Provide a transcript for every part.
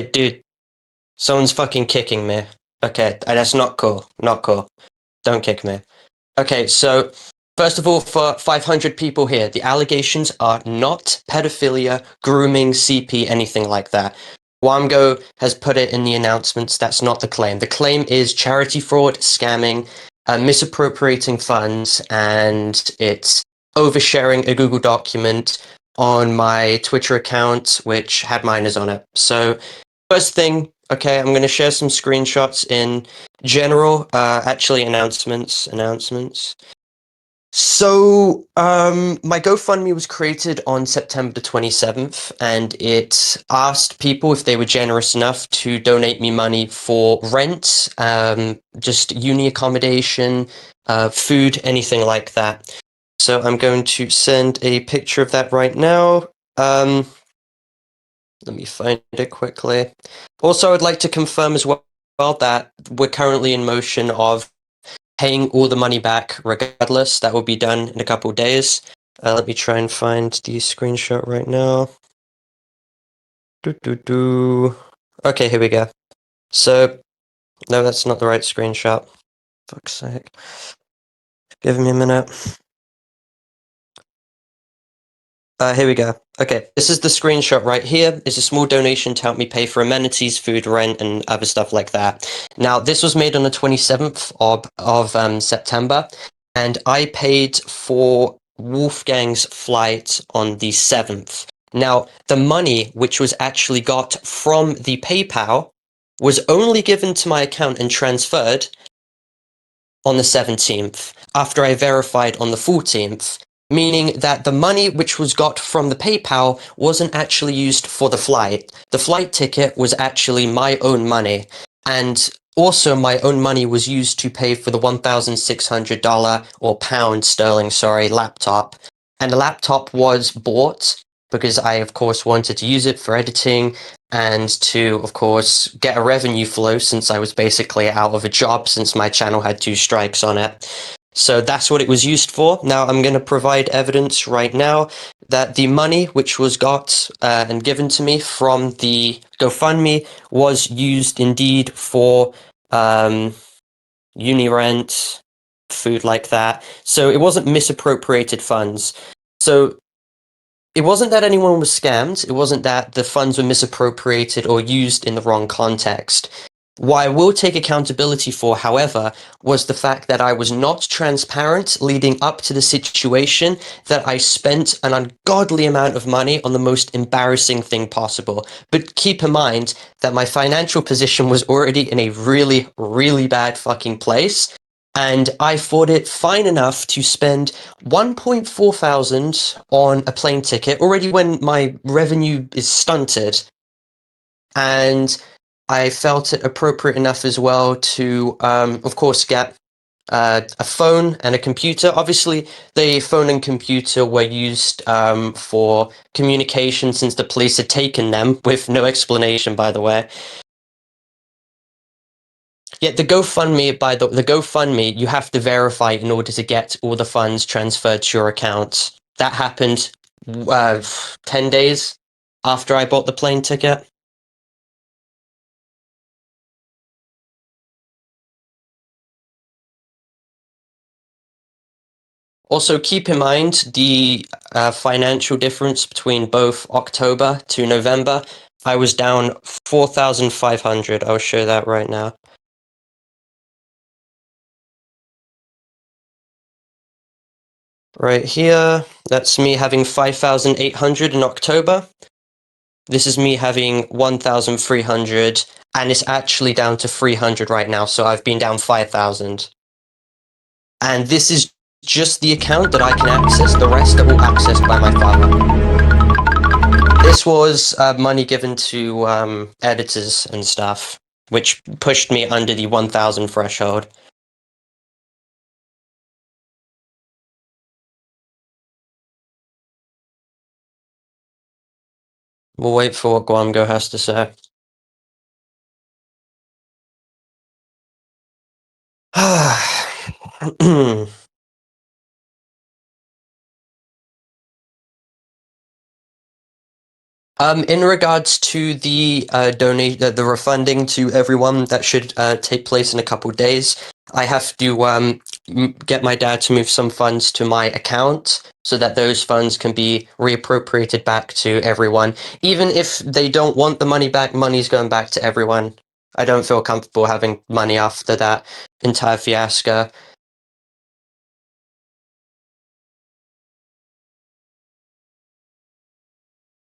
dude, someone's fucking kicking me. Okay, that's not cool. Not cool. Don't kick me. Okay, so first of all, for 500 people here, the allegations are not pedophilia, grooming, CP, anything like that. Gwamgo has put it in the announcements. That's not the claim. The claim is charity fraud, scamming, misappropriating funds, and it's oversharing a Google document on my Twitter account, which had minors on it. So first thing, okay, I'm going to share some screenshots in general, actually announcements. So, my GoFundMe was created on September the 27th, and it asked people if they were generous enough to donate me money for rent, just uni accommodation, food, anything like that. So I'm going to send a picture of that right now. Let me find it quickly. Also, I'd like to confirm as well that we're currently in motion of paying all the money back regardless. That will be done in a couple of days. Let me try and find the screenshot right now. Okay, here we go. So, no, that's not the right screenshot. Fuck's sake. Give me a minute. Here we go. Okay, this is the screenshot right here. It's a small donation to help me pay for amenities, food, rent, and other stuff like that. Now, this was made on the 27th of September, and I paid for Wolfgang's flight on the 7th. Now, the money which was actually got from the PayPal was only given to my account and transferred on the 17th, after I verified on the 14th. Meaning that the money which was got from the PayPal wasn't actually used for the flight. The flight ticket was actually my own money. And also my own money was used to pay for the $1,600 or pound sterling, sorry, laptop. And the laptop was bought because I, of course, wanted to use it for editing and to, of course, get a revenue flow since I was basically out of a job since my channel had 2 strikes on it. So that's what it was used for. Now I'm going to provide evidence right now that the money which was got and given to me from the GoFundMe was used indeed for uni rent, food like that. So it wasn't misappropriated funds. So it wasn't that anyone was scammed. It wasn't that the funds were misappropriated or used in the wrong context. What I will take accountability for, however, was the fact that I was not transparent leading up to the situation, that I spent an ungodly amount of money on the most embarrassing thing possible. But keep in mind that my financial position was already in a really, really bad fucking place. And I thought it fine enough to spend 1.4 thousand on a plane ticket already when my revenue is stunted. And I felt it appropriate enough as well to, of course, get a phone and a computer. Obviously, the phone and computer were used for communication since the police had taken them with no explanation, by the way. Yeah, the GoFundMe, the GoFundMe, you have to verify in order to get all the funds transferred to your account. That happened 10 days after I bought the plane ticket. Also, keep in mind the financial difference between both October to November. I was down 4,500. I'll show that right now. Right here, that's me having 5,800 in October. This is me having 1,300, and it's actually down to 300 right now, so I've been down 5,000. And this is just the account that I can access, the rest are all accessed by my father. This was money given to editors and stuff, which pushed me under the 1,000 threshold. We'll wait for what Gwamgo has to say. In regards to the the refunding to everyone, that should take place in a couple days. I have to get my dad to move some funds to my account so that those funds can be reappropriated back to everyone. Even if they don't want the money back, money's going back to everyone. I don't feel comfortable having money after that entire fiasco.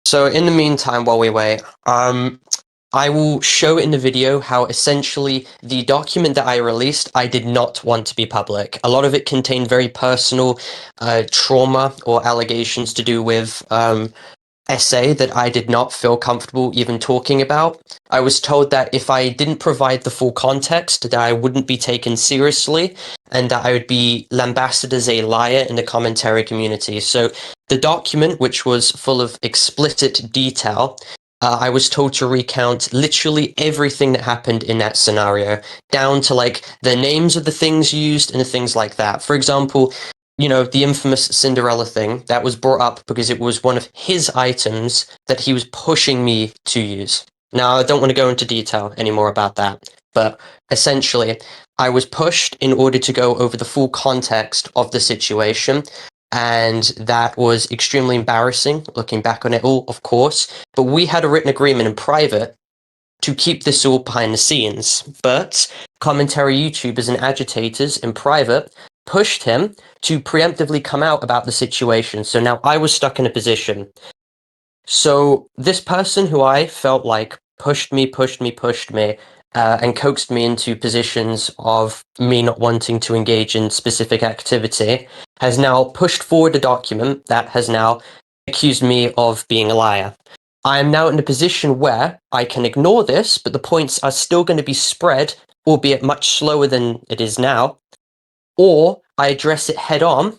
So in the meantime, while we wait, I will show in the video how essentially the document that I released, I did not want to be public. A lot of it contained very personal trauma or allegations to do with essay that I did not feel comfortable even talking about. I was told that if I didn't provide the full context, that I wouldn't be taken seriously and that I would be lambasted as a liar in the commentary community. So the document, which was full of explicit detail, I was told to recount literally everything that happened in that scenario, down to like the names of the things used and the things like that. For example, the infamous Cinderella thing that was brought up because it was one of his items that he was pushing me to use. Now, I don't want to go into detail anymore about that, but essentially, I was pushed in order to go over the full context of the situation. And that was extremely embarrassing, looking back on it all, of course. But we had a written agreement in private to keep this all behind the scenes. But commentary YouTubers and agitators in private pushed him to preemptively come out about the situation. So now I was stuck in a position. So this person who I felt like pushed me, and coaxed me into positions of me not wanting to engage in specific activity, has now pushed forward a document that has now accused me of being a liar. I am now in a position where I can ignore this, but the points are still going to be spread, albeit much slower than it is now, or I address it head on,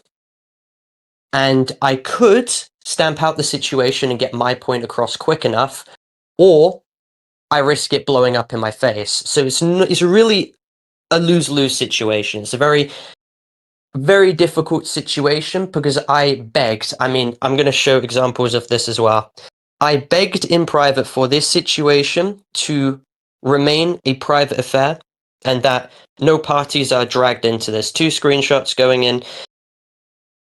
and I could stamp out the situation and get my point across quick enough, or I risk it blowing up in my face. So it's really a lose-lose situation. It's a very, very difficult situation because I begged. I mean, I'm going to show examples of this as well. I begged in private for this situation to remain a private affair and that no parties are dragged into this. Two screenshots going in.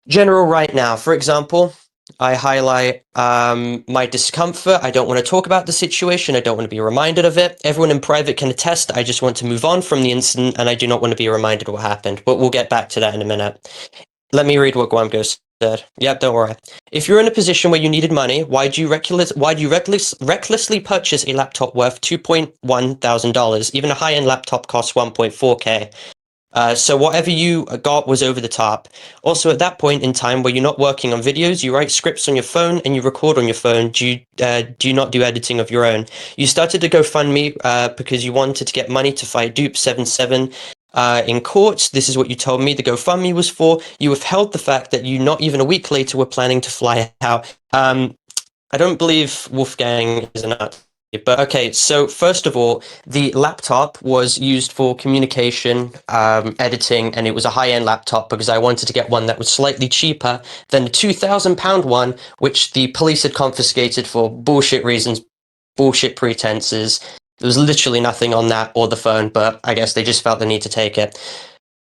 General right now, for example, I highlight my discomfort. I don't want to talk about the situation. I don't want to be reminded of it. Everyone in private can attest. I just want to move on from the incident and I do not want to be reminded what happened. But we'll get back to that in a minute. Let me read what Gwamgo said. Yep, don't worry. If you're in a position where you needed money, why do you recklessly purchase a laptop worth $2,100? Even a high-end laptop costs 1.4K. So whatever you got was over the top. Also, at that point in time where you're not working on videos, you write scripts on your phone and you record on your phone. Do you not do editing of your own? You started to GoFundMe because you wanted to get money to fight Dupe 77 in court. This is what you told me the GoFundMe was for. You withheld the fact that you not even a week later were planning to fly out. I don't believe Wolfgang is an Nazi. But okay, so first of all, the laptop was used for communication, editing, and it was a high-end laptop because I wanted to get one that was slightly cheaper than the £2,000 one, which the police had confiscated for bullshit reasons, bullshit pretenses. There was literally nothing on that or the phone, but I guess they just felt the need to take it.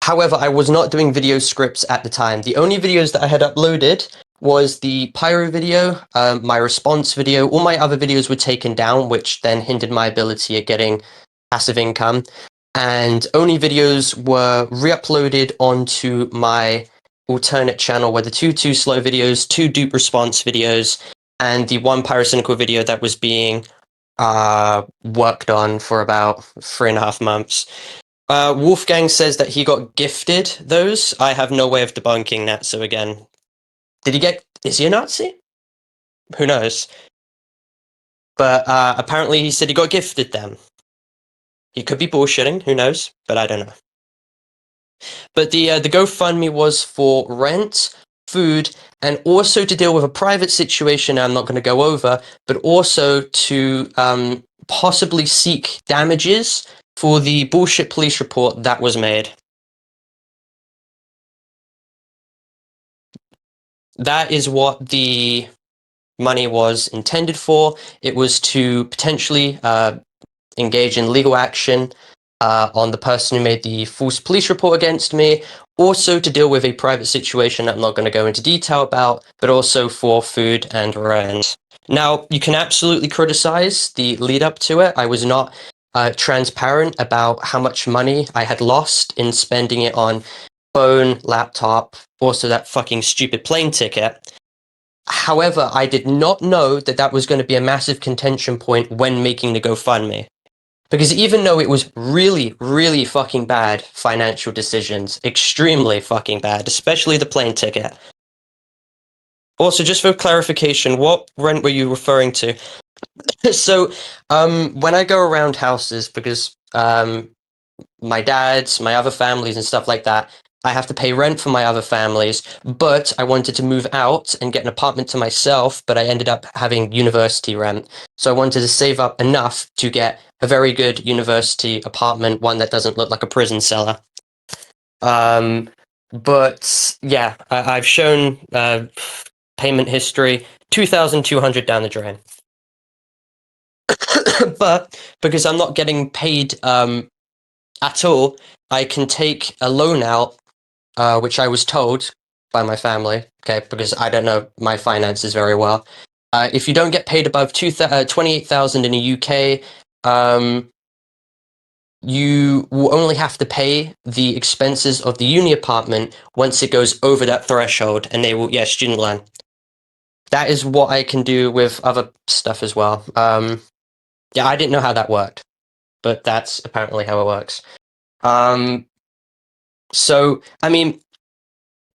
However, I was not doing video scripts at the time. The only videos that I had uploaded was the pyro video, my response video. All my other videos were taken down, which then hindered my ability at getting passive income. And only videos were re-uploaded onto my alternate channel, where the two too slow videos, two dupe response videos, and the one pyrocynical video that was being worked on for about 3.5 months. Wolfgang says that he got gifted those. I have no way of debunking that. So again, is he a Nazi? Who knows? But apparently he said he got gifted them. He could be bullshitting. Who knows? But I don't know. But the GoFundMe was for rent, food, and also to deal with a private situation I'm not going to go over, but also to possibly seek damages for the bullshit police report that was made. That is what the money was intended for. It was to potentially engage in legal action on the person who made the false police report against me, also to deal with a private situation that I'm not going to go into detail about, but also for food and rent. Now, you can absolutely criticize the lead up to it. I was not transparent about how much money I had lost in spending it on phone, laptop, also that fucking stupid plane ticket. However, I did not know that that was going to be a massive contention point when making the GoFundMe. Because even though it was really, really fucking bad financial decisions, extremely fucking bad, especially the plane ticket. Also, just for clarification, what rent were you referring to? So, when I go around houses, because my dad's, my other families and stuff like that, I have to pay rent for my other families, but I wanted to move out and get an apartment to myself, but I ended up having university rent. So I wanted to save up enough to get a very good university apartment, one that doesn't look like a prison cellar. But yeah, I've shown payment history, 2,200 down the drain. But because I'm not getting paid at all, I can take a loan out, which I was told by my family, okay, because I don't know my finances very well. If you don't get paid above 28,000 in the UK, you will only have to pay the expenses of the uni apartment once it goes over that threshold, and they will, yeah, student loan. That is what I can do with other stuff as well. Yeah, I didn't know how that worked, but that's apparently how it works. So, I mean,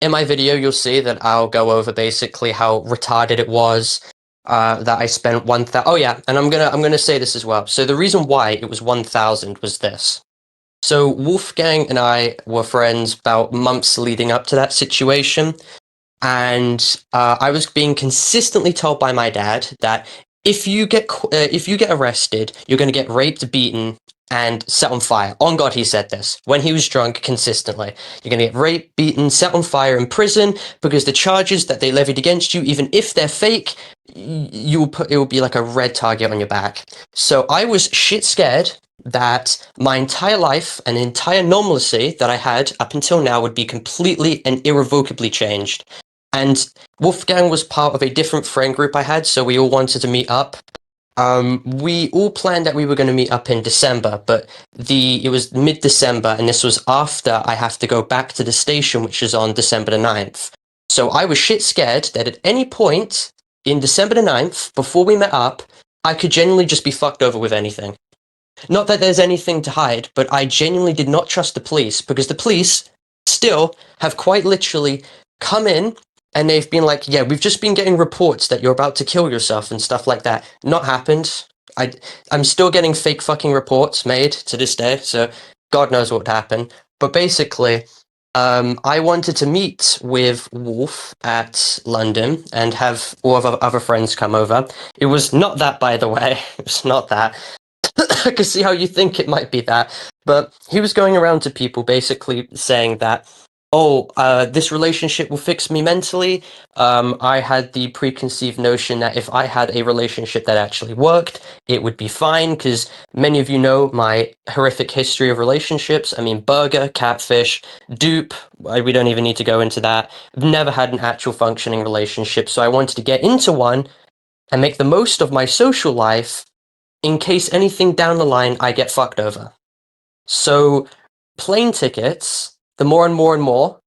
in my video, you'll see that I'll go over basically how retarded it was that I spent 1,000. Oh yeah, and I'm gonna say this as well. So the reason why it was 1,000 was this. So Wolfgang and I were friends about months leading up to that situation, and I was being consistently told by my dad that if you get arrested, you're going to get raped, beaten, and set on fire. On God, he said this when he was drunk consistently. You're going to get raped, beaten, set on fire in prison because the charges that they levied against you, even if they're fake, it will be like a red target on your back. So I was shit scared that my entire life and entire normalcy that I had up until now would be completely and irrevocably changed. And Wolfgang was part of a different friend group I had, so we all wanted to meet up. We all planned that we were going to meet up in December, but it was mid-December, and this was after I have to go back to the station, which is on December the 9th. So I was shit scared that at any point in December the 9th, before we met up, I could genuinely just be fucked over with anything. Not that there's anything to hide, but I genuinely did not trust the police, because the police still have quite literally come in and they've been like, yeah, we've just been getting reports that you're about to kill yourself and stuff like that. Not happened. I'm still getting fake fucking reports made to this day, so God knows what would happen. But basically, I wanted to meet with Wolf at London and have all of our other friends come over. It was not that, by the way. It was not that. I can see how you think it might be that. But he was going around to people basically saying that, oh, this relationship will fix me mentally. I had the preconceived notion that if I had a relationship that actually worked, it would be fine, because many of you know my horrific history of relationships. I mean, burger, catfish, dupe, we don't even need to go into that. I've never had an actual functioning relationship, so I wanted to get into one and make the most of my social life in case anything down the line I get fucked over. So plane tickets, the more and more and more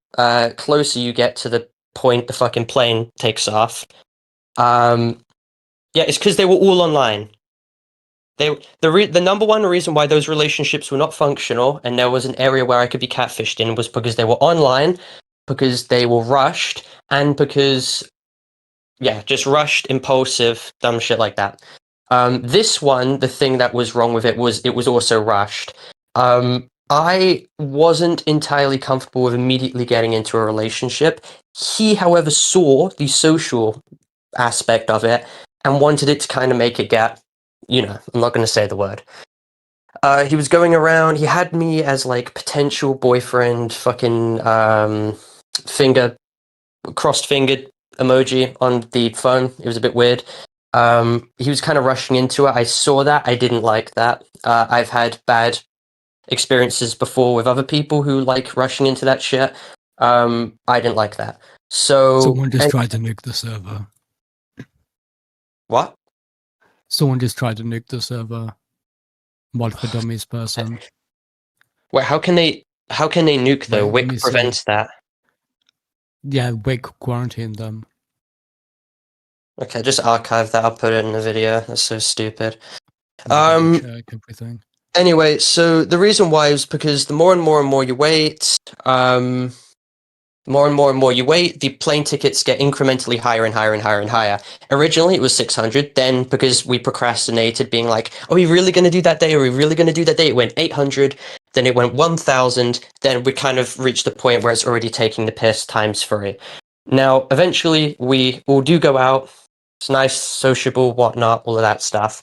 closer you get to the point the fucking plane takes off. Yeah, it's because they were all online. The number one reason why those relationships were not functional and there was an area where I could be catfished in was because they were online, because they were rushed, and because, yeah, just rushed, impulsive, dumb shit like that. This one, the thing that was wrong with it was also rushed. I wasn't entirely comfortable with immediately getting into a relationship. He, however, saw the social aspect of it and wanted it to kind of make it get, I'm not going to say the word. He was going around, he had me as like potential boyfriend, fucking finger, crossed fingered emoji on the phone. It was a bit weird. He was kind of rushing into it. I saw that. I didn't like that. I've had bad experiences before with other people who like rushing into that shit. I didn't like that. So Someone just tried to nuke the server. What? Someone just tried to nuke the server. Mod for Dummies person. Wait, how can they nuke though? Wait, let me Wick see. prevents that. Yeah, Wick quarantined them. Okay, just archive that. I'll put it in the video. That's so stupid. Check everything. Anyway, so the reason why is because the more and more you wait, more and more you wait, the plane tickets get incrementally higher and higher and higher and higher. Originally, it was 600. Then, because we procrastinated, being like, "Are we really going to do that day? Are we really going to do that day?" It went 800. Then it went 1,000. Then we kind of reached the point where it's already taking the piss times 3. Now, eventually, we all do go out. It's nice, sociable, whatnot, all of that stuff.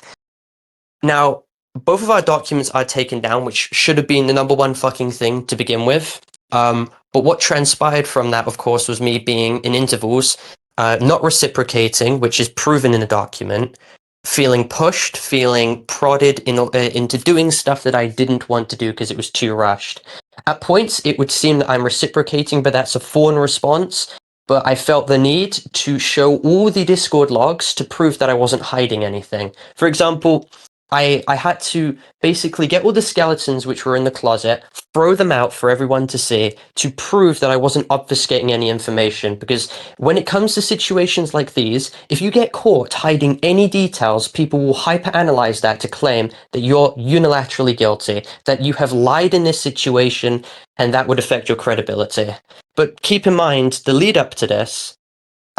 Now, both of our documents are taken down, which should have been the number one fucking thing to begin with. But what transpired from that, of course, was me being in intervals, not reciprocating, which is proven in the document, feeling pushed, feeling prodded into doing stuff that I didn't want to do because it was too rushed. At points, it would seem that I'm reciprocating, but that's a fawn response. But I felt the need to show all the Discord logs to prove that I wasn't hiding anything. For example, I had to basically get all the skeletons which were in the closet, throw them out for everyone to see to prove that I wasn't obfuscating any information. Because when it comes to situations like these, if you get caught hiding any details, people will hyperanalyze that to claim that you're unilaterally guilty, that you have lied in this situation, and that would affect your credibility. But keep in mind, the lead up to this,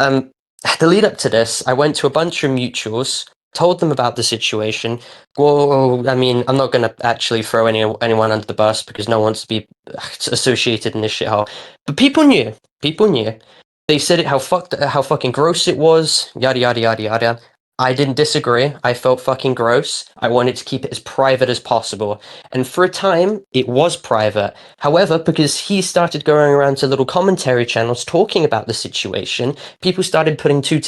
I went to a bunch of mutuals, told them about the situation. Well, I mean, I'm not going to actually throw anyone under the bus because no one wants to be associated in this shithole. But people knew. People knew. They said how fucking gross it was. Yada yada yada yada. I didn't disagree. I felt fucking gross. I wanted to keep it as private as possible. And for a time, it was private. However, because he started going around to little commentary channels talking about the situation, people started putting two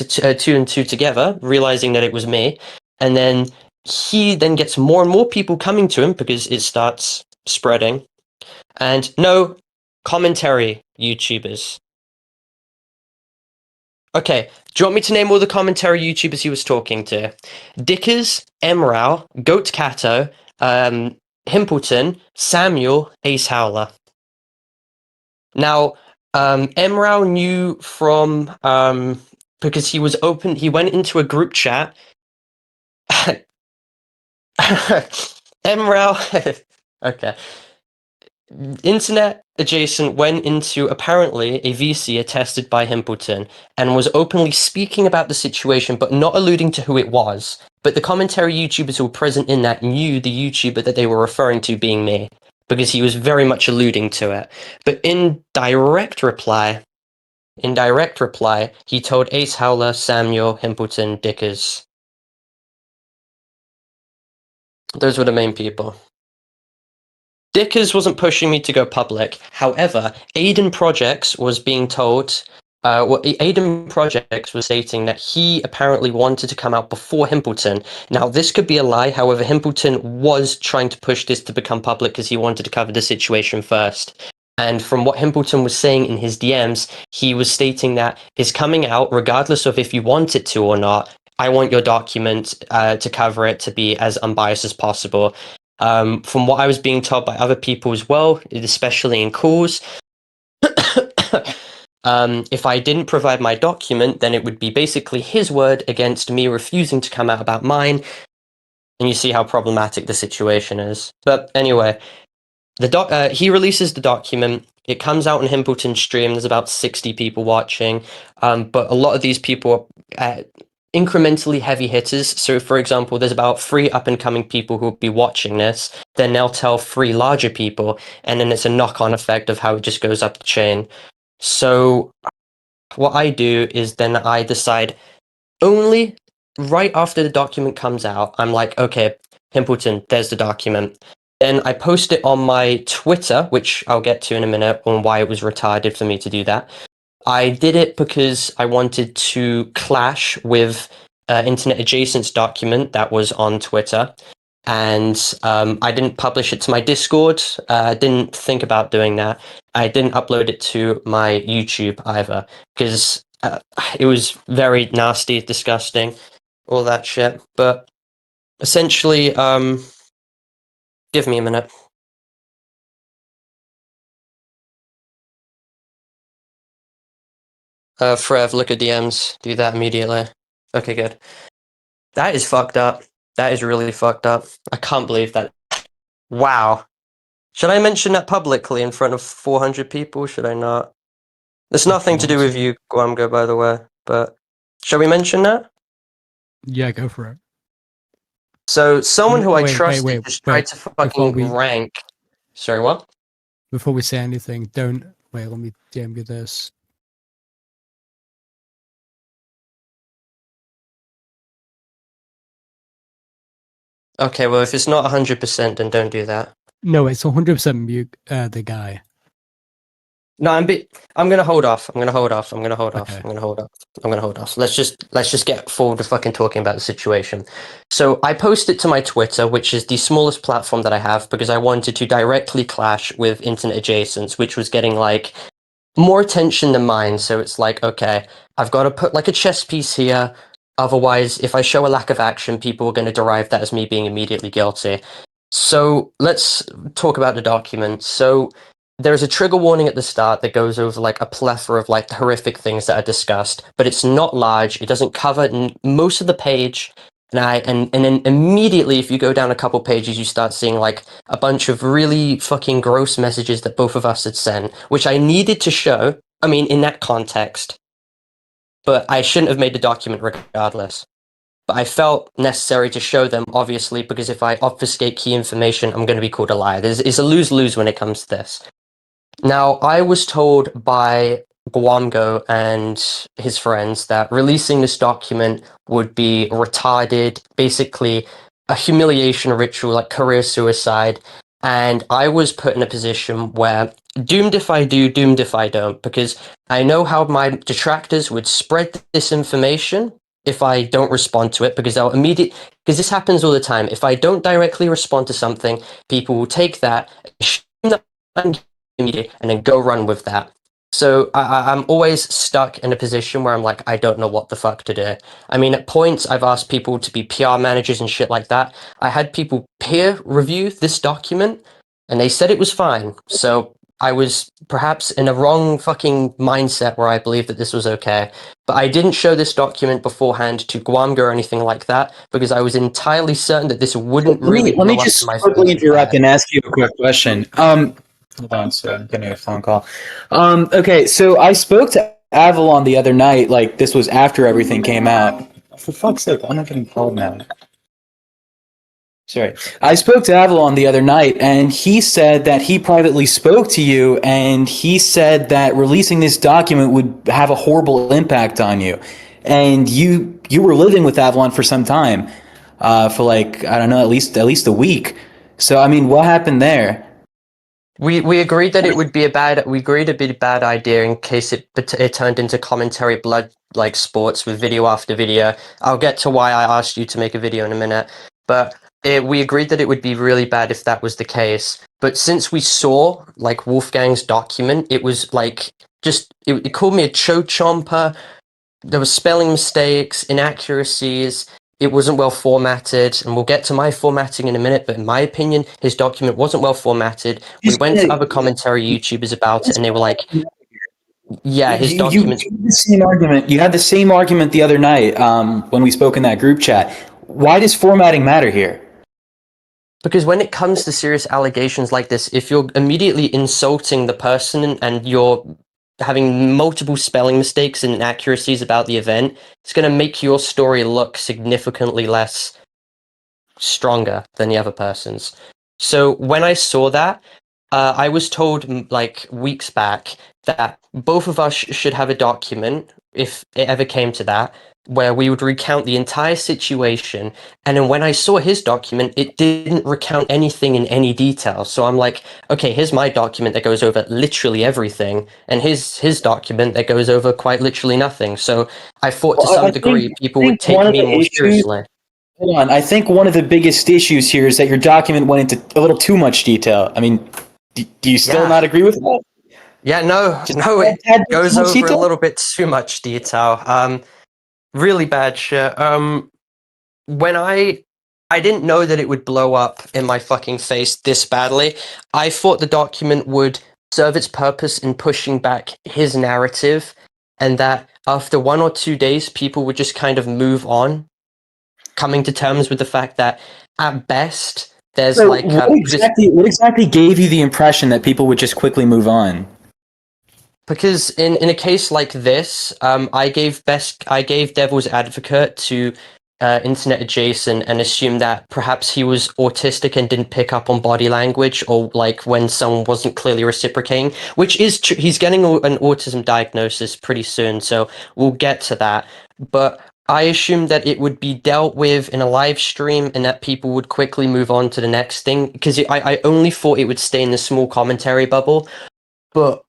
and two together, realizing that it was me. And then he then gets more and more people coming to him because it starts spreading. And no, commentary YouTubers. Okay, do you want me to name all the commentary YouTubers he was talking to? Dickers, Emrau, Goat Cato, Himpleton, Samuel, Ace Howler. Now, Emrau knew from because he went into a group chat. Emrau, okay. Internet Adjacent went into apparently a VC attested by Himpleton and was openly speaking about the situation but not alluding to who it was. But the commentary YouTubers who were present in that knew the YouTuber that they were referring to being me because he was very much alluding to it. But in direct reply, he told Ace Howler, Samuel, Himpleton, Dickers. Those were the main people. Dickers wasn't pushing me to go public. However, Aiden Projects was being told, Aiden Projects was stating that he apparently wanted to come out before Himpleton. Now, this could be a lie. However, Himpleton was trying to push this to become public because he wanted to cover the situation first. And from what Himpleton was saying in his DMs, he was stating that his coming out, regardless of if you want it to or not, I want your document to cover it to be as unbiased as possible. From what I was being told by other people as well, especially in calls, if I didn't provide my document, then it would be basically his word against me refusing to come out about mine. And you see how problematic the situation is. But anyway, he releases the document. It comes out on Himpleton's stream. There's about 60 people watching. But a lot of these people are incrementally heavy hitters. So, for example, there's about 3 up-and-coming people who will be watching this. Then they'll tell 3 larger people. And then it's a knock-on effect of how it just goes up the chain. So what I do is then I decide only right after the document comes out, I'm like, okay, Himpleton, there's the document. Then I post it on my Twitter, which I'll get to in a minute on why it was retarded for me to do that. I did it because I wanted to clash with internet adjacent's document that was on Twitter. And I didn't publish it to my Discord. I didn't think about doing that. I didn't upload it to my YouTube either because it was very nasty, disgusting, all that shit. But essentially, give me a minute. Frev, look at DMs. Do that immediately. Okay, good. That is fucked up. That is really fucked up. I can't believe that. Wow. Should I mention that publicly in front of 400 people? Should I not? There's nothing to do with you, Gwamgo, by the way. But shall we mention that? Yeah, go for it. So someone who I Wait, trusted just tried to fucking rank. Sorry, what? Before we say anything, don't wait. Let me DM you this. Okay, well, if it's not 100%, then don't do that. No, it's 100% mute. The guy. No, I'm gonna hold off. I'm gonna hold off. I'm gonna hold off. Okay. I'm gonna hold off. I'm gonna hold off. Let's just get forward to fucking talking about the situation. So I posted to my Twitter, which is the smallest platform that I have, because I wanted to directly clash with internet adjacents, which was getting like more attention than mine. So it's like, okay, I've got to put like a chess piece here. Otherwise, if I show a lack of action, people are going to derive that as me being immediately guilty. So let's talk about the document. So there's a trigger warning at the start that goes over like a plethora of like the horrific things that are discussed, but it's not large. It doesn't cover most of the page. And then immediately, if you go down a couple pages, you start seeing like a bunch of really fucking gross messages that both of us had sent, which I needed to show. I mean, in that context, but I shouldn't have made the document regardless. But I felt necessary to show them, obviously, because if I obfuscate key information, I'm going to be called a liar. It's a lose-lose when it comes to this. Now, I was told by Gwamgo and his friends that releasing this document would be retarded, basically a humiliation ritual, like career suicide. And I was put in a position where doomed if I do, doomed if I don't, because I know how my detractors would spread this information if I don't respond to it, because because this happens all the time. If I don't directly respond to something, people will take that, assume that I'm media and then go run with that. So I'm always stuck in a position where I'm like, I don't know what the fuck to do. I mean, at points, I've asked people to be PR managers and shit like that. I had people peer review this document and they said it was fine. So I was perhaps in a wrong fucking mindset where I believed that this was okay. But I didn't show this document beforehand to Gwamgo or anything like that because I was entirely certain that this wouldn't really. Let me just quickly interrupt and ask you a quick question. Hold on, so I'm getting a phone call. Okay, so I spoke to Avalon the other night, like this was after everything came out. For fuck's sake, I'm not getting called now. Sorry. I spoke to Avalon the other night, and he said that he privately spoke to you, and he said that releasing this document would have a horrible impact on you. And you were living with Avalon for some time, for like, I don't know, at least a week. So, I mean, what happened there? We agreed that it would be a bad idea in case it turned into commentary blood like sports with video after video. I'll get to why I asked you to make a video in a minute, but we agreed that it would be really bad if that was the case. But since we saw like Wolfgang's document, it was like it called me a chomper. There were spelling mistakes, inaccuracies. It wasn't well formatted, and we'll get to my formatting in a minute, but in my opinion, his document wasn't well formatted. We went to other commentary YouTubers about it, and they were like, yeah, his document. You had the same argument. You had the same argument the other night when we spoke in that group chat. Why does formatting matter here? Because when it comes to serious allegations like this, if you're immediately insulting the person and you're having multiple spelling mistakes and inaccuracies about the event, it's going to make your story look significantly less stronger than the other person's. So when I saw that, I was told like weeks back that both of us should have a document if it ever came to that. where we would recount the entire situation. And then when I saw his document, it didn't recount anything in any detail. So I'm like, okay, here's my document that goes over literally everything, and his document that goes over quite literally nothing. So I thought to some degree people would take me more seriously. Hold on. I think one of the biggest issues here is that your document went into a little too much detail. I mean, do you still not agree with that? Yeah, no, it goes over a little bit too much detail. Really bad shit. When I didn't know that it would blow up in my fucking face this badly. I thought the document would serve its purpose in pushing back his narrative, and that after 1 or 2 days, people would just kind of move on, coming to terms with the fact that at best, there's So like what exactly gave you the impression that people would just quickly move on? because in a case like this, I gave devil's advocate to internet adjacent and assumed that perhaps he was autistic and didn't pick up on body language, or like when someone wasn't clearly reciprocating, which is true. He's getting an autism diagnosis pretty soon, so we'll get to that. But I assumed that it would be dealt with in a live stream and that people would quickly move on to the next thing, because I only thought it would stay in the small commentary bubble. But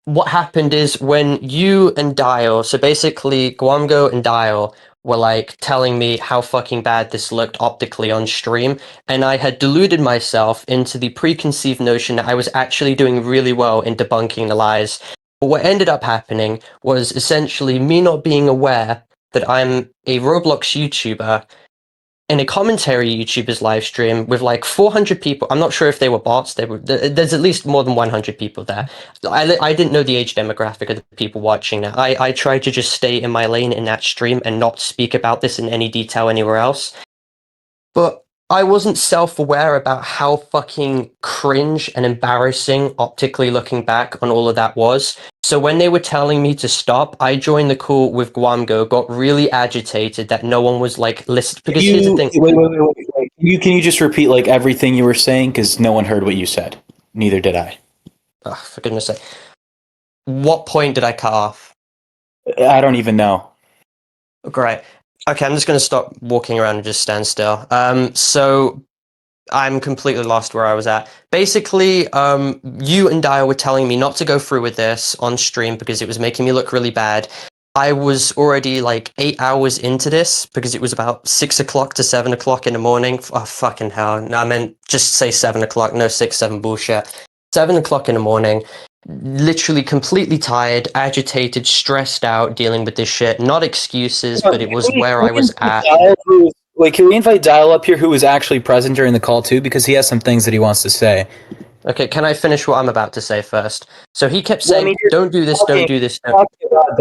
what happened is when you and Dial, so basically Gwamgo and Dial, were like telling me how fucking bad this looked optically on stream, and I had deluded myself into the preconceived notion that I was actually doing really well in debunking the lies. But what ended up happening was essentially me not being aware that I'm a Roblox YouTuber in a commentary YouTuber's live stream with like 400 people. I'm not sure if they were bots. There's at least more than 100 people there. I didn't know the age demographic of the people watching that. I tried to just stay in my lane in that stream and not speak about this in any detail anywhere else. But I wasn't self-aware about how fucking cringe and embarrassing, optically looking back on all of that was. So when they were telling me to stop, I joined the call with Gwamgo, got really agitated that no one was like listening. Because here's the thing. Wait. Can you just repeat like everything you were saying? Because no one heard what you said. Neither did I. Oh, for goodness sake. What point did I cut off? I don't even know. Great. Okay, I'm just going to stop walking around and just stand still. So I'm completely lost where I was at. Basically, you and Dio were telling me not to go through with this on stream because it was making me look really bad. I was already like 8 hours into this because it was about 6 o'clock to 7 o'clock in the morning. Oh, fucking hell. No, I meant just say 7 o'clock, no 6, 7 bullshit. 7 o'clock in the morning, literally completely tired, agitated, stressed out, dealing with this shit. Not excuses, but it was where I was at. Wait, can we invite Dial up here, who was actually present during the call too? Because he has some things that he wants to say. Okay, can I finish what I'm about to say first? So he kept saying, don't do this, don't do this.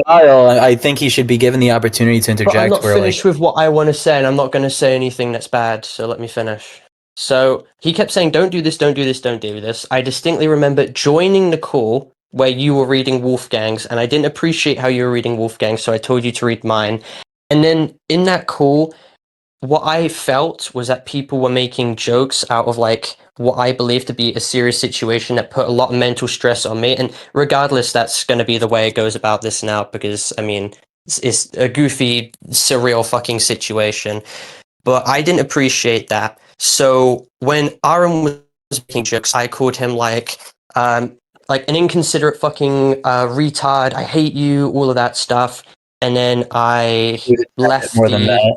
Dial, I think he should be given the opportunity to interject. But I'm not finished with what I want to say, and I'm not going to say anything that's bad, so let me finish. So he kept saying, don't do this, don't do this, don't do this. I distinctly remember joining the call where you were reading Wolfgang's, and I didn't appreciate how you were reading Wolfgang's, so I told you to read mine. And then in that call, what I felt was that people were making jokes out of like what I believe to be a serious situation that put a lot of mental stress on me. And regardless, that's going to be the way it goes about this now, because I mean, it's a goofy, surreal fucking situation. But I didn't appreciate that. So when Aaron was making jokes, I called him like an inconsiderate fucking retard. I hate you, all of that stuff. And then I left more than that.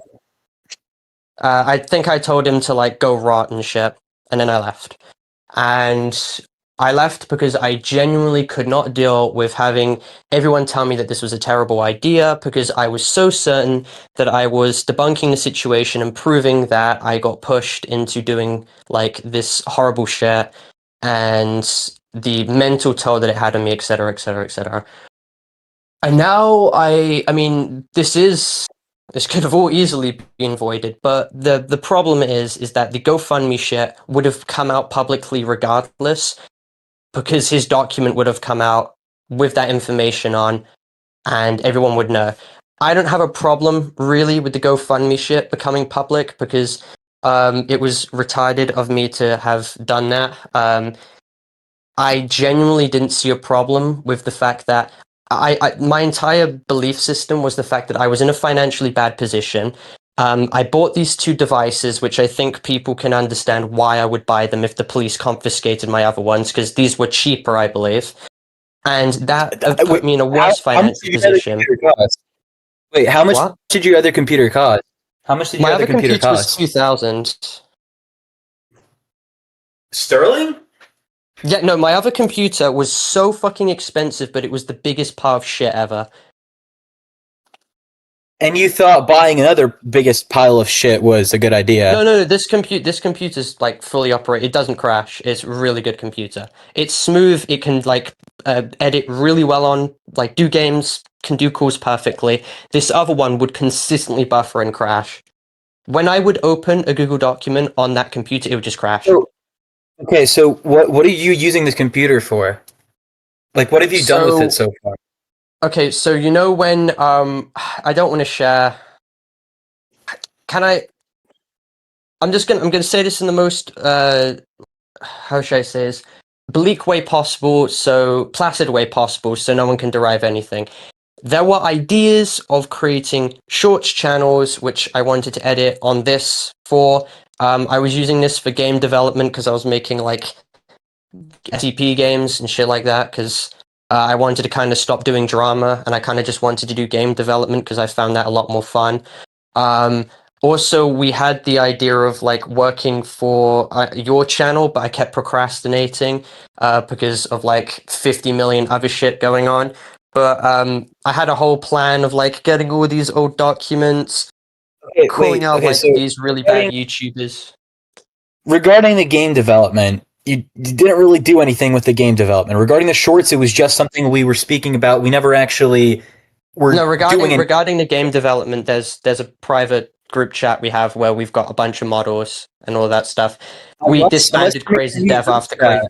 I think I told him to like go rot and shit, and then I left. And I left because I genuinely could not deal with having everyone tell me that this was a terrible idea, because I was so certain that I was debunking the situation and proving that I got pushed into doing like this horrible shit, and the mental toll that it had on me, etc., etc., etc. And now I mean, this could have all easily been voided, but the problem is that the GoFundMe shit would have come out publicly regardless, because his document would have come out with that information on, and everyone would know. I don't have a problem really with the GoFundMe shit becoming public, because it was retarded of me to have done that. I genuinely didn't see a problem with the fact that my entire belief system was the fact that I was in a financially bad position. I bought these two devices, which I think people can understand why I would buy them if the police confiscated my other ones, because these were cheaper, I believe. And that put me in a worse financial position. Wait, how much What? did your other computer cost? How much did your My other other computer computer was cost? 2,000. Sterling? Yeah, no, my other computer was so fucking expensive, but it was the biggest pile of shit ever. And you thought buying another biggest pile of shit was a good idea? No. This computer's like fully operate. It doesn't crash. It's a really good computer. It's smooth. It can like edit really well on, like do games, can do calls perfectly. This other one would consistently buffer and crash. When I would open a Google document on that computer, it would just crash. Okay, so what are you using this computer for? Like, what have you done with it so far? Okay, so you know when I don't want to share. Can I? I'm gonna say this in the most how should I say this? Bleak way possible, so placid way possible, so no one can derive anything. There were ideas of creating shorts channels, which I wanted to edit on this for. I was using this for game development because I was making like SCP games and shit like that because I wanted to kind of stop doing drama and I kind of just wanted to do game development because I found that a lot more fun. Also, we had the idea of like working for your channel, but I kept procrastinating because of like 50 million other shit going on. But I had a whole plan of like getting all these old documents, calling out like these really bad YouTubers. Regarding the game development, you didn't really do anything with the game development. Regarding the shorts, it was just something we were speaking about. We never actually were regarding the game development, there's a private group chat we have where we've got a bunch of models and all that stuff. We disbanded Crazy Dev after Crazy.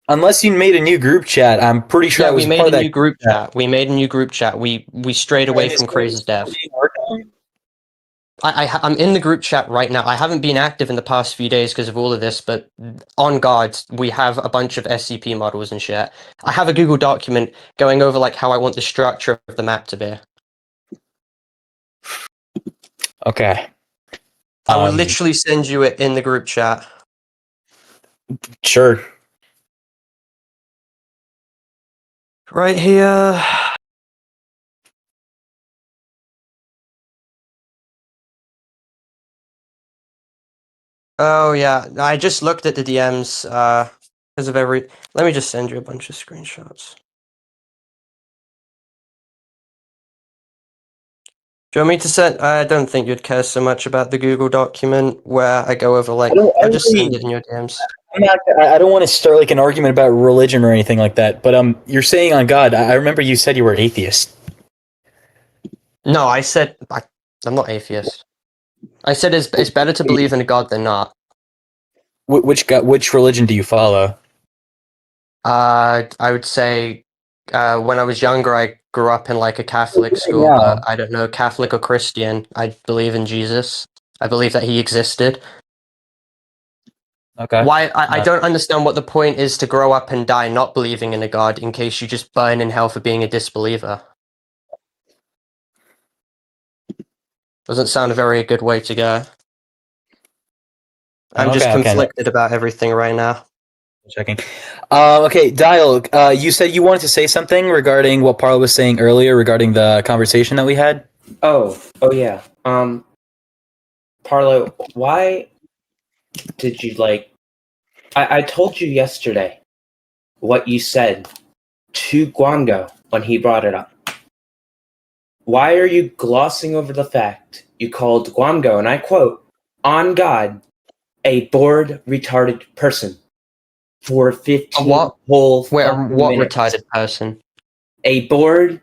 Unless you made a new group chat, I'm pretty sure I was part of that. We made a new group chat. We made a new group chat. We strayed away from Crazy Dev. I'm in the group chat right now. I haven't been active in the past few days because of all of this, but on guard, we have a bunch of SCP models and shit. I have a Google document going over like how I want the structure of the map to be. Okay. I will literally send you it in the group chat. Sure. Right here. Oh yeah, I just looked at the DMs because of every. Let me just send you a bunch of screenshots. Do you want me to send? I don't think you'd care so much about the Google document where I go over like. I'll just send it in your DMs. I don't want to start like an argument about religion or anything like that. But you're saying on God. I remember you said you were atheist. No, I said I'm not atheist. I said it's better to believe in a God than not. Which God? Which religion do you follow? I would say when I was younger, I grew up in like a Catholic school, but I don't know, Catholic or Christian. I believe in Jesus. I believe that he existed. Okay. Why? I don't understand what the point is to grow up and die not believing in a God in case you just burn in hell for being a disbeliever. Doesn't sound a very good way to go. I'm just conflicted about everything right now. Checking. Okay, Dial, you said you wanted to say something regarding what Parlo was saying earlier regarding the conversation that we had? Oh yeah. Parlo, why did you like... I told you yesterday what you said to Gwamgo when he brought it up. Why are you glossing over the fact you called Gwamgo, and I quote, on God, a bored, retarded person for 15 whole what minutes. Retarded person? A bored,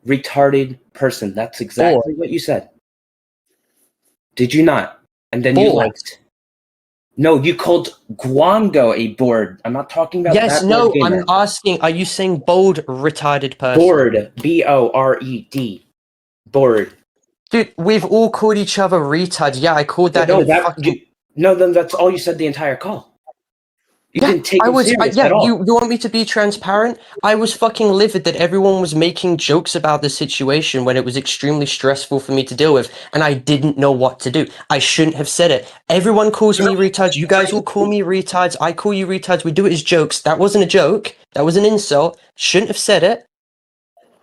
retarded person. That's exactly what you said. Did you not? And then you liked... No, you called Gwamgo a bored. I'm not talking about that. No, I'm asking, are you saying bold, retarded person? Bored. B-O-R-E-D. Bored. Dude, we've all called each other retard. Yeah, I called that No, then that's all you said the entire call. You didn't take I him was. serious Yeah, at all. you want me to be transparent? I was fucking livid that everyone was making jokes about the situation when it was extremely stressful for me to deal with, and I didn't know what to do. I shouldn't have said it. Everyone calls me retards. You guys all call me retards. I call you retards. We do it as jokes. That wasn't a joke. That was an insult. Shouldn't have said it,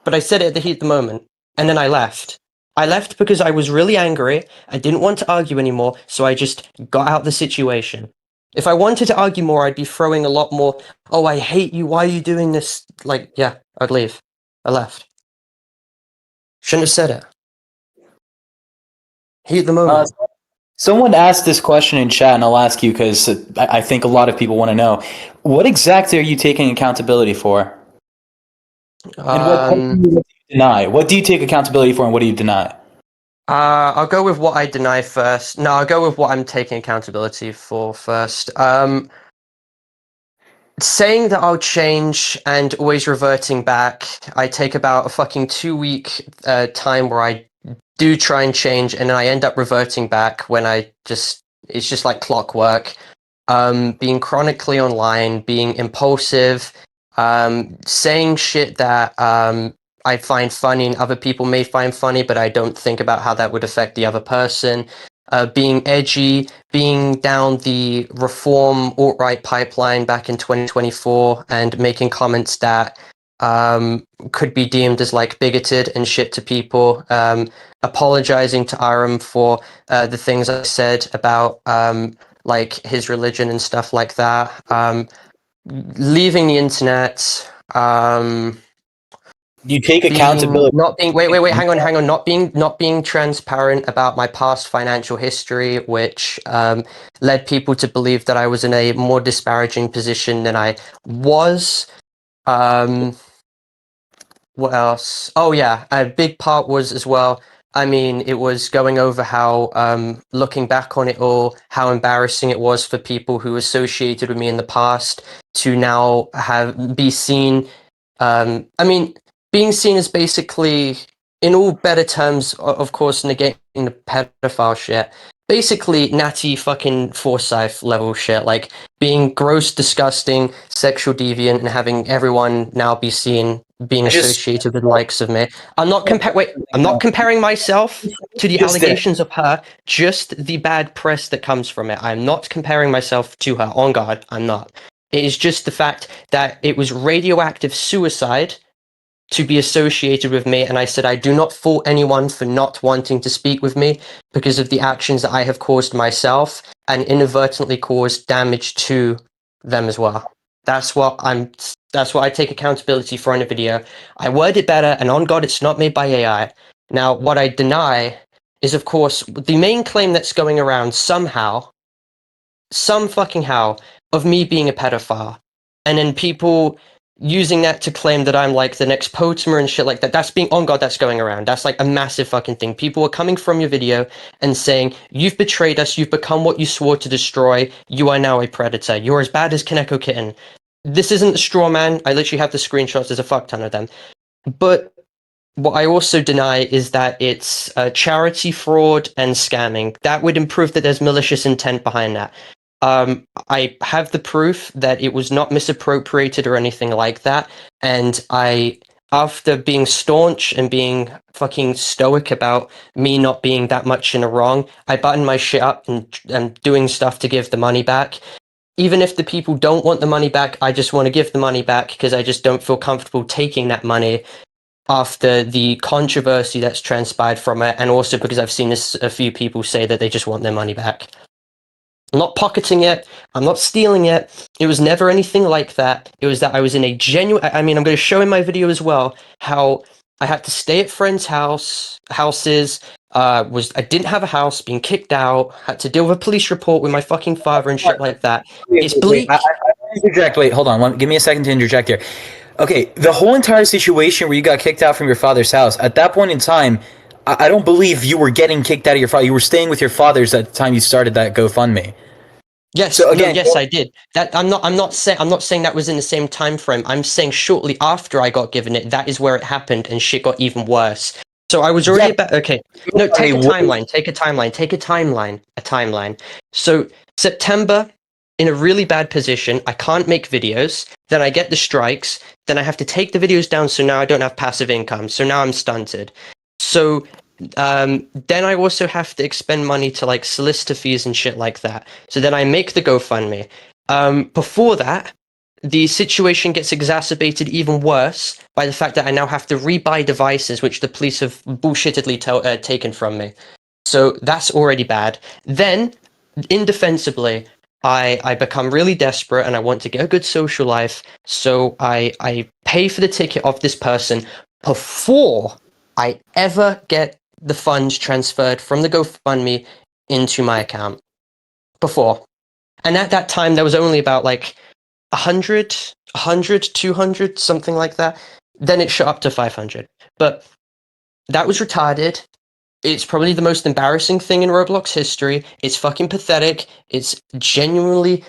but I said it at the heat of the moment, and then I left. I left because I was really angry. I didn't want to argue anymore, so I just got out the situation. If I wanted to argue more, I'd be throwing a lot more, oh, I hate you, why are you doing this? Like, yeah, I'd leave. I left. Shouldn't have said it. Heat the moment. Someone asked this question in chat, and I'll ask you because I think a lot of people want to know. What exactly are you taking accountability for? And what do you deny? What do you take accountability for, and what do you deny? I'll go with what I deny first. No, I'll go with what I'm taking accountability for first. Saying that I'll change and always reverting back, I take about a fucking 2 week time where I do try and change, and then I end up reverting back when it's just like clockwork. Being chronically online, being impulsive, saying shit that I find funny and other people may find funny, but I don't think about how that would affect the other person. Being edgy, being down the reform alt-right pipeline back in 2024 and making comments that could be deemed as like bigoted and shit to people. Apologizing to Aram for the things I said about like his religion and stuff like that. Leaving the internet. You take accountability. Not being wait, hang on. Not being transparent about my past financial history, which led people to believe that I was in a more disparaging position than I was. What else? Oh yeah, a big part was as well. I mean, it was going over how, looking back on it all, how embarrassing it was for people who associated with me in the past to now be seen. I mean, being seen as basically, in all better terms, of course, negating the pedophile shit. Basically, Natty fucking Forsyth level shit, like being gross, disgusting, sexual deviant, and having everyone now be seen being associated with the likes of me. I'm not comparing myself to the allegations of her, just the bad press that comes from it. I'm not comparing myself to her. On God, I'm not. It is just the fact that it was radioactive suicide to be associated with me, and I said I do not fault anyone for not wanting to speak with me because of the actions that I have caused myself and inadvertently caused damage to them as well. That's what I take accountability for in a video. I word it better, and on God, it's not made by AI. Now, what I deny is, of course, the main claim that's going around somehow, some fucking how, of me being a pedophile. And then people using that to claim that I'm like the next Potemer and shit like that. That's being, on God, that's going around. That's like a massive fucking thing. People are coming from your video and saying, you've betrayed us, you've become what you swore to destroy, you are now a predator. You're as bad as Kaneko Kitten. This isn't a straw man. I literally have the screenshots, there's a fuck ton of them. But what I also deny is that it's charity fraud and scamming. That would improve that there's malicious intent behind that. I have the proof that it was not misappropriated or anything like that, and after being staunch and being fucking stoic about me not being that much in a wrong, I buttoned my shit up and doing stuff to give the money back. Even if the people don't want the money back, I just want to give the money back because I just don't feel comfortable taking that money after the controversy that's transpired from it, and also because I've seen a few people say that they just want their money back. I'm not pocketing it. I'm not stealing it. It was never anything like that. It was that I was in a genuine... I mean, I'm going to show in my video as well how I had to stay at friends' houses. I didn't have a house, being kicked out, had to deal with a police report with my fucking father and shit like that. It's bleak. I interject. Wait, hold on. Give me a second to interject here. Okay, the whole entire situation where you got kicked out from your father's house, at that point in time, I don't believe you were getting kicked out of your father. You were staying with your fathers at the time you started that GoFundMe. Yes, So again, yes, I did. That I'm not saying that was in the same time frame. I'm saying shortly after I got given it, that is where it happened, and shit got even worse. So I was already about okay. No, take a timeline. A timeline. So September in a really bad position. I can't make videos. Then I get the strikes. Then I have to take the videos down. So now I don't have passive income. So now I'm stunted. So then I also have to expend money to like solicitor fees and shit like that. So then I make the GoFundMe. Before that, the situation gets exacerbated even worse by the fact that I now have to rebuy devices which the police have bullshittedly taken from me. So that's already bad. Then, indefensibly, I become really desperate and I want to get a good social life. So I pay for the ticket of this person before I ever get the funds transferred from the GoFundMe into my account. Before. And at that time, there was only about like 100, 200, something like that. Then it shot up to 500. But that was retarded. It's probably the most embarrassing thing in Roblox history. It's fucking pathetic. It's genuinely,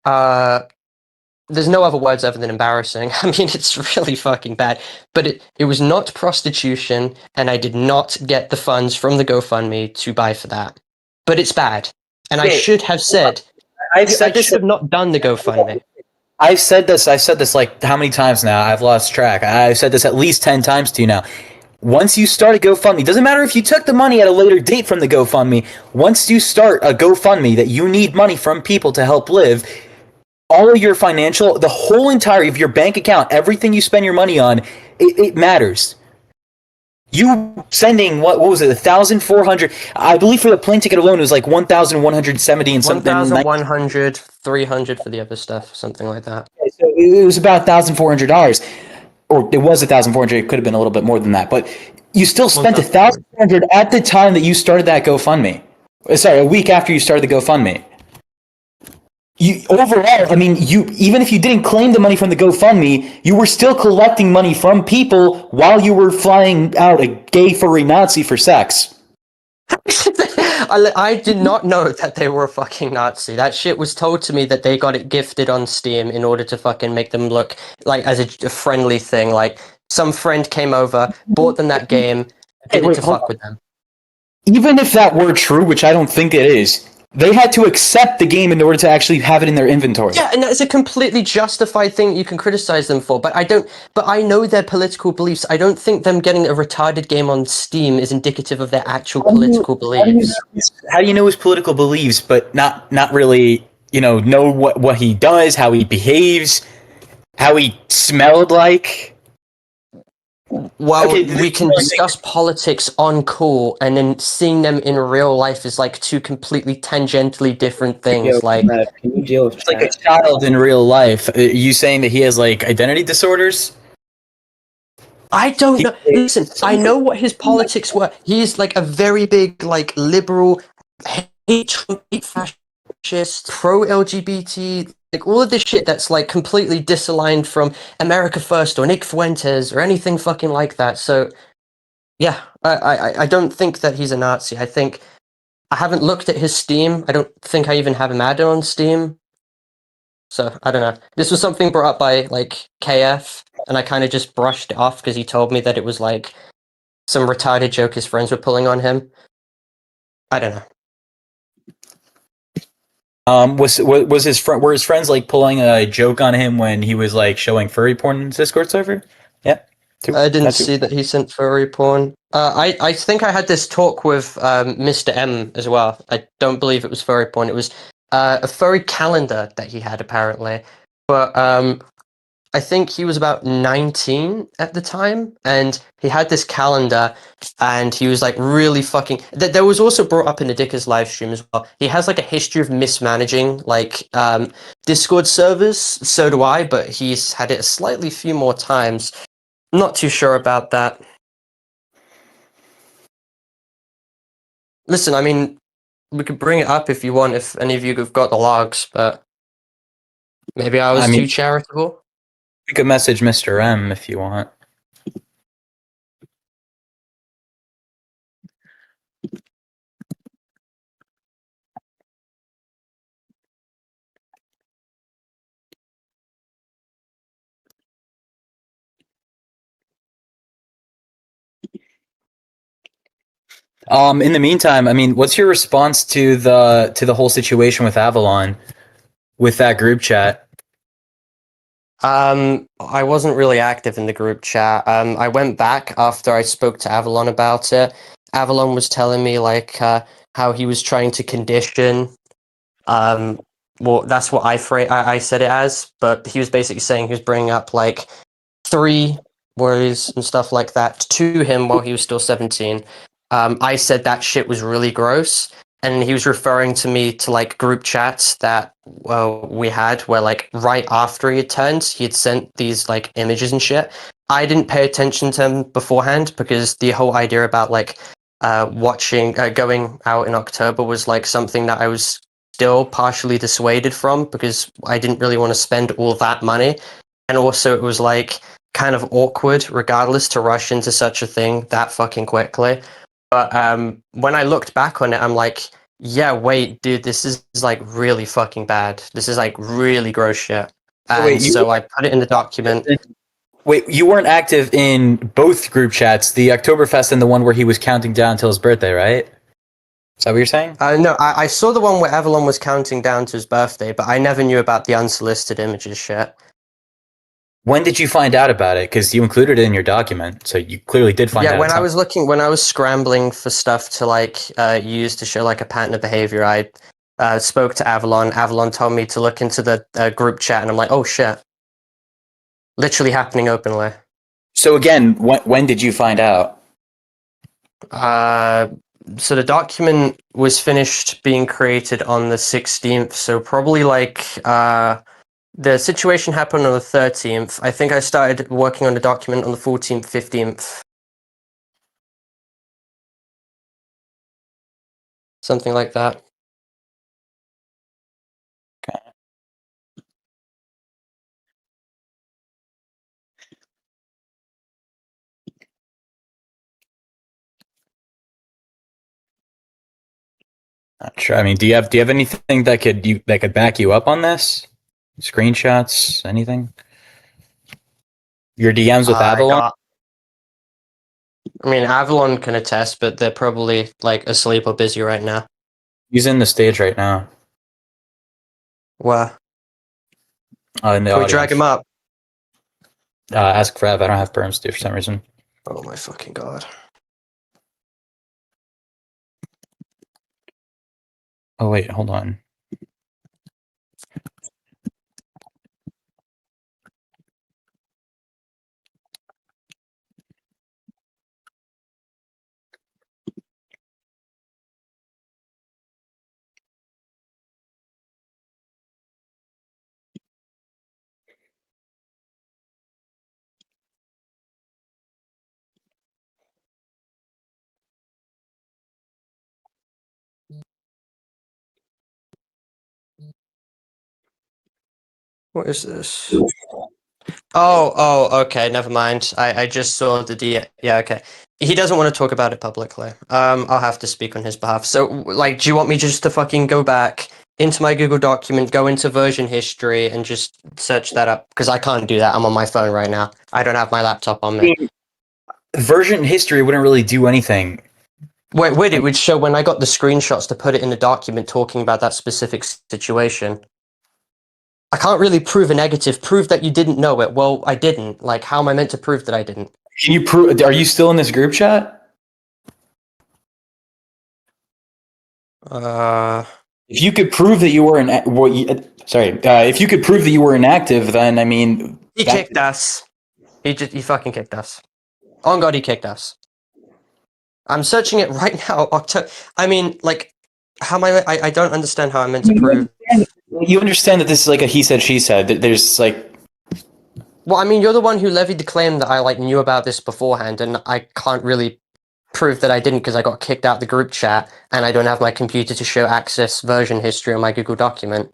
there's no other words other than embarrassing. I mean, it's really fucking bad. But it was not prostitution, and I did not get the funds from the GoFundMe to buy for that. But it's bad. And I should have said, I should have not done the GoFundMe. I've said this like how many times now? I've lost track. I've said this at least 10 times to you now. Once you start a GoFundMe, doesn't matter if you took the money at a later date from the GoFundMe, once you start a GoFundMe that you need money from people to help live, all of your financial, the whole entirety of your bank account, everything you spend your money on, it matters. You sending, what was it, 1,400, I believe for the plane ticket alone it was like 1,170 and something. 1,100, 300 for the other stuff, something like that. So it was about $1,400. Or it was 1,400. It could have been a little bit more than that, but you still spent 1,400 at the time that you started that GoFundMe. Sorry, a week after you started the GoFundMe. Overall, I mean, even if you didn't claim the money from the GoFundMe, you were still collecting money from people while you were flying out a gay furry Nazi for sex. I did not know that they were a fucking Nazi. That shit was told to me that they got it gifted on Steam in order to fucking make them look like as a friendly thing. Like some friend came over, bought them that game, did it to fuck with them. Even if that were true, which I don't think it is, they had to accept the game in order to actually have it in their inventory. Yeah, and that's a completely justified thing you can criticize them for, but I know their political beliefs. I don't think them getting a retarded game on Steam is indicative of their actual political beliefs. How do you know his political beliefs, but not really, know what he does, how he behaves, how he smelled like? Well, we can discuss politics on call, and then seeing them in real life is like two completely tangentially different things. Can you deal with like a child in real life? Are you saying that he has like identity disorders? I don't know. Listen, I know what his politics were. He's like a very big, like liberal, hate fascist, pro-LGBT. Like all of this shit that's like completely disaligned from America First or Nick Fuentes or anything fucking like that. So, yeah, I don't think that he's a Nazi. I haven't looked at his Steam. I don't think I even have him added on Steam. So, I don't know. This was something brought up by like KF, and I kind of just brushed it off because he told me that it was like some retarded joke his friends were pulling on him. I don't know. Were his friends like pulling a joke on him when he was like showing furry porn in his Discord server? Yeah. I didn't see that he sent furry porn. I think I had this talk with Mr. M as well. I don't believe it was furry porn. It was a furry calendar that he had apparently. But I think he was about 19 at the time, and he had this calendar, and he was like really fucking. There was also brought up in the Dickers live stream as well. He has like a history of mismanaging like Discord servers. So do I, but he's had it a slightly few more times. Not too sure about that. Listen, I mean, we could bring it up if you want, if any of you have got the logs, but maybe I was too charitable. You could message Mr. M if you want. In the meantime, I mean, what's your response to the whole situation with Avalon? with that group chat? I wasn't really active in the group chat. I went back after I spoke to Avalon about it. Avalon was telling me like how he was trying to condition. Well, that's what I said it as, but he was basically saying he was bringing up like 3 worries and stuff like that to him while he was still 17. I said that shit was really gross, and he was referring to me to like group chats that we had where like right after he had turned, he had sent these like images and shit. I didn't pay attention to him beforehand because the whole idea about like going out in October was like something that I was still partially dissuaded from because I didn't really want to spend all that money. And also it was like kind of awkward regardless to rush into such a thing that fucking quickly. But when I looked back on it, I'm like, yeah, wait, dude, this is like really fucking bad. This is like really gross shit. And so I put it in the document. Wait, you weren't active in both group chats, the Oktoberfest and the one where he was counting down till his birthday, right? Is that what you're saying? No, I saw the one where Avalon was counting down to his birthday, but I never knew about the unsolicited images shit. When did you find out about it? Because you included it in your document, so you clearly did find out. Yeah, when I was scrambling for stuff to like use to show like a pattern of behavior, I spoke to Avalon. Avalon told me to look into the group chat, and I'm like, oh shit, literally happening openly. So again, when did you find out? So the document was finished being created on the 16th, so probably like the situation happened on the 13th. I think I started working on the document on the 14th, 15th. Something like that. Okay. Not sure. I mean, do you have anything that could back you up on this? Screenshots, anything? Your DMs with Avalon? I mean, Avalon can attest, but they're probably like asleep or busy right now. He's in the stage right now. Where? In the Can we audience. drag him up? Ask Frev. I don't have perms to for some reason. Oh my fucking god. Oh wait, hold on. What is this? Oh, okay, never mind. I just saw the yeah, okay. He doesn't want to talk about it publicly. I'll have to speak on his behalf. So, like, do you want me just to fucking go back into my Google document, go into version history, and just search that up? Because I can't do that. I'm on my phone right now. I don't have my laptop on me. Version history wouldn't really do anything. Wait, it would show when I got the screenshots to put it in the document talking about that specific situation. I can't really prove a negative. Prove that you didn't know it. Well, I didn't. Like, how am I meant to prove that I didn't? Can you prove? Are you still in this group chat? If you could prove that you were if you could prove that you were inactive, then I mean, he kicked us. He fucking kicked us. On God, he kicked us. I'm searching it right now. I mean, like, how am I don't understand how I'm meant to prove. You understand that this is like a he said, she said. There's like... Well, I mean, you're the one who levied the claim that I, like, knew about this beforehand, and I can't really prove that I didn't because I got kicked out the group chat, and I don't have my computer to show access version history on my Google document.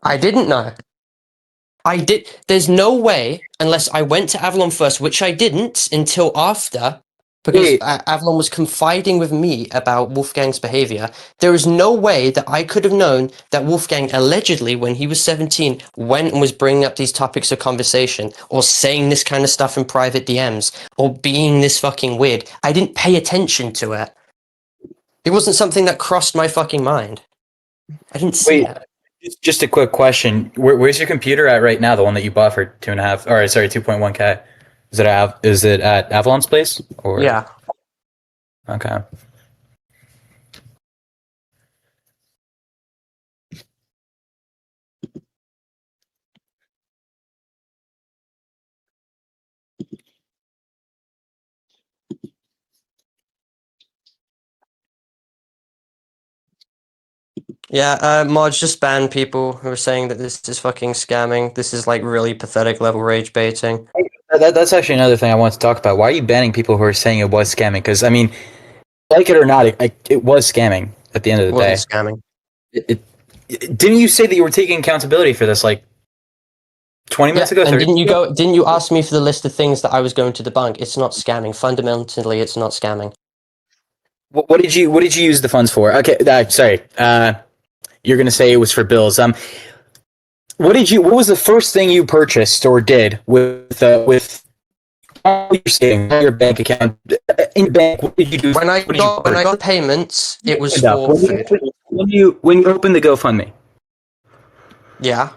I didn't know. There's no way, unless I went to Avalon first, which I didn't until after, because Avalon was confiding with me about Wolfgang's behavior. There is no way that I could have known that Wolfgang allegedly, when he was 17, went and was bringing up these topics of conversation, or saying this kind of stuff in private DMs, or being this fucking weird. I didn't pay attention to it. It wasn't something that crossed my fucking mind. I didn't see Wait, it. just a quick question. Where's your computer at right now? The one that you bought for 2.1K. Is it at Avalon's place? Or Yeah. okay. Yeah, mods, just ban people who are saying that this is fucking scamming. This is like really pathetic level rage baiting. That's actually another thing I want to talk about. Why are you banning people who are saying it was scamming? Because I mean, like it or not, it was scamming at the end of It the wasn't day. scamming. Didn't you say that you were taking accountability for this like 20 minutes ago? And 30 minutes ago? didn't you ask me for the list of things that I was going to debunk? It's not scamming. Fundamentally, it's not scamming. What did you use the funds for? Okay, sorry. You're gonna say it was for bills. What was the first thing you purchased or did with all your savings, all your bank account in your bank? What did you do? When I got payments, it was for food. When you opened the GoFundMe. Yeah.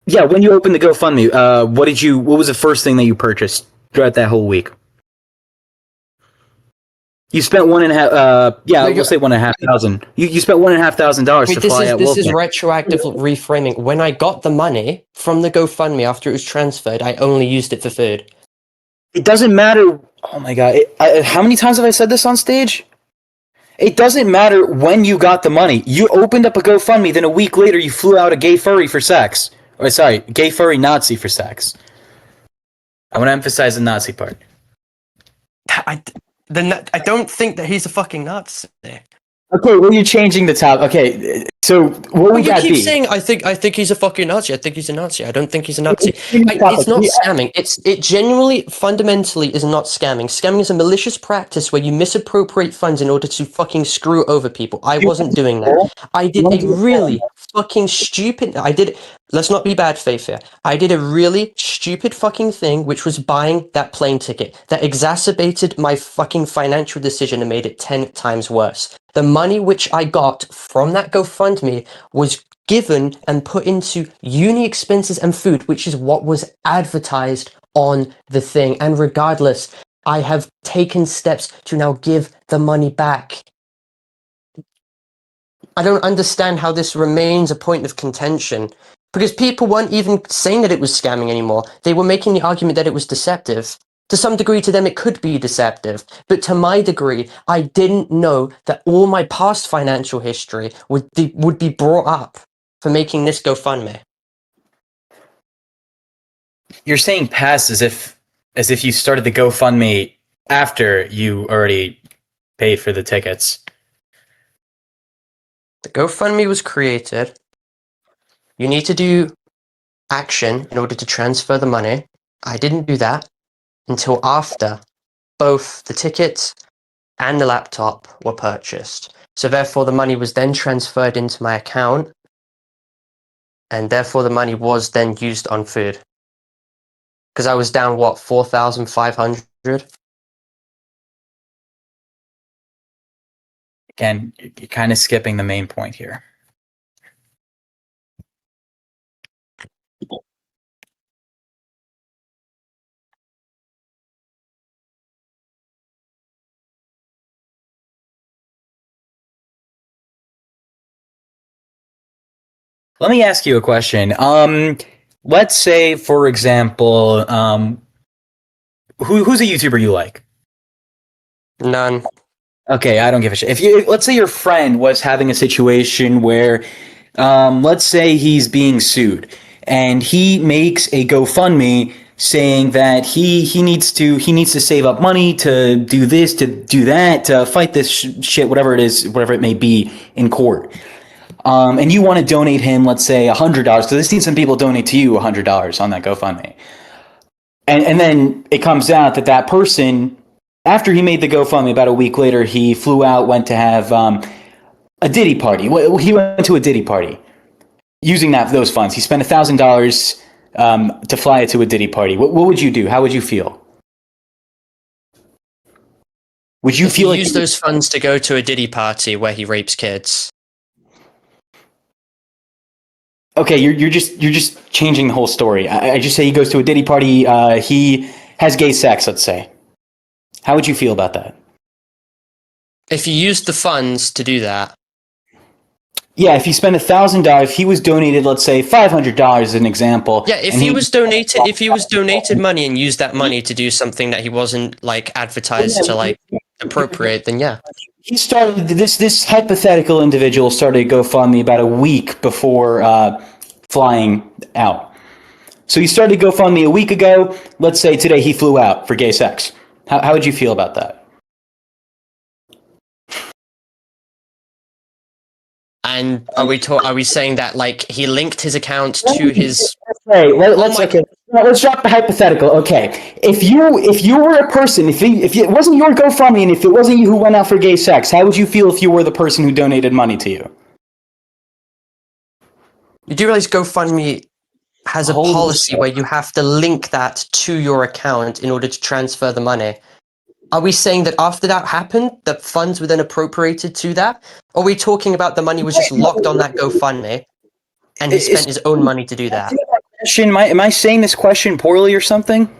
Yeah, when you opened the GoFundMe, what was the first thing that you purchased throughout that whole week? You spent we'll say $1,500. You spent $1,500 to fly out. This is retroactive reframing. When I got the money from the GoFundMe after it was transferred, I only used it for food. It doesn't matter. Oh my god! How many times have I said this on stage? It doesn't matter when you got the money. You opened up a GoFundMe, then a week later you flew out a gay furry for sex. Or sorry, gay furry Nazi for sex. I want to emphasize the Nazi part. I don't think that he's a fucking Nazi. Okay, well you're changing the top. Okay, so what would that be? You keep saying I think he's a fucking Nazi. I think he's a Nazi. I don't think he's a Nazi. It's not scamming. It genuinely, fundamentally is not scamming. Scamming is a malicious practice where you misappropriate funds in order to fucking screw over people. I wasn't doing that. I did a really fucking stupid. Let's not be bad faith here. I did a really stupid fucking thing, which was buying that plane ticket that exacerbated my fucking financial decision and made it 10 times worse. The money which I got from that GoFundMe was given and put into uni expenses and food, which is what was advertised on the thing. And regardless, I have taken steps to now give the money back. I don't understand how this remains a point of contention. Because people weren't even saying that it was scamming anymore. They were making the argument that it was deceptive. To some degree, to them, it could be deceptive. But to my degree, I didn't know that all my past financial history would be brought up for making this GoFundMe. You're saying past as if you started the GoFundMe after you already paid for the tickets. The GoFundMe was created. You need to do action in order to transfer the money. I didn't do that until after both the tickets and the laptop were purchased. So therefore the money was then transferred into my account, and therefore the money was then used on food. Because I was down, 4,500? Again, you're kind of skipping the main point here. Let me ask you a question. Let's say, for example, who's a YouTuber you like? None. Okay, I don't give a shit. Let's say your friend was having a situation where, let's say he's being sued, and he makes a GoFundMe saying that he needs to save up money to do this, to do that, to fight this shit, whatever it may be in court. And you want to donate him, let's say $100, because I've seen some people donate to you $100 on that GoFundMe. And then it comes out that person, after he made the GoFundMe, about a week later, he flew out, went to have a Diddy party. He went to a Diddy party using those funds. He spent $1,000 to fly to a Diddy party. What would you do? How would you feel? Would you If feel he like used those funds to go to a Diddy party where he rapes kids. okay, you're just changing the whole story. I just say he goes to a Diddy party, he has gay sex, let's say. How would you feel about that? If he used the funds to do that, Yeah, if you spend $1,000, if he was donated, let's say $500 as an example. yeah, if and he was donated money and used that money to do something that he wasn't like advertised to like appropriate, then yeah. He started this hypothetical individual started GoFundMe about a week before flying out. So he started GoFundMe a week ago. Let's say today he flew out for gay sex. How would you feel about that? And are we saying that like he linked his account to his? Okay, let's drop the hypothetical. Okay, if you were a person, if it wasn't your GoFundMe, and if it wasn't you who went out for gay sex, how would you feel if you were the person who donated money to you? You do realize GoFundMe has a Holy policy shit. where you have to link that to your account in order to transfer the money. Are we saying that after that happened, the funds were then appropriated to that? Or are we talking about the money was just locked on that GoFundMe and he spent his own money to do that? Am I saying this question poorly or something?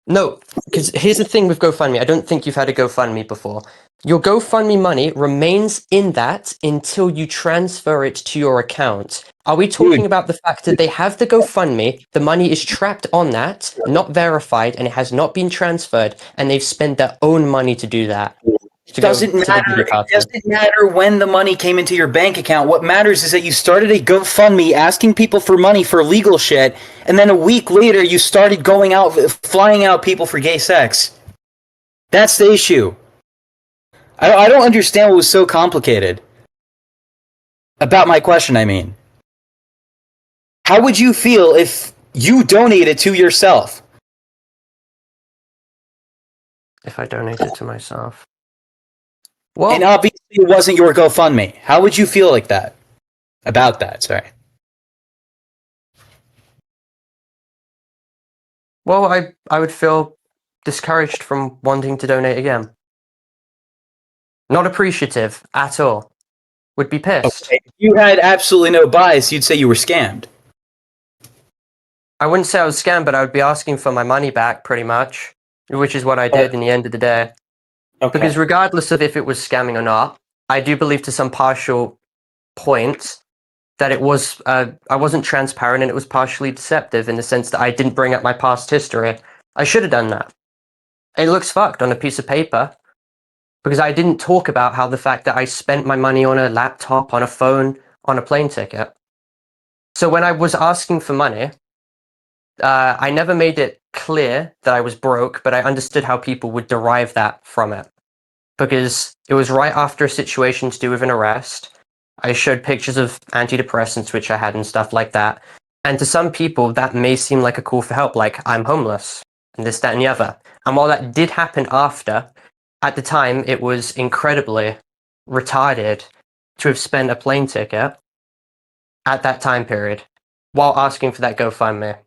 No, because here's the thing with GoFundMe. I don't think you've had a GoFundMe before. Your GoFundMe money remains in that until you transfer it to your account. Are we talking about the fact that they have the GoFundMe, the money is tracked on that, not verified, and it has not been transferred, and they've spent their own money to do that? It doesn't matter when the money came into your bank account. What matters is that you started a GoFundMe asking people for money for legal shit, and then a week later you started going out, flying out people for gay sex. That's the issue. I don't understand what was so complicated about my question. I mean, how would you feel if you donated to yourself? If I donated to myself. Well, And obviously it wasn't your GoFundMe. How would you feel like that? About that, sorry. well, I would feel discouraged from wanting to donate again. Not appreciative at all. Would be pissed. Okay. If you had absolutely no bias, you'd say you were scammed. I wouldn't say I was scammed, but I would be asking for my money back pretty much, which is what I did in the end of the day. Okay. Because regardless of if it was scamming or not, I do believe to some partial point that it was I wasn't transparent and it was partially deceptive in the sense that I didn't bring up my past history. I should have done that. It looks fucked on a piece of paper because I didn't talk about how the fact that I spent my money on a laptop, on a phone, on a plane ticket. So when I was asking for money, I never made it clear that I was broke, but I understood how people would derive that from it. Because it was right after a situation to do with an arrest. I showed pictures of antidepressants, which I had and stuff like that. And to some people, that may seem like a call for help, like I'm homeless and this, that, and the other. And while that did happen after, at the time, it was incredibly retarded to have spent a plane ticket at that time period while asking for that GoFundMe.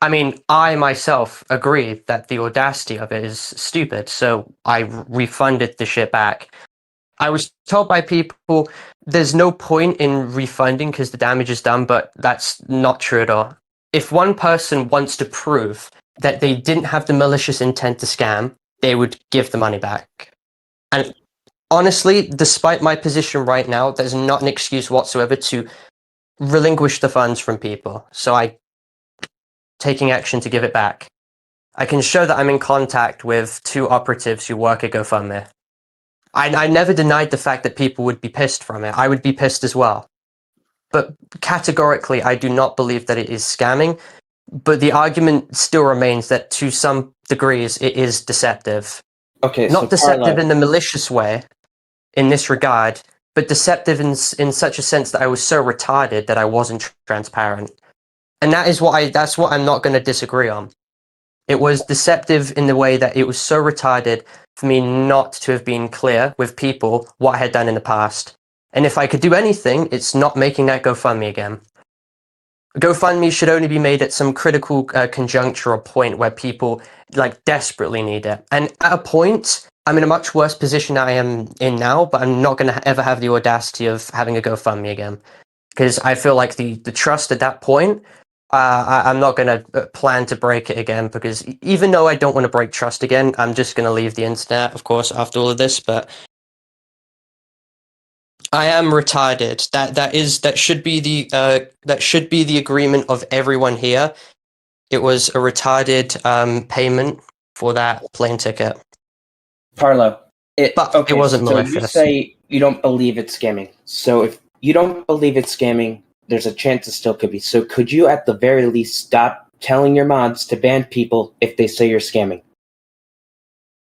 I mean, I myself agree that the audacity of it is stupid, so I refunded the shit back. I was told by people there's no point in refunding because the damage is done, but that's not true at all. If one person wants to prove that they didn't have the malicious intent to scam, they would give the money back. And honestly, despite my position right now, there's not an excuse whatsoever to relinquish the funds from people. So I taking action to give it back. I can show that I'm in contact with 2 operatives who work at GoFundMe. I never denied the fact that people would be pissed from it. I would be pissed as well. But categorically, I do not believe that it is scamming. But the argument still remains that to some degrees, it is deceptive. Okay. Not so deceptive Parlo, in the malicious way, in this regard, but deceptive in such a sense that I was so retarded that I wasn't transparent. And that's what I'm not going to disagree on. It was deceptive in the way that it was so retarded for me not to have been clear with people what I had done in the past. And if I could do anything, it's not making that GoFundMe again. GoFundMe should only be made at some critical conjuncture or point where people like desperately need it. And at a point, I'm in a much worse position I am in now, but I'm not going to ever have the audacity of having a GoFundMe again, because I feel like the trust at that point, I'm not going to plan to break it again, because even though I don't want to break trust again, I'm just going to leave the internet, of course, after all of this. But I am retarded. That should be the agreement of everyone here. It was a retarded payment for that plane ticket. Parlo, But it wasn't so you malicious. say you don't believe it's scamming. So if you don't believe it's scamming, there's a chance it still could be. So could you at the very least stop telling your mods to ban people if they say you're scamming?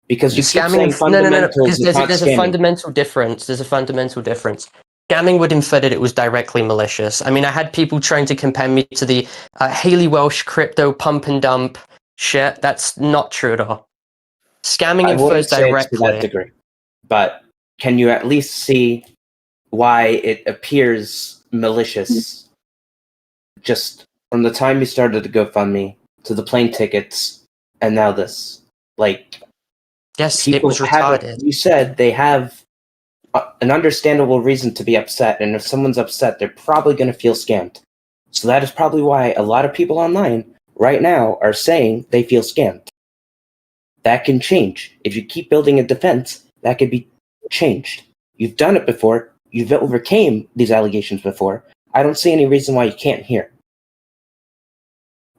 Because you keep saying fundamentals Because is not there's a scamming. fundamental difference. There's a fundamental difference. Scamming would infer that it was directly malicious. I mean, I had people trying to compare me to the Haley Welsh crypto pump and dump shit. That's not true at all. Scamming I wouldn't infers say it's to that directly. degree, but can you at least see why it appears malicious just from the time you started the GoFundMe to the plane tickets and now this? Like, Yes, it people was have, retarded. you said they have an understandable reason to be upset, and if someone's upset, they're probably going to feel scammed. So that is probably why a lot of people online right now are saying they feel scammed. That can change. If you keep building a defense, that could be changed. You've done it before. You've overcame these allegations before. I don't see any reason why you can't here.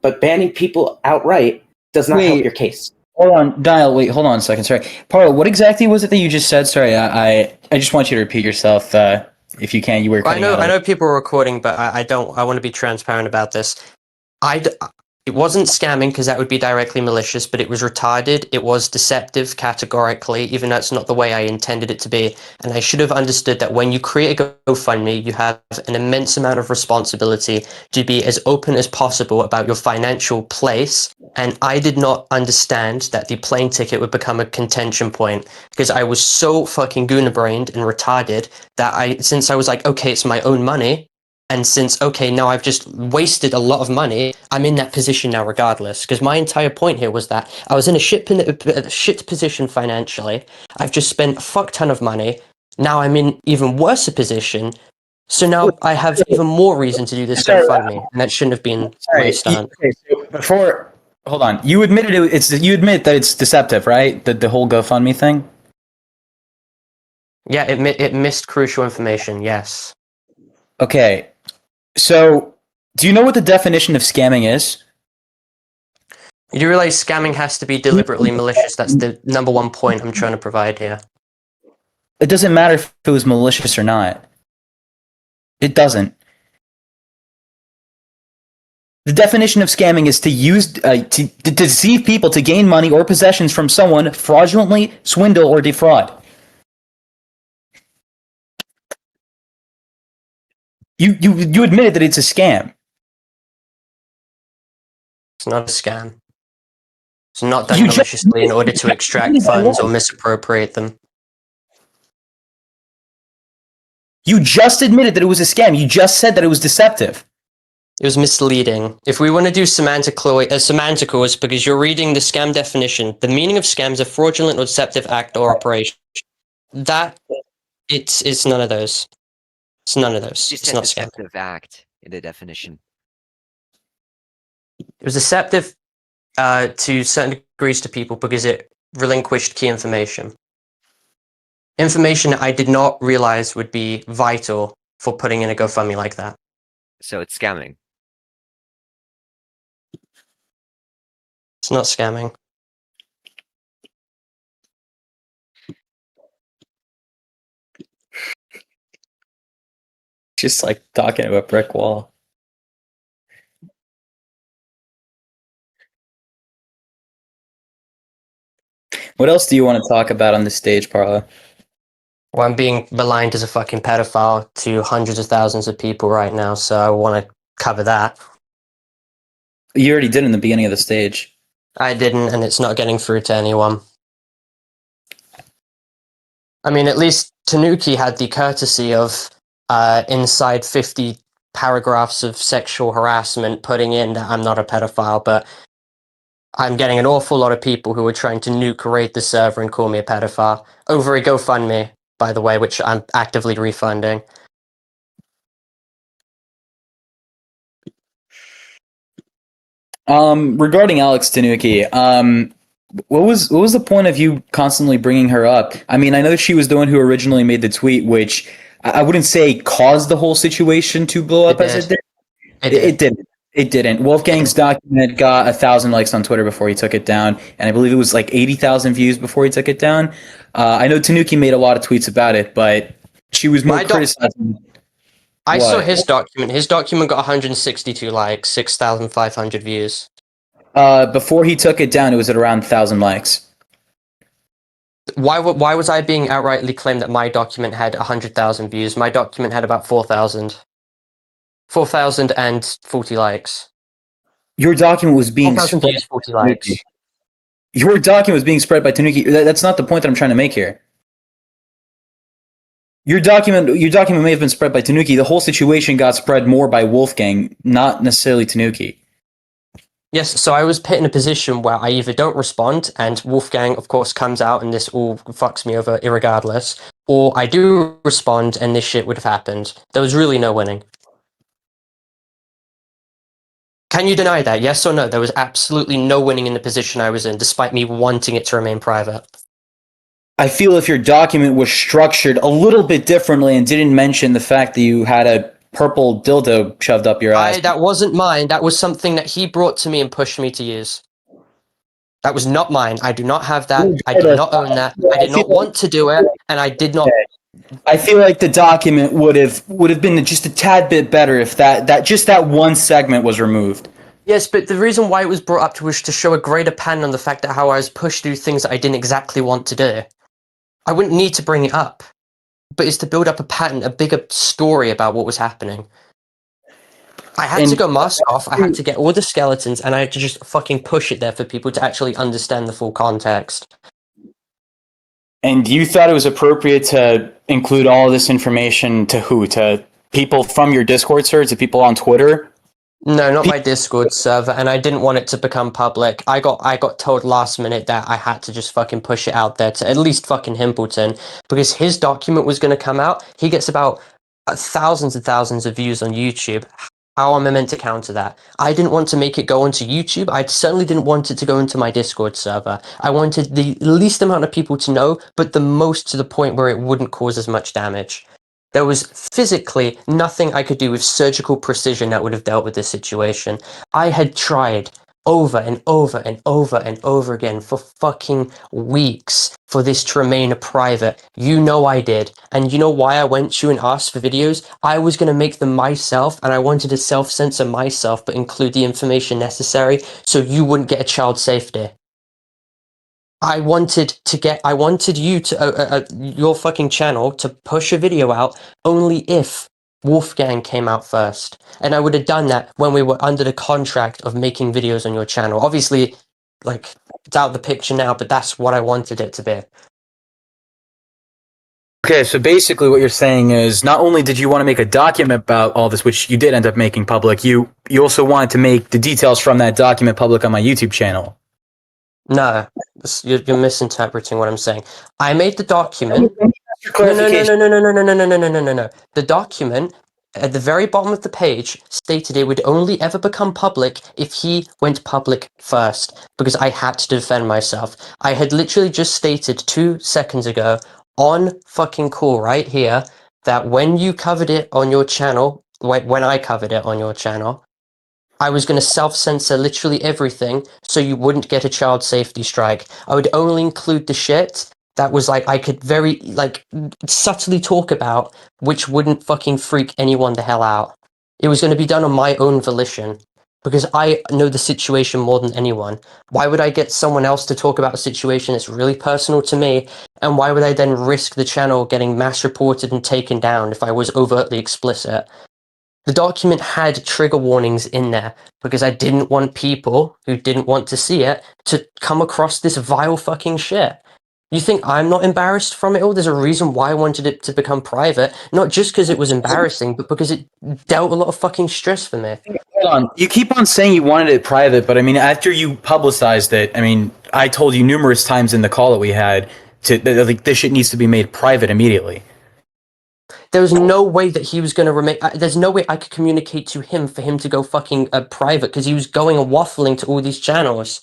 But banning people outright does not help your case. Hold on, Dial. Wait, hold on a second. Sorry, Parlo. What exactly was it that you just said? Sorry, I just want you to repeat yourself, if you can. You were cutting out. I know people are recording, but I don't. I want to be transparent about this. It wasn't scamming because that would be directly malicious, but it was retarded. It was deceptive categorically, even though it's not the way I intended it to be. And I should have understood that when you create a GoFundMe, you have an immense amount of responsibility to be as open as possible about your financial place. And I did not understand that the plane ticket would become a contention point, because I was so fucking gooner-brained and retarded that since I was like, okay, it's my own money, and since, okay, now I've just wasted a lot of money, I'm in that position now regardless. Because my entire point here was that I was in a shit position financially. I've just spent a fuck ton of money. Now I'm in even worse a position. So now I have even more reason to do this GoFundMe. And that shouldn't have been my stunt. Okay, so hold on. You admitted you admit that it's deceptive, right? The whole GoFundMe thing? Yeah, it missed crucial information, yes. Okay. So, do you know what the definition of scamming is? You do realize scamming has to be deliberately malicious. That's the number one point I'm trying to provide here. It doesn't matter if it was malicious or not. It doesn't. The definition of scamming is to use to deceive people to gain money or possessions from someone, fraudulently swindle or defraud. You admitted that it's a scam. It's not a scam. It's not done maliciously in order to extract funds or misappropriate them. You just admitted that it was a scam. You just said that it was deceptive. It was misleading. If we want to do semantical, it's because you're reading the scam definition. The meaning of scam is a fraudulent or deceptive act or operation. It's none of those. It's none of those. Just It's a not scam. deceptive act in the definition. It was deceptive to certain degrees to people because it relinquished key information. Information I did not realize would be vital for putting in a GoFundMe like that. So it's scamming. It's not scamming. Just like talking to a brick wall. What else do you want to talk about on this stage, Parlo? Well, I'm being maligned as a fucking pedophile to hundreds of thousands of people right now, so I want to cover that. You already did in the beginning of the stage. I didn't, and it's not getting through to anyone. I mean, at least Tanuki had the courtesy of inside 50 paragraphs of sexual harassment putting in that I'm not a pedophile, but I'm getting an awful lot of people who are trying to nuke raid the server and call me a pedophile over a GoFundMe, by the way, which I'm actively refunding. Regarding Alex Tanuki, what was the point of you constantly bringing her up? I mean, I know she was the one who originally made the tweet, which I wouldn't say caused the whole situation to blow up as it did. It didn't. It didn't. Wolfgang's document got 1,000 likes on Twitter before he took it down, and I believe it was like 80,000 views before he took it down. I know Tanuki made a lot of tweets about it, but she was more criticizing. I saw his document. His document got 162 likes, 6,500 views. Before he took it down, it was at around 1,000 likes. Why was I being outrightly claimed that my document had 100,000 views? My document had about 4,000. 4,040 likes. Your document was being 4,000 spread. views, 40 likes. Your document was being spread by Tanuki. That's not the point that I'm trying to make here. Your document may have been spread by Tanuki. The whole situation got spread more by Wolfgang, not necessarily Tanuki. Yes, so I was put in a position where I either don't respond, and Wolfgang, of course, comes out, and this all fucks me over irregardless, or I do respond, and this shit would have happened. There was really no winning. Can you deny that? Yes or no? There was absolutely no winning in the position I was in, despite me wanting it to remain private. I feel if your document was structured a little bit differently and didn't mention the fact that you had a purple dildo shoved up your ass. That wasn't mine. That was something that he brought to me and pushed me to use. That was not mine. I do not have that. I do not own that. I did not want to do it, and I did not. I feel like the document would have been just a tad bit better if that one segment was removed. Yes, but the reason why it was brought up was to show a greater pan on the fact that how I was pushed to do things that I didn't exactly want to do. I wouldn't need to bring it up, but it's to build up a pattern, a bigger story about what was happening. I had to go mask off, I had to get all the skeletons, and I had to just fucking push it there for people to actually understand the full context. And you thought it was appropriate to include all of this information to who? To people from your Discord server, to people on Twitter? No, not my Discord server, and I didn't want it to become public. I got told last minute that I had to just fucking push it out there to at least fucking Himpleton, because his document was going to come out. He gets about thousands and thousands of views on YouTube. How am I meant to counter that? I didn't want to make it go onto YouTube. I certainly didn't want it to go into my Discord server. I wanted the least amount of people to know, but the most to the point where it wouldn't cause as much damage. There was physically nothing I could do with surgical precision that would have dealt with this situation. I had tried over and over and over and over again for fucking weeks for this to remain a private. You know I did. And you know why I went to you and asked for videos? I was going to make them myself, and I wanted to self-censor myself but include the information necessary so you wouldn't get a child safety. I wanted you to, your fucking channel to push a video out only if Wolfgang came out first. And I would have done that when we were under the contract of making videos on your channel. Obviously, like, it's out of the picture now, but that's what I wanted it to be. Okay, so basically what you're saying is not only did you want to make a document about all this, which you did end up making public, you also wanted to make the details from that document public on my YouTube channel. No, you're misinterpreting what I'm saying. I made the document. No. The document at the very bottom of the page stated it would only ever become public if he went public first, because I had to defend myself. I had literally just stated 2 seconds ago on fucking call right here that when you covered it on your channel, when I covered it on your channel, I was going to self-censor literally everything so you wouldn't get a child safety strike. I would only include the shit that was like I could very like subtly talk about, which wouldn't fucking freak anyone the hell out. It was going to be done on my own volition because I know the situation more than anyone. Why would I get someone else to talk about a situation that's really personal to me? And why would I then risk the channel getting mass reported and taken down if I was overtly explicit? The document had trigger warnings in there because I didn't want people who didn't want to see it to come across this vile fucking shit. You think I'm not embarrassed from it all? There's a reason why I wanted it to become private, not just because it was embarrassing, but because it dealt a lot of fucking stress for me. Hold on. You keep on saying you wanted it private, but I mean, after you publicized it, I mean, I told you numerous times in the call that we had that like this shit needs to be made private immediately. There was no way that he was going to remain. There's no way I could communicate to him for him to go fucking private because he was going and waffling to all these channels.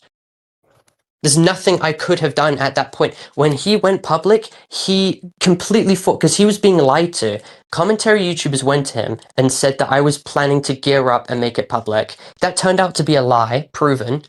There's nothing I could have done at that point. When he went public, he completely thought, because he was being lied to. Commentary YouTubers went to him and said that I was planning to gear up and make it public. That turned out to be a lie, proven.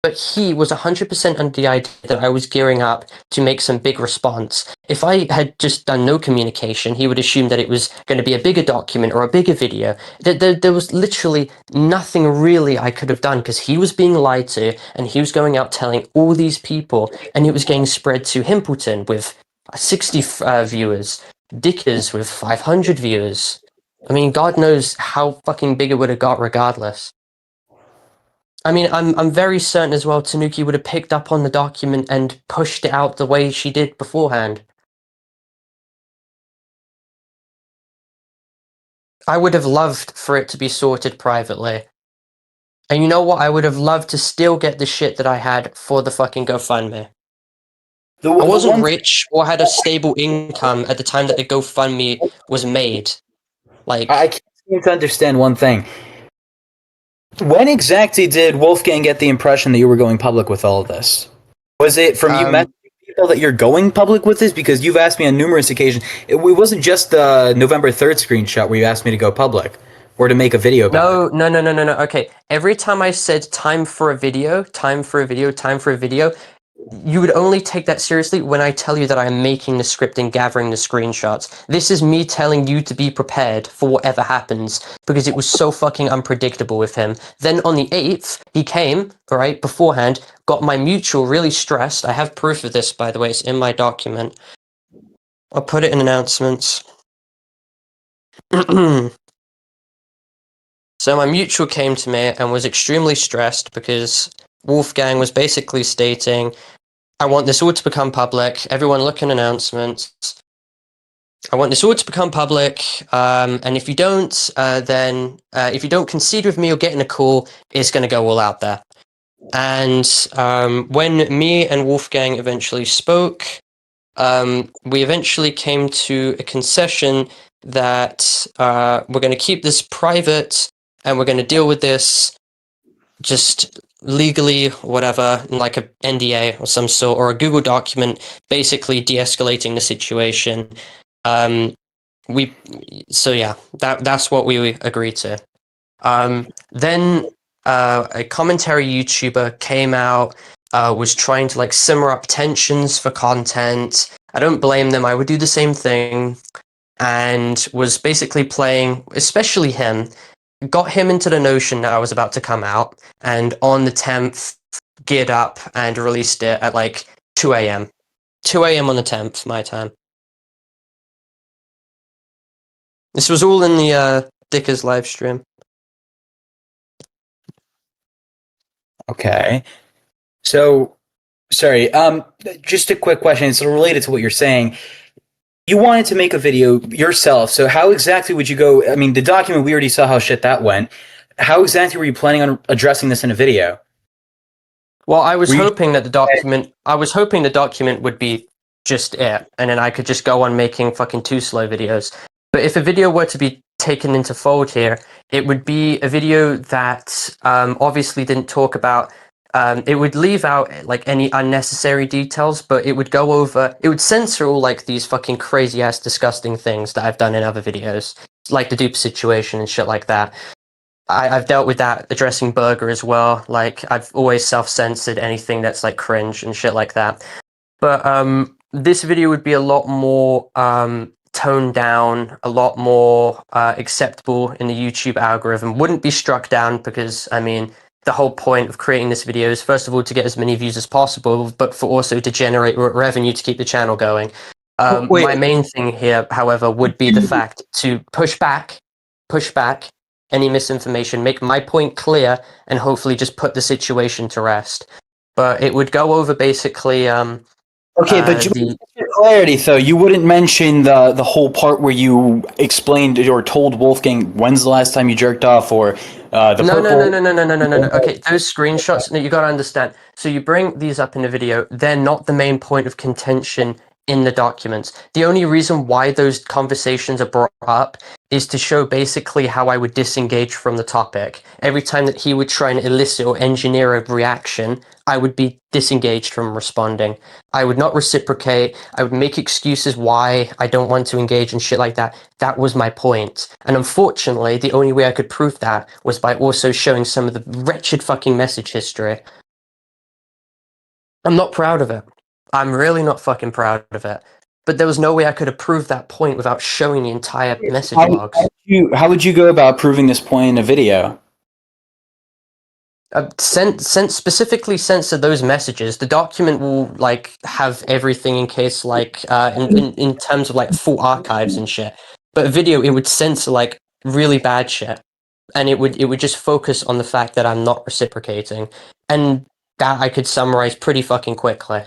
But he was 100% under the idea that I was gearing up to make some big response. If I had just done no communication, he would assume that it was going to be a bigger document or a bigger video. There was literally nothing really I could have done because he was being lied to and he was going out telling all these people and it was getting spread to Himpleton with 60 viewers, Dickers with 500 viewers. I mean, God knows how fucking big it would have got regardless. I mean, I'm very certain as well Tanuki would have picked up on the document and pushed it out the way she did beforehand. I would have loved for it to be sorted privately. And you know what? I would have loved to still get the shit that I had for the fucking GoFundMe. I wasn't rich or had a stable income at the time that the GoFundMe was made. Like, I can't seem to understand one thing. When exactly did Wolfgang get the impression that you were going public with all of this? Was it from you messaging people that you're going public with this? Because you've asked me on numerous occasions. It wasn't just the November 3rd screenshot where you asked me to go public or to make a video about it. No. Okay, every time I said time for a video, you would only take that seriously when I tell you that I'm making the script and gathering the screenshots. This is me telling you to be prepared for whatever happens, because it was so fucking unpredictable with him. Then on the 8th, he came, right, beforehand, got my mutual really stressed. I have proof of this, by the way, it's in my document. I'll put it in announcements. So my mutual came to me and was extremely stressed because Wolfgang was basically stating, I want this all to become public. Everyone look in announcements. I want this all to become public. And if you don't, then if you don't concede with me or get in a call, it's going to go all out there. And when me and Wolfgang eventually spoke, we eventually came to a concession that we're going to keep this private and we're going to deal with this just legally, whatever, like a NDA or some sort, or a Google document, basically de-escalating the situation. So yeah, that's what we agreed to. Then a commentary YouTuber came out, was trying to like simmer up tensions for content. I don't blame them. I would do the same thing, and was basically playing, especially him, got him into the notion that I was about to come out, and on the 10th, geared up and released it at like 2 a.m. 2 a.m. on the 10th, my time. This was all in the Dickers live stream. Okay. So, sorry, just a quick question. It's related to what you're saying. You wanted to make a video yourself, so how exactly would you go? I mean, the document, we already saw how shit that went. How exactly were you planning on addressing this in a video? Well, I was hoping that the document would be just it, and then I could just go on making fucking 2 slow videos. But if a video were to be taken into fold here, it would be a video that obviously didn't talk about. It would leave out like any unnecessary details, but it would go over. It would censor all like these fucking crazy ass disgusting things that I've done in other videos, like the dupe situation and shit like that. I've dealt with that addressing Burger as well. Like I've always self-censored anything that's like cringe and shit like that. But this video would be a lot more toned down, a lot more acceptable in the YouTube algorithm. Wouldn't be struck down because, I mean, the whole point of creating this video is, first of all, to get as many views as possible, but for also to generate revenue to keep the channel going. My main thing here, however, would be the fact to push back any misinformation, make my point clear, and hopefully just put the situation to rest. But it would go over basically Okay, but for clarity, though, you wouldn't mention the whole part where you explained or told Wolfgang when's the last time you jerked off, or the No, purple. no. Okay, those screenshots, no, you gotta understand. So you bring these up in a video, they're not the main point of contention in the documents. The only reason why those conversations are brought up is to show basically how I would disengage from the topic. Every time that he would try and elicit or engineer a reaction, I would be disengaged from responding. I would not reciprocate. I would make excuses why I don't want to engage and shit like that. That was my point. And unfortunately, the only way I could prove that was by also showing some of the wretched fucking message history. I'm not proud of it. I'm really not fucking proud of it. But there was no way I could have proved that point without showing the entire message logs. How would you go about proving this point in a video? Specifically censor those messages. The document will like have everything in case like in terms of like full archives and shit. But a video, it would censor like really bad shit, and it would just focus on the fact that I'm not reciprocating, and that I could summarize pretty fucking quickly.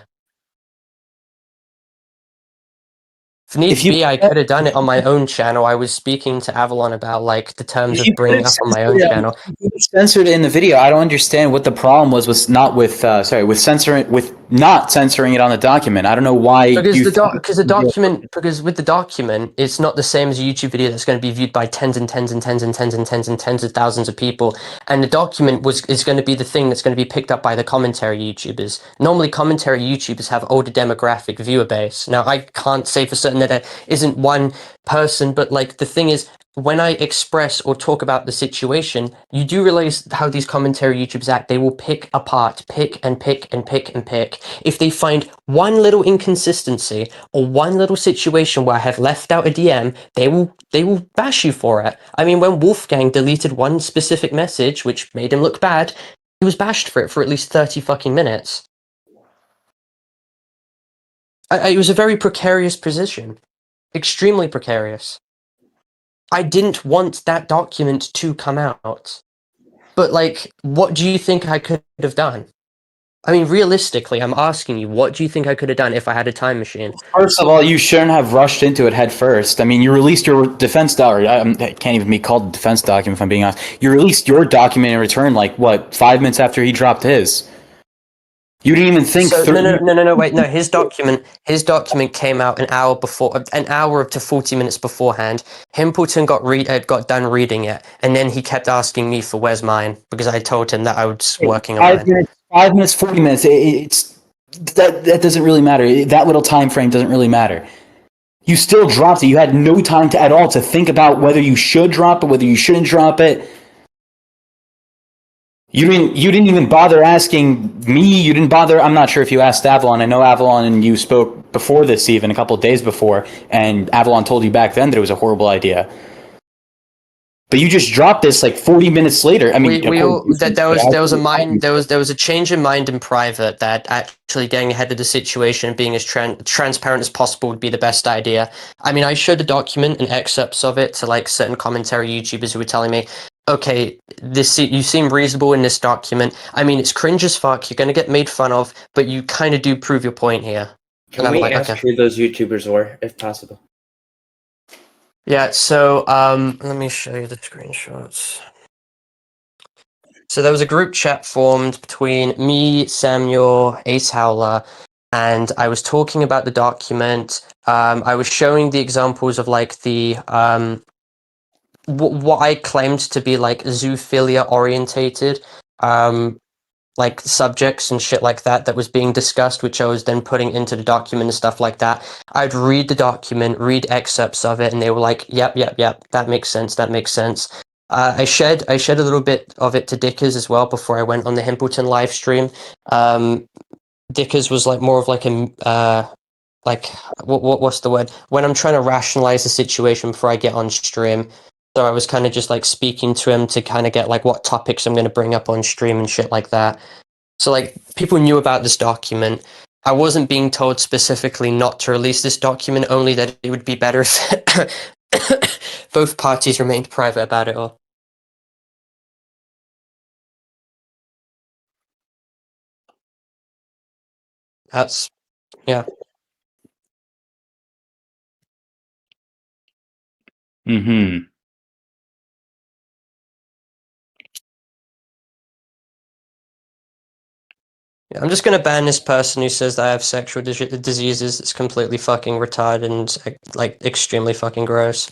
If needs be, I could have done it on my own channel. I was speaking to Avalon about like the terms of bringing up on my own channel. You censored it in the video. I don't understand what the problem was with not with not censoring it on the document. I don't know why. Because with the document, it's not the same as a YouTube video that's going to be viewed by tens and tens and tens and tens and tens and tens of thousands of people. And the document is going to be the thing that's going to be picked up by the commentary YouTubers. Normally, commentary YouTubers have older demographic viewer base. Now, I can't say for certain that there isn't one person, but like the thing is, when I express or talk about the situation, you do realize how these commentary YouTubers act. They will pick apart, pick and pick and pick and pick. If they find one little inconsistency or one little situation where I have left out a DM, they will bash you for it. I mean, when Wolfgang deleted one specific message, which made him look bad, he was bashed for it for at least 30 fucking minutes. It was a very precarious position. Extremely precarious. I didn't want that document to come out. But, like, what do you think I could have done? I mean, realistically, I'm asking you, what do you think I could have done if I had a time machine? First of all, you shouldn't have rushed into it head first. I mean, you released your defense document. It can't even be called a defense document, if I'm being honest. You released your document in return, like, what, 5 minutes after he dropped his? You didn't even think. So, no, wait, no. His document came out an hour up to 40 minutes beforehand. Himpleton got done reading it, and then he kept asking me for where's mine because I told him that I was working on mine. 5 minutes, 40 minutes. That doesn't really matter. That little time frame doesn't really matter. You still dropped it. You had no time at all to think about whether you should drop it, whether you shouldn't drop it. You didn't even bother asking me. You didn't bother. I'm not sure if you asked Avalon. I know Avalon and you spoke before this, even a couple of days before, and Avalon told you back then that it was a horrible idea. But you just dropped this like 40 minutes later. I mean, there was a change in mind in private that actually getting ahead of the situation and being as transparent as possible would be the best idea. I mean, I showed a document and excerpts of it to like certain commentary YouTubers who were telling me, okay, you seem reasonable in this document. I mean, it's cringe as fuck. You're gonna get made fun of, but you kind of do prove your point here. Can we ask who those YouTubers were, if possible? Yeah, so let me show you the screenshots. So there was a group chat formed between me, Samuel, Ace Howler, and I was talking about the document. I was showing the examples of like the what I claimed to be like zoophilia orientated like subjects and shit like that was being discussed, which I was then putting into the document and stuff like that. I'd read the document, read excerpts of it, and they were like, yep, that makes sense. I shared a little bit of it to Dickers as well before I went on the Himpleton live stream. Dickers was like more of like a what's the word? When I'm trying to rationalize the situation before I get on stream. So I was kind of just like speaking to him to kind of get like what topics I'm going to bring up on stream and shit like that. So like people knew about this document. I wasn't being told specifically not to release this document, only that it would be better if both parties remained private about it all. That's Yeah. Mm-hmm. Yeah, I'm just gonna ban this person who says that I have sexual diseases. It's completely fucking retarded and like extremely fucking gross.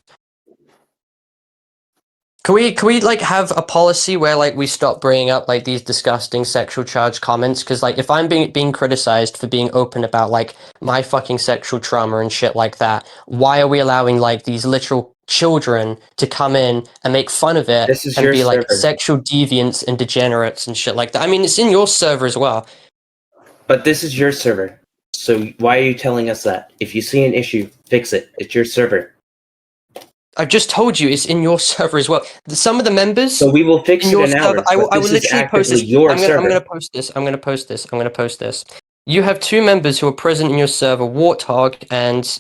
Can we like have a policy where like we stop bringing up like these disgusting sexual charged comments? Because like if I'm being criticized for being open about like my fucking sexual trauma and shit like that, why are we allowing like these literal children to come in and make fun of it This is and your be like server. sexual deviants and degenerates and shit like that? I mean, it's in your server as well. But this is your server. So why are you telling us that? If you see an issue, fix it. It's your server. I've just told you it's in your server as well. Some of the members So we will fix in it your in server. ours. I will But this is literally post actively this. your I'm server. gonna post this. I'm gonna post this. I'm gonna post this. You have two members who are present in your server, Warthog and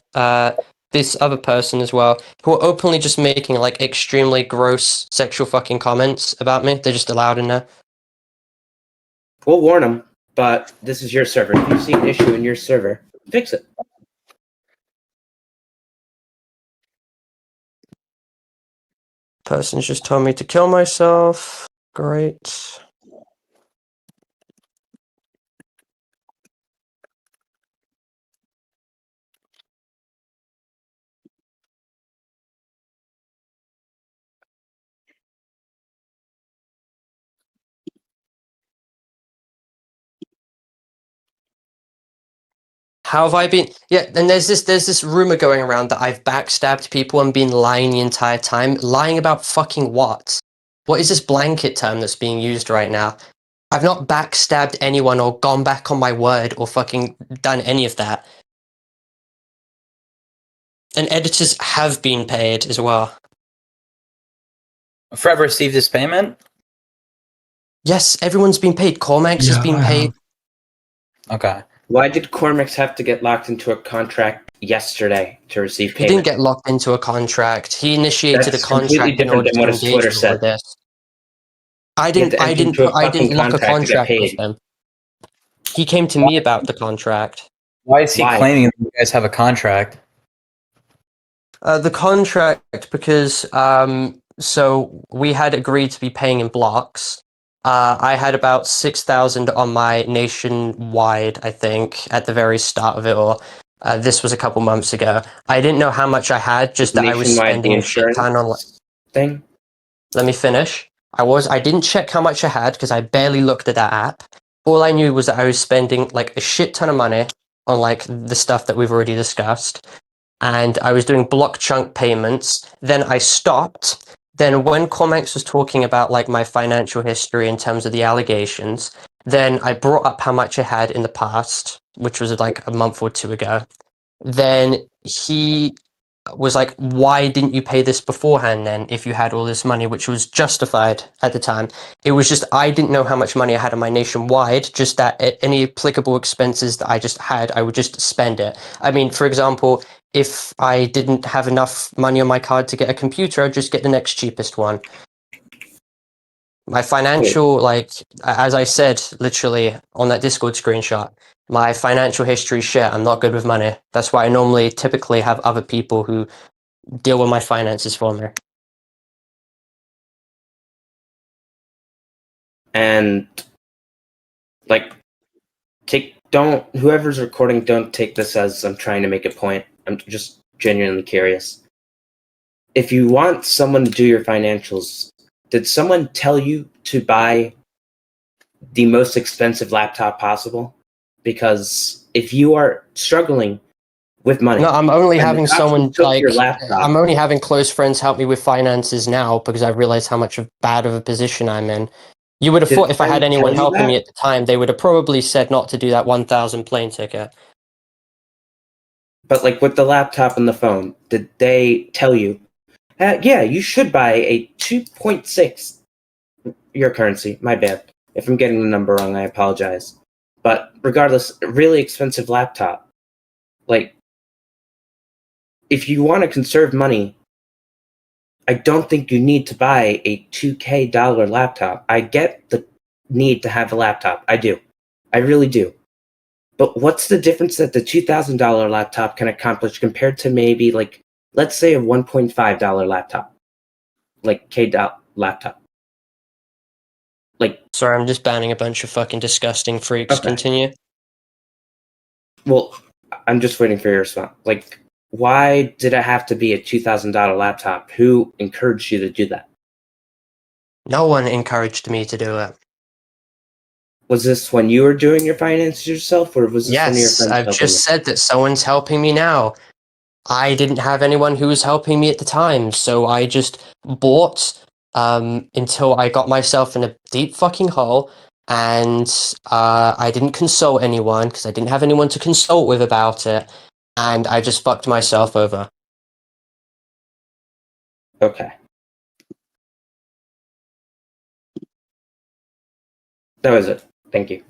this other person as well, who are openly just making like extremely gross sexual fucking comments about me. They're just allowed in there. We'll warn them, but this is your server. If you see an issue in your server, fix it. Person's just told me to kill myself. Great. How have I been? Yeah, and there's this rumor going around that I've backstabbed people and been lying the entire time. Lying about fucking what? What is this blanket term that's being used right now? I've not backstabbed anyone or gone back on my word or fucking done any of that. And editors have been paid as well. Forever received this payment? Yes, everyone's been paid. Cormax has Yeah, been I paid. have. Okay. Why did Cormax have to get locked into a contract yesterday to receive He payment? didn't get locked into a contract. He initiated That's a completely contract in different order than what to his engage Twitter with all said. this. I You have to enter into a I fucking didn't lock a contract to get contract with paid. him. He came to me about the contract. Why is he Why? claiming that you guys have a contract? The contract, because so we had agreed to be paying in blocks. I had about 6,000 on my nationwide, I think, at the very start of it all. This was a couple months ago. I didn't know how much I had, just that I was Nationwide, the spending a shit ton on. insurance thing. Let me finish. I didn't check how much I had because I barely looked at that app. All I knew was that I was spending like a shit ton of money on like the stuff that we've already discussed. And I was doing block chunk payments. Then I stopped. Then when Cormax was talking about like my financial history in terms of the allegations, then I brought up how much I had in the past, which was like a month or two ago. Then he was like, why didn't you pay this beforehand then if you had all this money, which was justified at the time? It was just I didn't know how much money I had on my nationwide, just that any applicable expenses that I just had, I would just spend it. I mean, for example, if I didn't have enough money on my card to get a computer, I'd just get the next cheapest one. My financial, like, as I said, literally on that Discord screenshot, my financial history shit. I'm not good with money. That's why I normally typically have other people who deal with my finances for me. And like, whoever's recording, don't take this as I'm trying to make a point. I'm just genuinely curious. If you want someone to do your financials, did someone tell you to buy the most expensive laptop possible? Because if you are struggling with money, No, I'm only and having the cops someone took like your laptop, I'm only having close friends help me with finances now because I've realized how much of bad of a position I'm in. You would have Did thought if I had friends anyone tell you helping that? me at the time, they would have probably said not to do that 1,000 plane ticket. But like with the laptop and the phone, did they tell you, yeah, you should buy a 2.6 your currency? My bad. If I'm getting the number wrong, I apologize. But regardless, a really expensive laptop. Like, if you want to conserve money, I don't think you need to buy a $2K laptop. I get the need to have a laptop. I do. I really do. But what's the difference that the $2,000 laptop can accomplish compared to maybe like, let's say a $1.5 laptop, like laptop? Like, Sorry, I'm just banning a bunch of fucking disgusting freaks. Okay. Continue. well, I'm just waiting for your response. Like, why did it have to be a $2,000 laptop? Who encouraged you to do that? No one encouraged me to do it. Was this when you were doing your finances yourself, or was this one of your Yes, friends I've helping just said that someone's helping me now. I didn't have anyone who was helping me at the time, so I just bought until I got myself in a deep fucking hole, and I didn't consult anyone because I didn't have anyone to consult with about it, and I just fucked myself over. me? Okay. That was it. Thank you.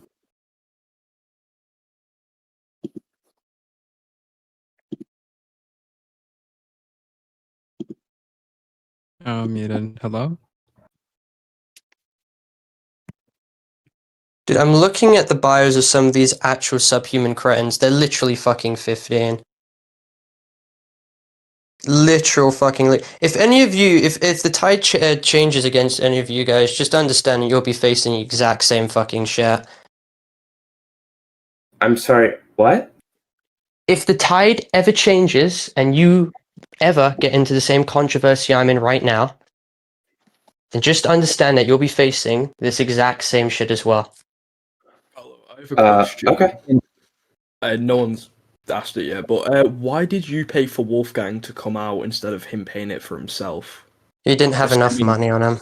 Muted. Hello? Dude, I'm looking at the bios of some of these actual subhuman cretins. They're literally fucking 15. Literal fucking. If any of you, if the tide changes against any of you guys, just understand that you'll be facing the exact same fucking shit. I'm sorry, what? If the tide ever changes and you ever get into the same controversy I'm in right now, then just understand that you'll be facing this exact same shit as well. Hello, I have a question. Okay. No one's asked it yet, but why did you pay for Wolfgang to come out instead of him paying it for himself? He didn't have enough Assuming- money on him.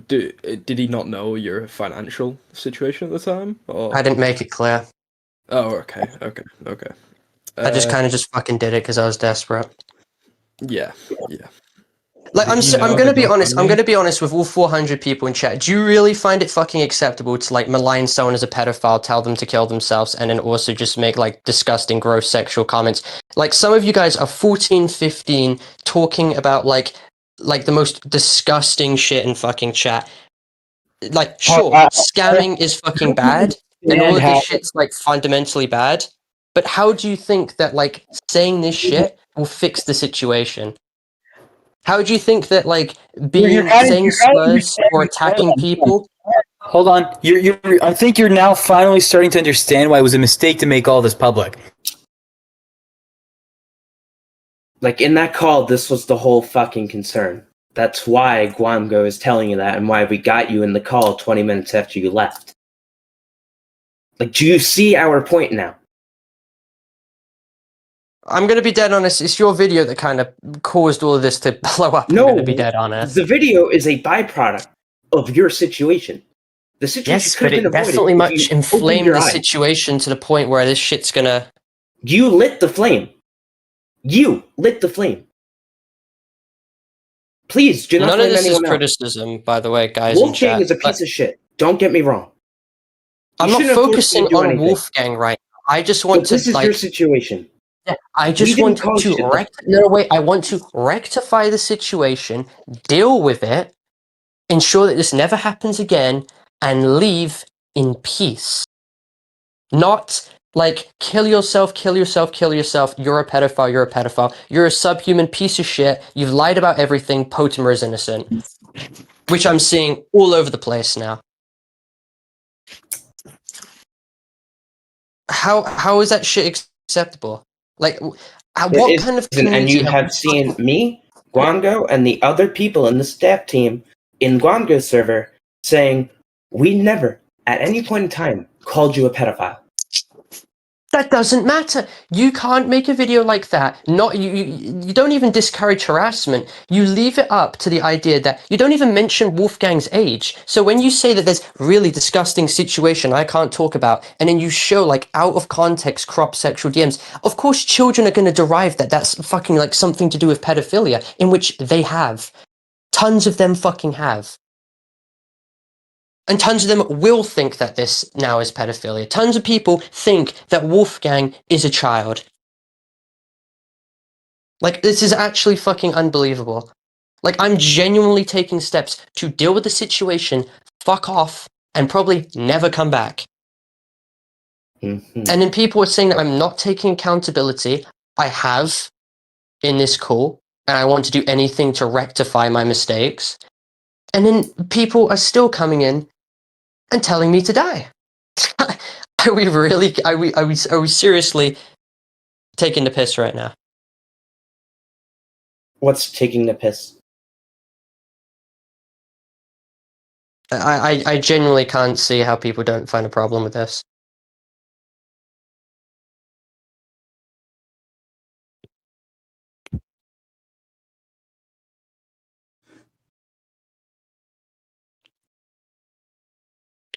Did he not know your financial situation at the time? Or? I didn't make it clear. Oh, okay. I just kind of just fucking did it because I was desperate. Yeah. Like, Did he I'm know gonna the be honest. I'm GoFundMe? gonna be honest with all 400 people in chat. Do you really find it fucking acceptable to like malign someone as a pedophile, tell them to kill themselves, and then also just make like disgusting, gross sexual comments? Like, some of you guys are 14, 15, talking about like the most disgusting shit in fucking chat. Like, sure, scamming is fucking bad, and all of this shit's like fundamentally bad. But how do you think that like saying this shit will fix the situation? How do you think that like saying slurs or attacking people? Hold on. I think you're now finally starting to understand why it was a mistake to make all this public. Like, in that call, this was the whole fucking concern. That's why Gwamgo is telling you that and why we got you in the call 20 minutes after you left. Like, do you see our point now? I'm gonna be dead honest. It's your video that kind of caused all of this to blow up. No, I'm gonna be dead honest. The video is a byproduct of your situation. The situation Yes, could but have been it avoided definitely if much you opened inflamed your the eyes. situation to the point where this shit's gonna. You lit the flame. You lit the flame. Please do not None of blame this is anyone else. criticism, by the way, guys in Wolfgang chat. is a piece of shit. Don't get me wrong. I'm He not shouldn't have forced you focusing to do on anything. Wolfgang right now. I just want But to this is your situation. Yeah, I We just didn't want call to shit. I want to rectify the situation, deal with it, ensure that this never happens again, and leave in peace. Not like kill yourself, kill yourself, kill yourself. You're a pedophile, you're a pedophile. You're a subhuman piece of shit. You've lied about everything. Potimer is innocent. Which I'm seeing all over the place now. How is that shit acceptable? Like, what kind of community? And you have seen me, Gwamgo, and the other people in the staff team in Gwamgo's server saying, we never, at any point in time, called you a pedophile. That doesn't matter. You can't make a video like that. Not you don't even discourage harassment. You leave it up to the idea that you don't even mention Wolfgang's age. So when you say that there's really disgusting situation I can't talk about, and then you show like out of context crop sexual DMs, of course children are going to derive that that's fucking like something to do with pedophilia, in which they have. Tons of them fucking have. And tons of them will think that this now is pedophilia. Tons of people think that Wolfgang is a child. Like, this is actually fucking unbelievable. Like, I'm genuinely taking steps to deal with the situation, fuck off, and probably never come back. Mhm. And then people are saying that I'm not taking accountability. I have in this call, and I want to do anything to rectify my mistakes. And then people are still coming in and telling me to die. Are we really? Are we seriously taking the piss right now? What's taking the piss? I genuinely can't see how people don't find a problem with this.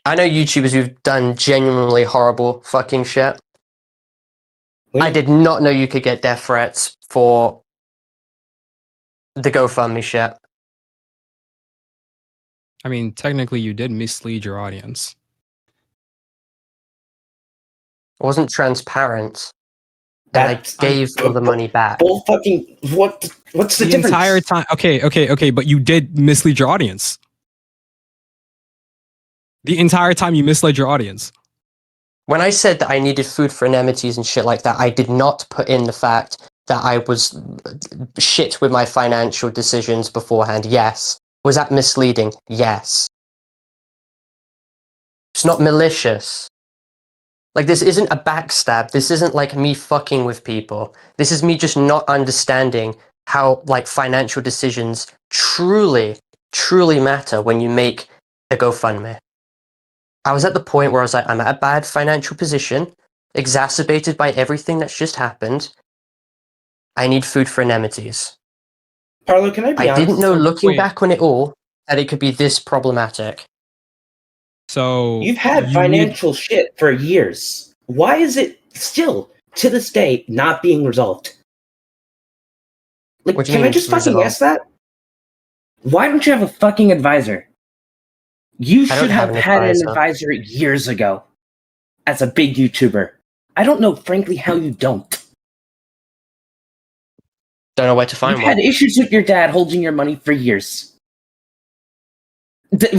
I know YouTubers who've done genuinely horrible fucking shit. I did not know you could get death threats for the GoFundMe shit. I mean, technically, you did mislead your audience. It wasn't transparent. And I That's gave all the money back. bull fucking what? What's the The difference? entire time. Okay, but you did mislead your audience. The entire time you misled your audience. When I said that I needed food for anemones and shit like that, I did not put in the fact that I was shit with my financial decisions beforehand. Yes. Was that misleading? Yes. It's not malicious. Like, this isn't a backstab. This isn't like me fucking with people. This is me just not understanding how, like, financial decisions truly matter when you make a GoFundMe. I was at the point where I was like, I'm at a bad financial position, exacerbated by everything that's just happened. I need food for anemones. Parlo, can I be I honest? didn't know, looking Wait. back on it all, that it could be this problematic. So You've had you financial shit for years. Why is it still, to this day, not being resolved? Like, What do you can I mean, just fucking resolved? ask that? Why don't you have a fucking advisor? You I don't should have have an had an advisor. advisor years ago as a big YouTuber. I don't know, frankly, how you don't. Don't know where to find You've one. had issues with your dad holding your money for years.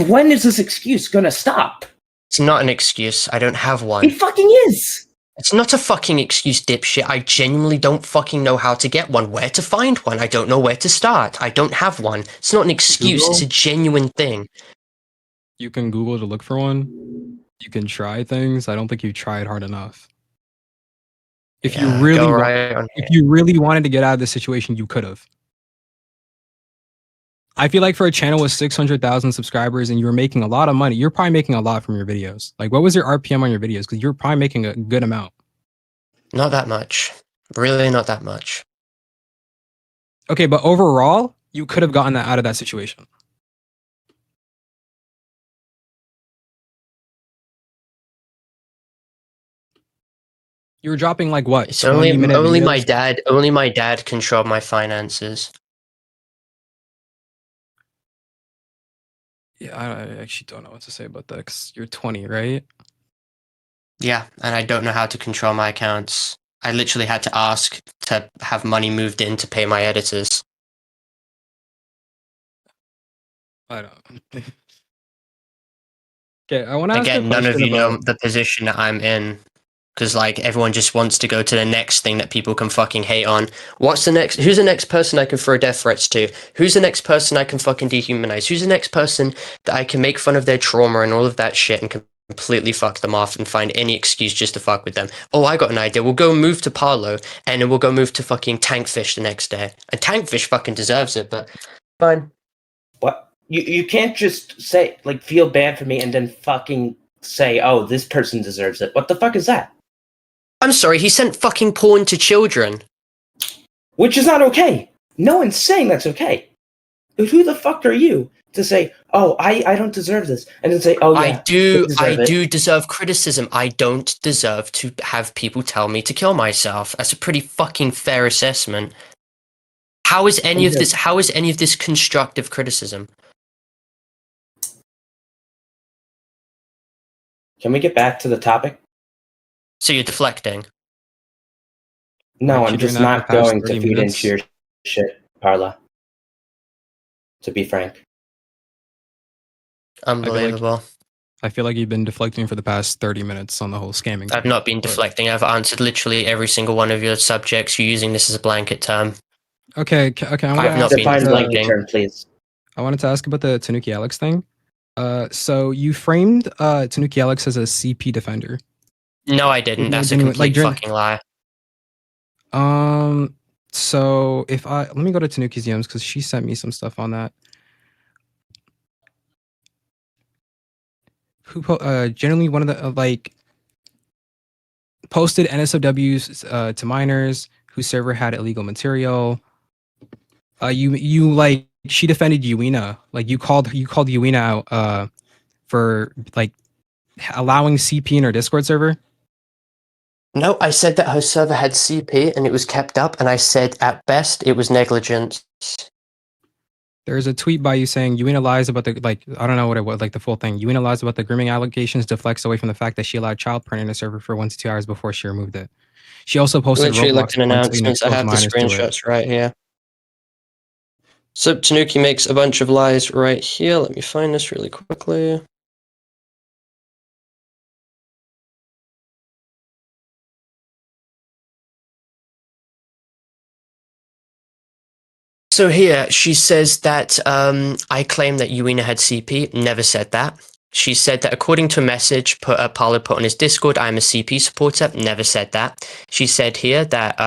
When is this excuse gonna stop? It's not an excuse. I don't have one. It fucking is! It's not a fucking excuse, dipshit. I genuinely don't fucking know how to get one, where to find one. I don't know where to start. I don't have one. It's not an excuse. Google? It's a genuine thing. You can Google to look for one. You can try things. I don't think you tried hard enough. If you Yeah, really go want, right on if here. you really wanted to get out of this situation, you could have. I feel like for a channel with 600,000 subscribers and you were making a lot of money, you're probably making a lot from your videos. Like, what was your RPM on your videos? Because you're probably making a good amount. Not that much. Really not that much. Okay, but overall, you could have gotten that out of that situation. You were dropping like what? It's only 20-minute only videos? my dad controlled my finances. Yeah, I actually don't know what to say about that because you're 20, right? Yeah, and I don't know how to control my accounts. I literally had to ask to have money moved in to pay my editors. I don't. Okay, I want to ask a Again, none of question you know about. the position that I'm in. Because, like, everyone just wants to go to the next thing that people can fucking hate on. What's the next? Who's the next person I can throw death threats to? Who's the next person I can fucking dehumanize? Who's the next person that I can make fun of their trauma and all of that shit and completely fuck them off and find any excuse just to fuck with them? Oh, I got an idea. We'll go move to Parlo and then we'll go move to fucking Tankfish the next day. And Tankfish fucking deserves it, but fine. What? You can't just say, like, feel bad for me and then fucking say, oh, this person deserves it. What the fuck is that? I'm sorry, he sent fucking porn to children. Which is not okay. No one's saying that's okay. But who the fuck are you to say, oh, I don't deserve this, and then say, oh yeah, I do deserve it. deserve criticism. I don't deserve to have people tell me to kill myself. That's a pretty fucking fair assessment. How is any of this constructive criticism? Can we get back to the topic? So you're deflecting. No, Aren't I'm you doing just that for not the past going to 30 feed minutes? into your shit, Parla. To be frank. Unbelievable. I feel like you've been deflecting for the past 30 minutes on the whole scamming. I've thing, not been but- deflecting. I've answered literally every single one of your subjects. You're using this as a blanket term. Okay. I've not been Define blanket deflecting. term, please. I wanted to ask about the Tanuki Alex thing. So you framed Tanuki Alex as a CP defender. No, I didn't. With no That's a genuine- complete during- fucking lie. So if let me go to Tanuki's DMs because she sent me some stuff on that. Who generally one of the posted NSFWs to minors whose server had illegal material. She defended Uina. Like you called Uina out for like allowing CP in her Discord server. No, I said that her server had CP and it was kept up, and I said at best it was negligence. There's a tweet by you saying Uina lies about the I don't know what it was, like the full thing. Uina lies about the grooming allegations, deflects away from the fact that she allowed child porn in her server for 1 to 2 hours before she removed it. She also posted Literally Roblox looked at porn, so you announcements. I exposed have the minors to it. screenshots right here. So Tanuki makes a bunch of lies right here. Let me find this really quickly. So here, she says that I claim that Uina had CP. Never said that. She said that according to a message Parlo put on his Discord, I'm a CP supporter. Never said that. She said here that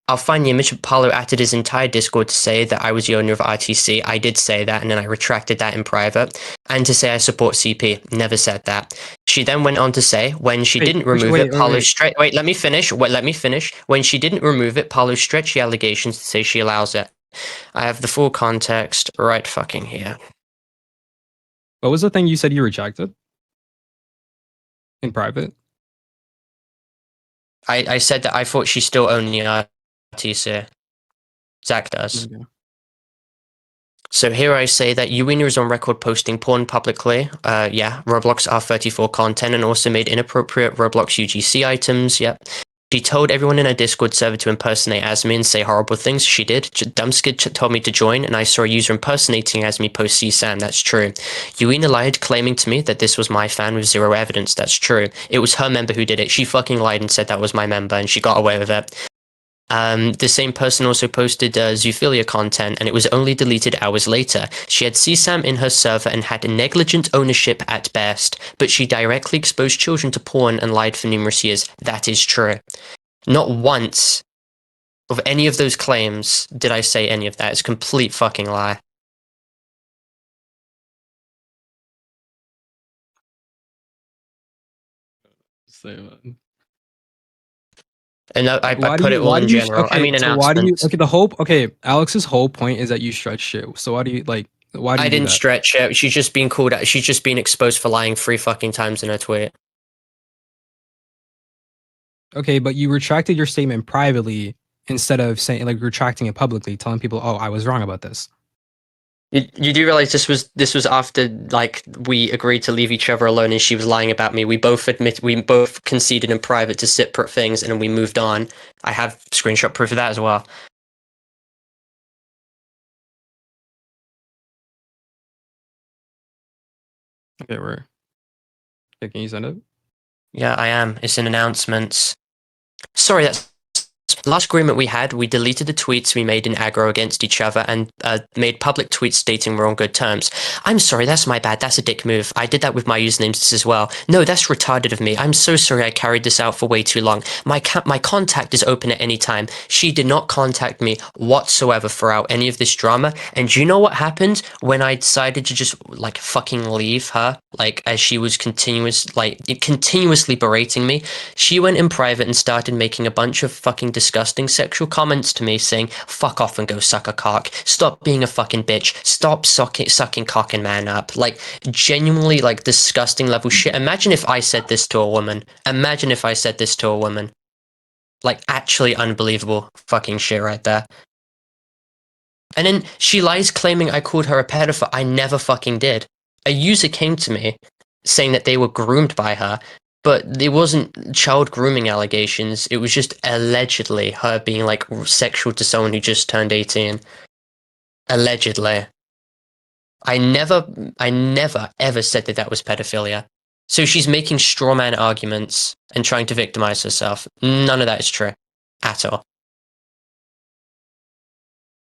I'll find the image of Parlo added his entire Discord to say that I was the owner of RTC. I did say that, and then I retracted that in private. And to say I support CP. Never said that. She then went on to say when she didn't remove it, Parlo stretched. Wait, let me finish. Let me finish. When she didn't remove it, Parlo stretched the allegations to say she allows it. I have the full context right fucking here. What was the thing you said you rejected in private? I said that I thought she still owned the RTC. Zach does. Okay. So here I say that Uina is on record posting porn publicly. Yeah, Roblox R34 content and also made inappropriate Roblox UGC items. Yep. She told everyone in her Discord server to impersonate Asmi and say horrible things. She did. Dumbskid told me to join, and I saw a user impersonating Asmi post CSAM. That's true. Uina lied, claiming to me that this was my fan with zero evidence. That's true. It was her member who did it. She fucking lied and said that was my member, and she got away with it. The same person also posted zoophilia content, and it was only deleted hours later. She had CSAM in her server and had negligent ownership at best, but she directly exposed children to porn and lied for numerous years. That is true. Not once of any of those claims did I say any of that. It's a complete fucking lie. And I put it all in general. I mean, announcements. Okay, Alex's whole point is that you stretch shit. So why do you why do you I do didn't that? stretch it. She's just been called out. She's just been exposed for lying 3 fucking times in her tweet. Okay, but you retracted your statement privately instead of saying retracting it publicly, telling people, "Oh, I was wrong about this." You do realize this was after we agreed to leave each other alone and she was lying about me. We both conceded in private to separate things and then we moved on. I have screenshot proof of that as well. Okay, can you send it? Yeah, I am. It's in announcements. Sorry, that's the last agreement we had. We deleted the tweets we made in aggro against each other and made public tweets stating we're on good terms. I'm sorry, that's my bad. That's a dick move. I did that with my usernames as well. No, that's retarded of me. I'm so sorry I carried this out for way too long. My contact is open at any time. She did not contact me whatsoever throughout any of this drama. And do you know what happened when I decided to just fucking leave her? As she was continuously berating me, she went in private and started making a bunch of fucking disgusting sexual comments to me saying, fuck off and go suck a cock. Stop being a fucking bitch. Stop sucking cock and man up. Genuinely, disgusting level shit. Imagine if I said this to a woman. Actually unbelievable fucking shit right there. And then she lies claiming I called her a pedophile. I never fucking did. A user came to me saying that they were groomed by her, but it wasn't child grooming allegations. It was just allegedly her being sexual to someone who just turned 18. Allegedly. I never ever said that was pedophilia. So she's making straw man arguments and trying to victimize herself. None of that is true at all.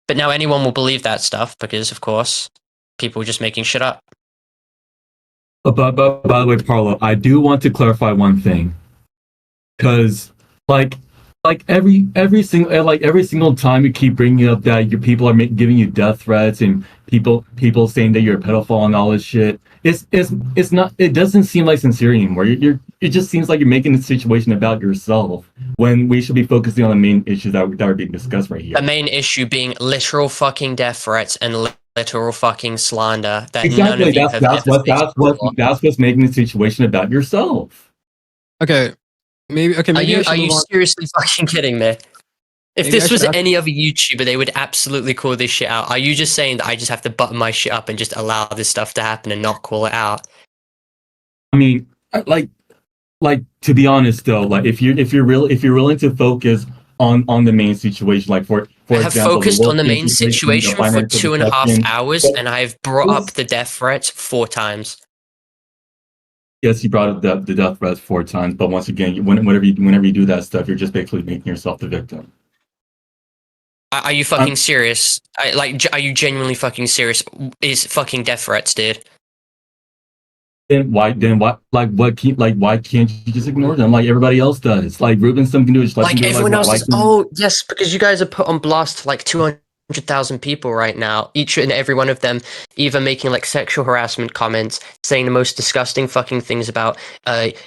But now anyone will believe that stuff because, of course, people are just making shit up. But by the way, Parlo, I do want to clarify one thing, because every single time you keep bringing up that your people are giving you death threats and people saying that you're a pedophile and all this shit, it's not. It doesn't seem like sincere anymore. It just seems like you're making the situation about yourself when we should be focusing on the main issues that are being discussed right here. The main issue being literal fucking death threats and literal fucking slander that none Exactly. of you have That's what's making the situation about yourself. Okay, maybe. Okay, maybe Are you seriously fucking kidding me? If Maybe this I was should ask- any other YouTuber, they would absolutely call this shit out. Are you just saying that I just have to button my shit up and just allow this stuff to happen and not call it out? I mean, like to be honest though, like if you're willing to focus on the main situation, like for I have example, focused on the main the situation for financial 2.5 deception. hours, and I have brought up the death threats 4 times. Yes, you brought up the death threats 4 times, but once again, whenever you do that stuff, you're just basically making yourself the victim. Are you fucking serious? Are you genuinely fucking serious? Is fucking death threats, dude? Why can't you just ignore them like everybody else does? Like Ruben, some can do it. Like everyone else is. Oh yes, because you guys are put on blast to like 200,000 people right now. Each and every one of them either making like sexual harassment comments, saying the most disgusting fucking things about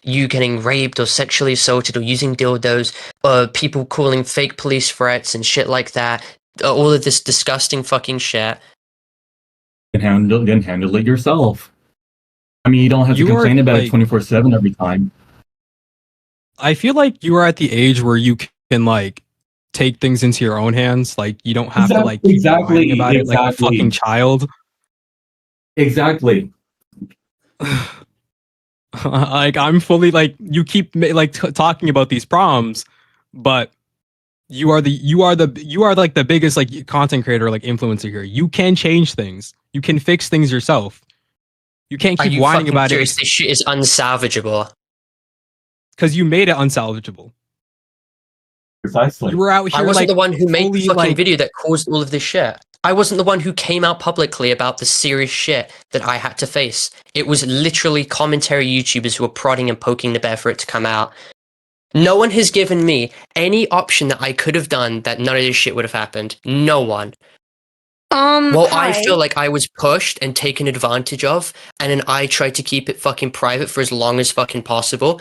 you getting raped or sexually assaulted or using dildos, people calling fake police threats and shit like that. All of this disgusting fucking shit. Then handle it yourself. I mean, you don't have to complain about it 24/7 every time. I feel like you are at the age where you can like take things into your own hands. Like you don't have to like keep whining about it like a fucking child. Exactly. Like I'm fully like you keep like talking about these problems, but you are like the biggest like content creator like influencer here. You can change things. You can fix things yourself. You can't keep whining about it. This shit is unsalvageable. Because you made it unsalvageable. Precisely. You were out here. I wasn't like, the one who made the fucking like, video that caused all of this shit. I wasn't the one who came out publicly about the serious shit that I had to face. It was literally commentary YouTubers who were prodding and poking the bear for it to come out. No one has given me any option that I could have done that none of this shit would have happened. No one. Well, Hi. I feel like I was pushed and taken advantage of, and then I tried to keep it fucking private for as long as fucking possible.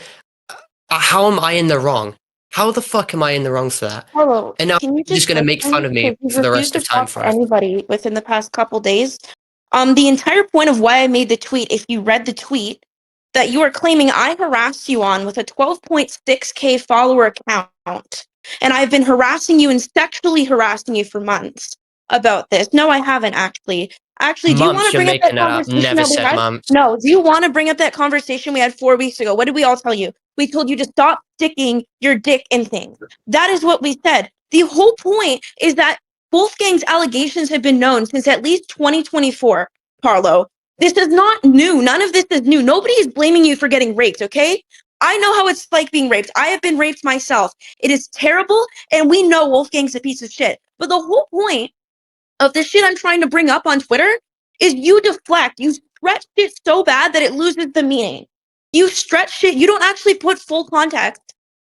How am I in the wrong? How the fuck am I in the wrong for that? Hello. And now Can you you're just gonna make fun of me for the rest of time for it. Anybody within the past couple days. The entire point of why I made the tweet, if you read the tweet, that you are claiming I harassed you on with a 12.6K follower account, and I've been harassing you and sexually harassing you for months about this. No, I haven't actually. Actually, do you want Months, to you're bring up that making it up. conversation Never that we said had? months. No. Do you want to bring up that conversation we had 4 weeks ago? What did we all tell you? We told you to stop sticking your dick in things. That is what we said. The whole point is that Wolfgang's allegations have been known since at least 2024, Parlo. This is not new. None of this is new. Nobody is blaming you for getting raped, okay? I know how it's like being raped. I have been raped myself. It is terrible, and we know Wolfgang's a piece of shit. But the whole point of the shit I'm trying to bring up on Twitter is you deflect. You stretch it so bad that it loses the meaning. You stretch shit. You don't actually put full context.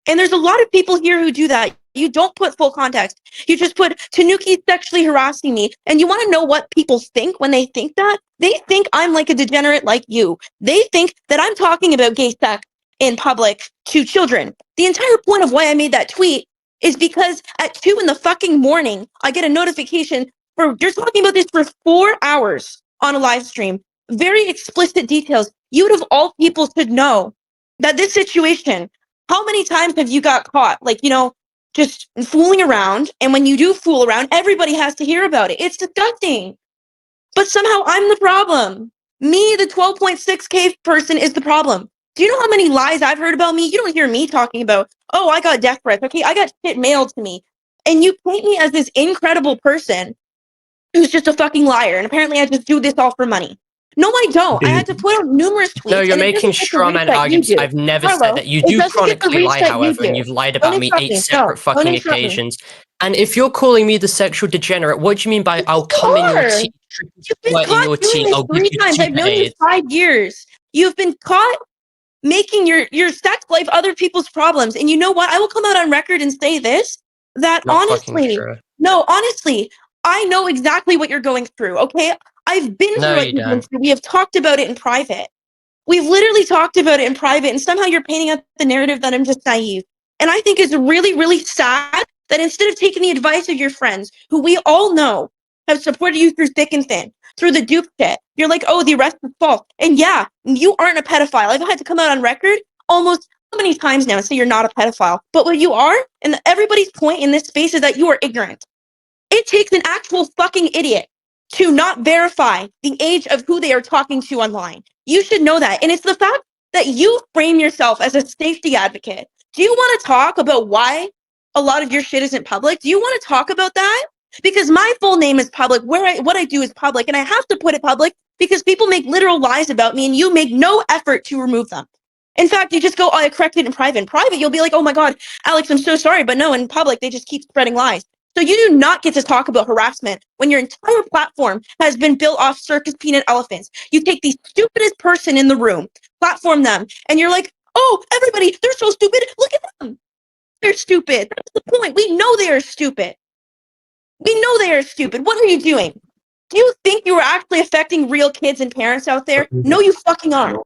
And there's a lot of people here who do that. You don't put full context. You just put Tanuki sexually harassing me. And you want to know what people think when they think that? They think I'm like a degenerate like you. They think that I'm talking about gay sex in public to children. The entire point of why I made that tweet is because at 2 in the fucking morning, I get a notification you're talking about this for 4 hours on a live stream. Very explicit details. You would of all people should know that this situation, how many times have you got caught? Like, just fooling around. And when you do fool around, everybody has to hear about it. It's disgusting. But somehow I'm the problem. Me, the 12.6K person, is the problem. Do you know how many lies I've heard about me? You don't hear me talking about, oh, I got death threats. Okay, I got shit mailed to me. And you paint me as this incredible person who's just a fucking liar. And apparently I just do this all for money. No, I don't. I had to put out numerous tweets. No, you're and it making doesn't get the straw reach man that you arguments. do. I've never Parlo, said that. You it do doesn't get the chronically reach lie, that you however, and do. you've lied Don't about me interrupt 8 me. separate No, don't fucking interrupt me. occasions. And if you're calling me the sexual degenerate, what do you mean by I'll come in your are. tea, You've been squirt in caught your doing tea, this I'll give 3 you times. I've known you aids? 5 years. You've been caught making your sex life other people's problems. And you know what? I will come out on record and say this, that Not fucking honestly, true. no, honestly, I know exactly what you're going through, okay? I've been No, through what you you're going don't. through. We have talked about it in private. We've literally talked about it in private, and somehow you're painting out the narrative that I'm just naive. And I think it's really, really sad that instead of taking the advice of your friends, who we all know have supported you through thick and thin, through the dupe shit, you're like, oh, the arrest was false. And yeah, you aren't a pedophile. I've had to come out on record almost how many times now and say you're not a pedophile. But what you are, and everybody's point in this space is that you are ignorant. It takes an actual fucking idiot to not verify the age of who they are talking to online. You should know that. And it's the fact that you frame yourself as a safety advocate. Do you want to talk about why a lot of your shit isn't public? Do you want to talk about that? Because my full name is public. What I do is public, and I have to put it public because people make literal lies about me, and you make no effort to remove them. In fact, you just go, oh, I corrected in private. In private, you'll be like, oh my God, Alex, I'm so sorry. But no, in public, they just keep spreading lies. So you do not get to talk about harassment when your entire platform has been built off circus peanut elephants. You take the stupidest person in the room, platform them, and you're like, oh, everybody, they're so stupid. Look at them. They're stupid. That's the point. We know they are stupid. We know they are stupid. What are you doing? Do you think you are actually affecting real kids and parents out there? No, you fucking aren't.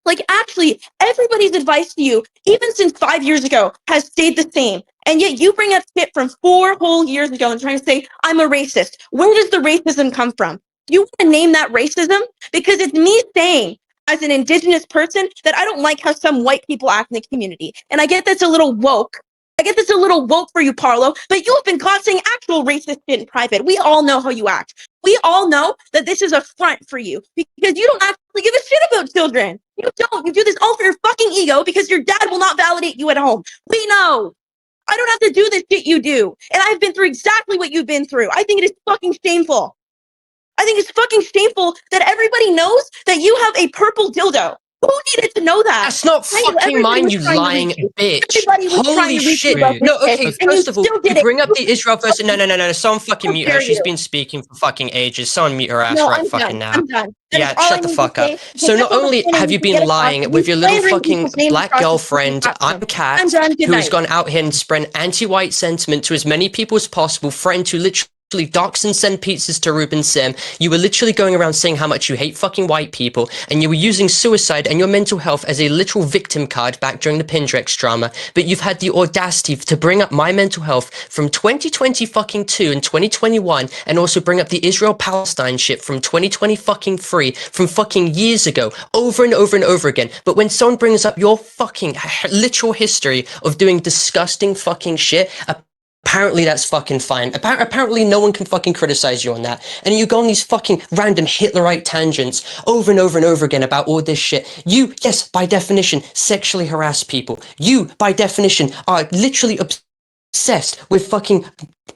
Like, actually, everybody's advice to you, even since 5 years ago, has stayed the same. And yet you bring up shit from 4 whole years ago and trying to say, I'm a racist. Where does the racism come from? Do you want to name that racism? Because it's me saying, as an indigenous person, that I don't like how some white people act in the community. And I get that's a little woke. I get that's a little woke for you, Parlo, but you have been caught saying actual racist shit in private. We all know how you act. We all know that this is a front for you because you don't actually give a shit about children. You don't. You do this all for your fucking ego because your dad will not validate you at home. We know. I don't have to do this shit you do. And I've been through exactly what you've been through. I think it is fucking shameful. I think it's fucking shameful that everybody knows that you have a purple dildo. Who needed to know that? That's not I knew fucking everybody mine, was you trying to lying reach you. bitch. Everybody was trying Holy to reach you shit. about No, this okay, shit, and you first of all, still did you it. bring up the Israel person. No. Someone fucking How mute her. dare She's you? been speaking for fucking ages. Someone mute her ass No, right I'm fucking done. now. I'm done. That is Yeah, all I shut the need fuck to up. say, So because not that's all the only point I have need you to get been across. lying You with your little slandering fucking people's names black across the fucking girlfriend, platform. I'm Kat, I'm done. Good who has night. gone out here and spread anti-white sentiment to as many people as possible, threatened to literally dox and send pizzas to Ruben Sim. You were literally going around saying how much you hate fucking white people, and you were using suicide and your mental health as a literal victim card back during the Pindrax drama. But you've had the audacity to bring up my mental health from 2020 fucking 2 and 2021, and also bring up the Israel-Palestine shit from 2020 fucking 3, from fucking years ago, over and over and over again. But when someone brings up your fucking literal history of doing disgusting fucking shit, apparently that's fucking fine. Apparently no one can fucking criticize you on that. And you go on these fucking random Hitlerite tangents over and over and over again about all this shit. You, yes, by definition, sexually harass people. You, by definition, are literally obsessed with fucking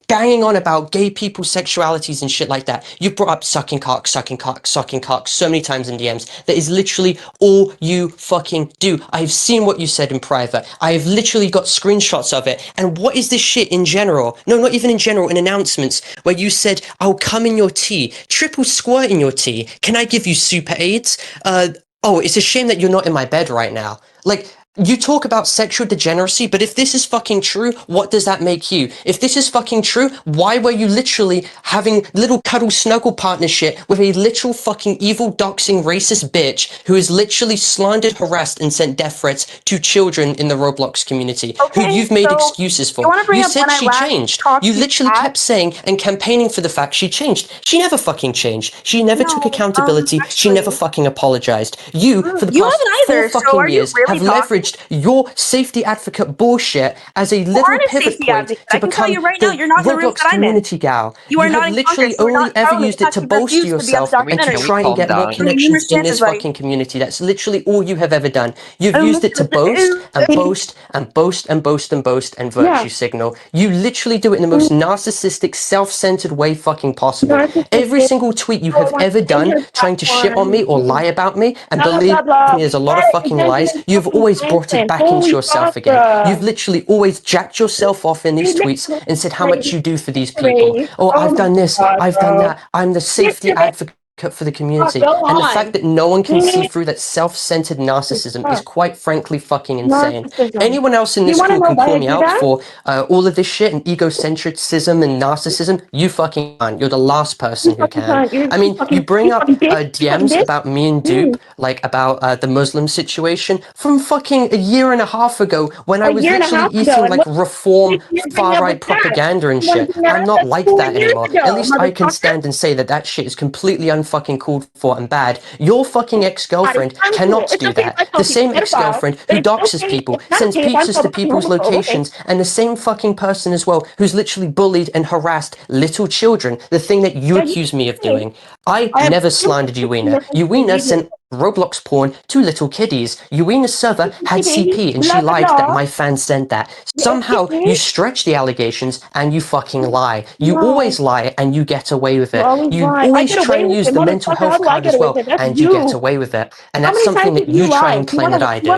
banging on about gay people's sexualities and shit like that. You brought up sucking cock so many times in DMs. That is literally all you fucking do. I've seen what you said in private. I have literally got screenshots of it. And what is this shit in general? No, not even in general, in announcements where you said, I'll come in your tea, triple squirt in your tea. Can I give you super AIDS? Oh, it's a shame that you're not in my bed right now. Like, you talk about sexual degeneracy, but if this is fucking true, what does that make you? If this is fucking true, why were you literally having little cuddle snuggle partnership with a literal fucking evil doxing racist bitch who has literally slandered, harassed, and sent death threats to children in the Roblox community, who Okay, you've made so excuses for? you want to bring You up said when I she last changed. talked You to literally Kat? kept saying and campaigning for the fact she changed. She never fucking changed. She never took No, accountability. She never actually, fucking apologized. You, for the you past haven't 4 either. So fucking are you years, really have talking leveraged your safety advocate bullshit as a little aren't a pivot safety point advocate. to I can tell become you right now, the you're not in the room Roblox that I'm in. community gal. You are not have in literally Congress. You are only not ever telling me used it to you boast to refuse to be on the yourself and to documentary. try and get more calm down? connections in Numerous this chances, fucking community. That's literally all you have ever done. You've used it to boast and boast and boast and boast and boast and virtue signal. You literally do it in the most narcissistic, self-centered way fucking possible. Every single tweet you have ever done trying to shit on me or lie about me, and believe me, there's a lot of fucking lies, you've always brought it back into yourself again. You've literally always jacked yourself off in these tweets and said how much you do for these people. Oh, I've done this, I've done that, I'm the safety advocate for the community. And the fact that no one can see through that self-centered narcissism is quite frankly fucking insane. Anyone else in this group can call me out for all of this shit and egocentricism and narcissism. You fucking can't. You're the last person who can. I mean, you bring up DMs about me and Dupe, like about the Muslim situation from fucking a year and a half ago when I was literally eating like reform far-right propaganda and shit. I'm not like that anymore. At least I can stand and say that that shit is completely unfucking called for and bad. Your fucking ex-girlfriend cannot do that. The same ex-girlfriend who doxes people, sends pizzas to people's locations, and the same fucking person as well who's literally bullied and harassed little children, the thing that you accuse me of doing. I never slandered Uwina. Uwina sent Roblox porn to little kiddies. Uwina's server had CP and she lied that my fans sent that. Somehow you stretch the allegations and you fucking lie. You always lie and you get away with it. You always try and use the mental health card as well and you get away with it. And that's something that you try and claim that I do.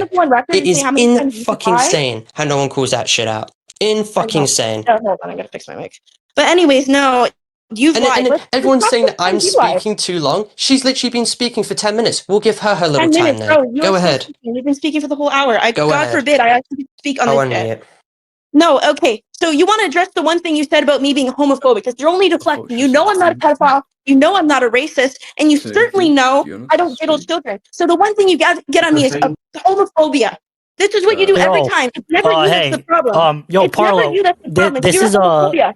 It is in fucking sane how no one calls that shit out. In fucking sane. Oh, hold on, I gotta fix my mic. But anyways, no, you've lied. And everyone's saying that I'm speaking too long. She's literally been speaking for 10 minutes. We'll give her little 10 time minutes, then. bro. Go ahead. You've been speaking for the whole hour. Go God ahead. forbid I actually speak on I'll this shit. unmute. No, okay. So you want to address the one thing you said about me being homophobic because you're only deflecting. You know I'm not a pedophile. You know I'm not a racist, and you certainly know I don't diddle children. So the one thing you get on me is homophobia. This is what you do every time. It's never you that's the problem. Yo, It's never Parlo, you that's the problem. It's this your is homophobia.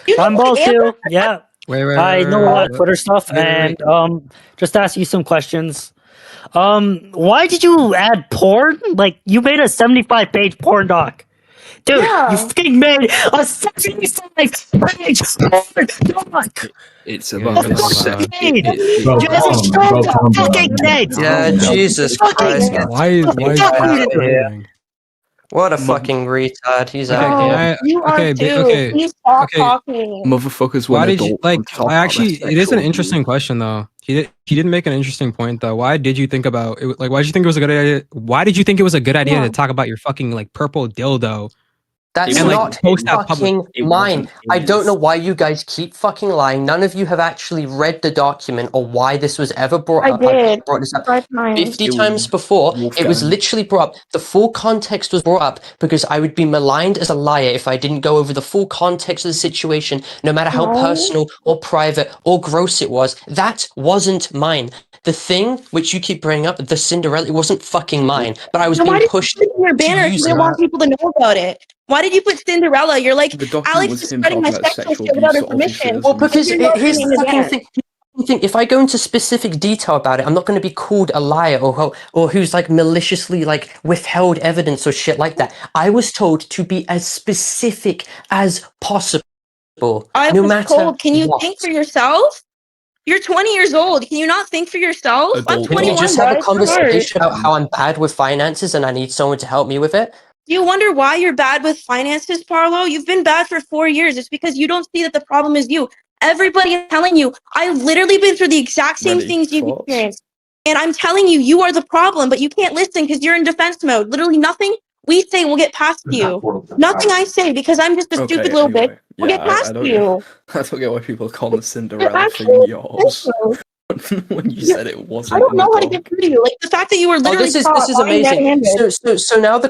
You know I'm who I both am? too. Yeah, I know a lot of Twitter stuff, Wait. and just ask you some questions. Why did you add porn? Like, you made a 75-page porn doc. Dude, you fucking made a 75-page porn doc! It's about Yeah, sex. Bro, calm down. Fucking kids! Yeah, Jesus Christ. Why is screaming? What a fucking retard. He's Okay, out can here. I? You are Okay, too. okay, Please stop okay. talking. Motherfuckers Why when did you adults like? want to talk I about actually, their it is an sexual interesting question though. He did make an interesting point though. Why did you think about it? Like, why did you think it was a good idea? Why did you think it was a good idea to talk about your fucking like purple dildo? That's And, like, not post that fucking It mine. wasn't I don't his. know why you guys keep fucking lying. None of you have actually read the document or why this was ever brought up. I brought this up 5 times. 50 It times was before. It was Wolfgang. literally brought up. The full context was brought up because I would be maligned as a liar if I didn't go over the full context of the situation, no matter how personal or private or gross it was. That wasn't mine. The thing which you keep bringing up, the Cinderella, it wasn't fucking mine, but I was Then why being did you pushed put it in your banner if you use didn't it. want people to know about it? Why did you put Cinderella? You're like, The document Alex was is him spreading my talking about sexual sexual shit without her abuse, obviously, permission. as Well, a because You're not here's putting the it in fucking banner. thing. If I go into specific detail about it, I'm not going to be called a liar or who's like maliciously like withheld evidence or shit like that. I was told to be as specific as possible, I no was matter told, can you what. think for yourself? You're 20 years old. Can you not think for yourself? I'm Adult Can we 21, just have a guys. conversation about how I'm bad with finances and I need someone to help me with it? Do you wonder why you're bad with finances, Parlo? You've been bad for 4 years. It's because you don't see that the problem is you. Everybody is telling you. I've literally been through the exact same Ready, things you've thoughts? experienced. And I'm telling you, you are the problem, but you can't listen because you're in defense mode. Literally nothing we say will get past you. Nothing I say because I'm just a Okay, stupid little anyway. bitch will get Yeah, past I don't you. I don't get why people call the Cinderella actually thing yours. so. When you said it wasn't I don't in know the how to doc. get through to you. Like the fact that you were Oh, literally this is caught lying amazing. red-handed. So now the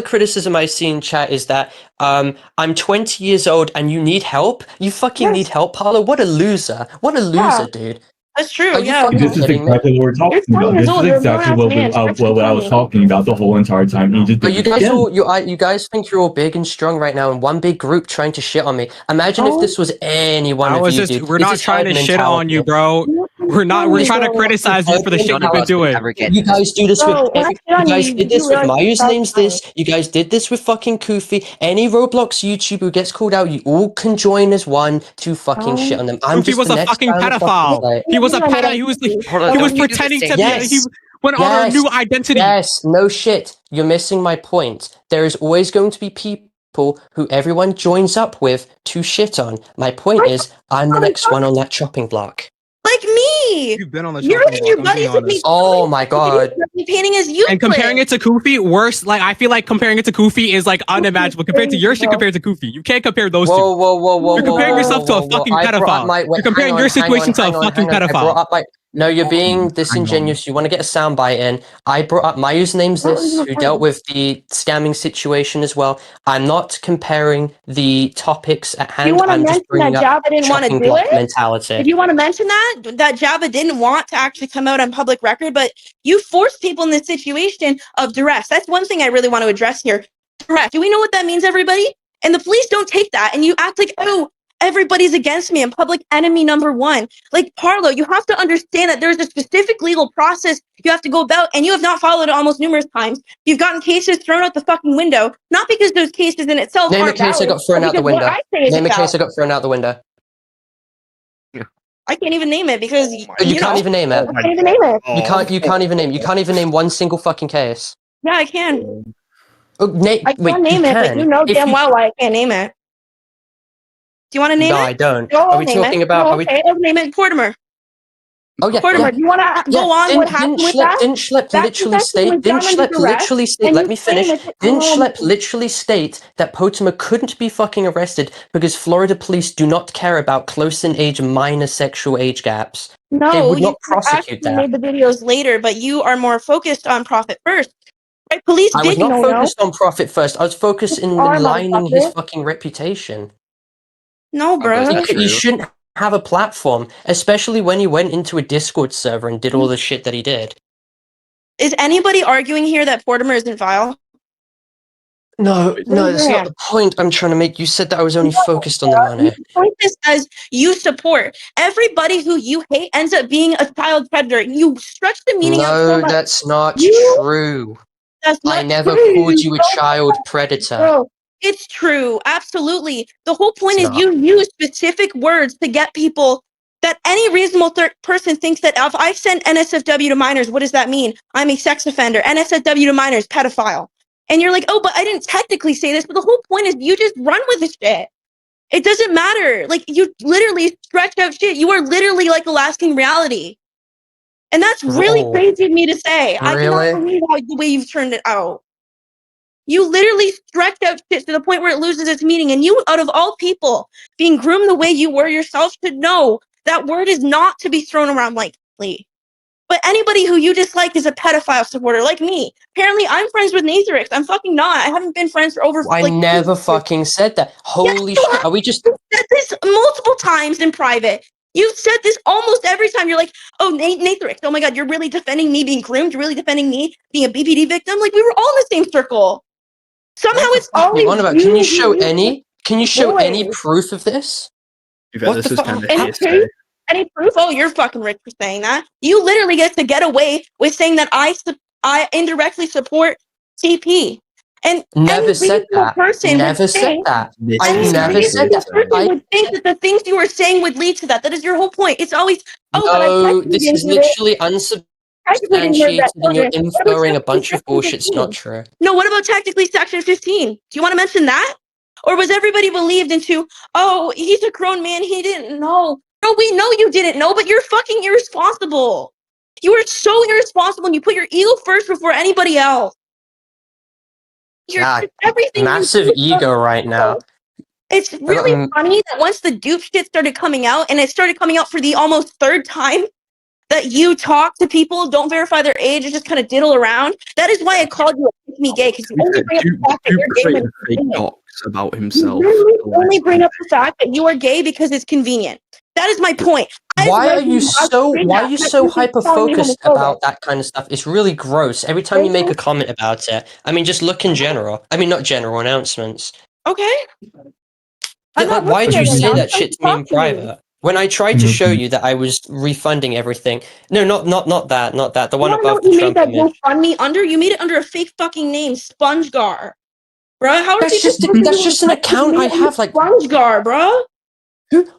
criticism I see in chat is that I'm 20 years old and you need help. You fucking need help, Parlo. What a loser! What a loser, dude. That's true. Are you Yeah. fucking This is kidding me? exactly what we're talking You're 20 about. years This old. is You're a exactly grown-ass man. what I was talking about the whole entire time. You just But you guys again. all you guys think you're all big and strong right now in one big group trying to shit on me. Imagine if this was any one of you, dude. We're This not is trying to herd shit on you, mentality. bro. We're not. We're trying to criticize you for the shit you've been doing. You guys do this Bro, with when I every, get on you guys you, did you this with realize my it's usernames outside. this, you guys did this with fucking Koofy. Any Roblox YouTuber who gets called out, you all can join as one to fucking shit on them. I'm Goofy just was the a next fucking guy on the fucking pedophile. site. He was a Yeah, pedo. He was Hold on, he was don't you do the pretending same to be. Yes. He went on a new identity. Yes, no shit. You're missing my point. There is always going to be people who everyone joins up with to shit on. My point is, I'm the next one on that chopping block. Like me. You've been on the You're chopping in your block. I'm being buddies with me. honest. Oh my god. Painting is useless. And comparing it to Koofy, worse. Like I feel like comparing it to Koofy is like unimaginable compared to your shit compared to Koofy. You can't compare those two. Whoa. You're comparing yourself to a fucking pedophile. You're comparing your situation to a fucking pedophile. No, you're being disingenuous. You want to get a soundbite in. I brought up my username's this, who dealt with the scamming situation as well. I'm not comparing the topics at hand. You want to I'm just mention bringing that up Jabba didn't want to chopping do block it? mentality. If you want to mention that Jabba didn't want to actually come out on public record, but you forced people in this situation of duress. That's one thing I really want to address here. Duress. Do we know what that means, everybody? And the police don't take that, and you act like, oh, everybody's against me. I'm public enemy number one. Like, Parlo, you have to understand that there's a specific legal process you have to go about, and you have not followed it almost numerous times. You've gotten cases thrown out the fucking window, not because those cases in itself Name a aren't case I valid, got thrown but out the because what window. I say is Name a case valid. I got thrown out the window. I can't even name it because You can't even name it. I can't even name it. You can't even name one single fucking case. Yeah, I can. Oh, I can name it, but you know damn well why I can't name it. Do you want to name No, it? I don't. No, Are I'll we name talking it. about? No, Are we? okay, I'll name it Portimer. Oh yeah. Portimer, Yeah. do you want to go on what happened with that? Didn't Schlepp That literally confession state? was Didn't done under Schlepp duress, literally state? and Let you me claim finish. it's Didn't Schlepp normal. literally state that Potimer couldn't be fucking arrested because Florida police do not care about close-in-age minor sexual age gaps? No, They would you not prosecute actually that. made the videos later, but you are more focused on profit first. Right? Police I was did not know. focused on profit first. I was focused in are, lining his motherfucker. fucking reputation. No, bro. He shouldn't have a platform, especially when he went into a Discord server and did all the shit that he did. Is anybody arguing here that Portimer isn't vile? No, Raise that's your not hand. the point I'm trying to make. You said that I was only focused on the money. You point this as you support. Everybody who you hate ends up being a child predator. You stretch the meaning out so No, much. that's not You- true. That's I not never true. called you a child predator. Bro, it's true. Absolutely. The whole point It's is not. you use specific words to get people that any reasonable person thinks that if I send NSFW to minors, what does that mean? I'm a sex offender. NSFW to minors, pedophile. And you're like, oh, but I didn't technically say this. But the whole point is you just run with the shit. It doesn't matter. Like, you literally stretch out shit. You are literally like Alaskan reality. And that's really Oh. crazy of me to say. I Really? cannot believe the way you've turned it out. You literally stretched out shit to the point where it loses its meaning. And you, out of all people, being groomed the way you were yourself, should know that word is not to be thrown around lightly. But anybody who you dislike is a pedophile supporter, like me. Apparently, I'm friends with Nathrix. I'm fucking not. I haven't been friends for over. I never fucking said that. Holy Yes, you shit! Are we just? You said this multiple times in private. You said this almost every time. You're like, oh, Nathrix. Oh my god, you're really defending me being groomed. You're really defending me being a BPD victim. Like, we were all in the same circle. Somehow it's always you. Can you show any? Can you show any boys. proof of this? What What this the is fuck? kind of Any hearsay. proof? Any proof? Oh, you're fucking rich for saying that. You literally get to get away with saying that I indirectly support CP. And Never any said reasonable that. person Never would said think, that. This I is never kind of said that. hearsay. person would think that the things you were saying would lead to that. That is your whole point. It's always, oh, but I No, technically this didn't is do it. literally Technically didn't hear that unsubstantiated, and you're order. What about inferring a technically bunch of section bullshit. It's 15? not true. No, what about technically section 15? Do you want to mention that? Or was everybody believed into, oh, he's a grown man, he didn't know. No, we know you didn't know, but you're fucking irresponsible. You are so irresponsible and you put your ego first before anybody else. Yeah, Everything massive you do is ego right now. It's really funny that once the dupe shit started coming out, and it started coming out for the almost third time, that you talk to people, don't verify their age, and just kind of diddle around. That is why I called you a pick me gay, because you only bring up the fact that you're gay when created it's fake convenient. docs about himself. You only bring up the fact that you are gay because it's convenient. That is my point. Why are you so hyper focused about that kind of stuff? It's really gross. Every time you make a comment about it, I mean, just look in general. I mean, not general announcements. Okay. Why did you say that shit to me in private? When I tried to show you that I was refunding everything, no, not that, the one You wanna know above what the you made Trump that image. GoFundMe under? You made it under a fake fucking name, SpongeGar. Bro, how are people supposed to That's do just an it? You account made I it under have. Like, SpongeGar, bro.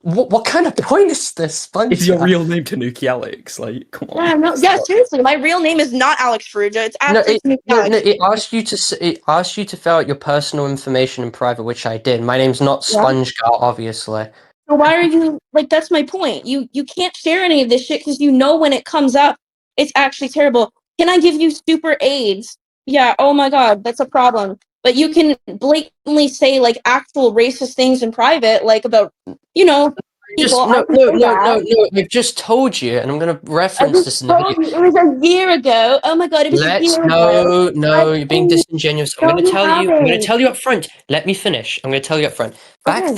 what kind of point is this, Is your SpongeGar? real name Tanuki Alex? Like, come on. Yeah, no, yeah, seriously, my real name is not Alex Faruja. It's No, actually Snoop Alex. it asked you to fill out your personal information in private, which I did. My name's not Yeah. SpongeGar, obviously. So why are you like? That's my point. You can't share any of this shit because you know when it comes up, it's actually terrible. Can I give you super AIDS? Yeah. Oh my god, that's a problem. But you can blatantly say like actual racist things in private, like about people. Just I no. can say that. I've just told you, and I'm gonna I reference just this in the told video. you it was a year ago. Oh my god, it was a year ago. You're being disingenuous. I'm No, gonna you tell you. I'm gonna haven't. tell you up front. Let me finish. I'm gonna tell you up front. Okay.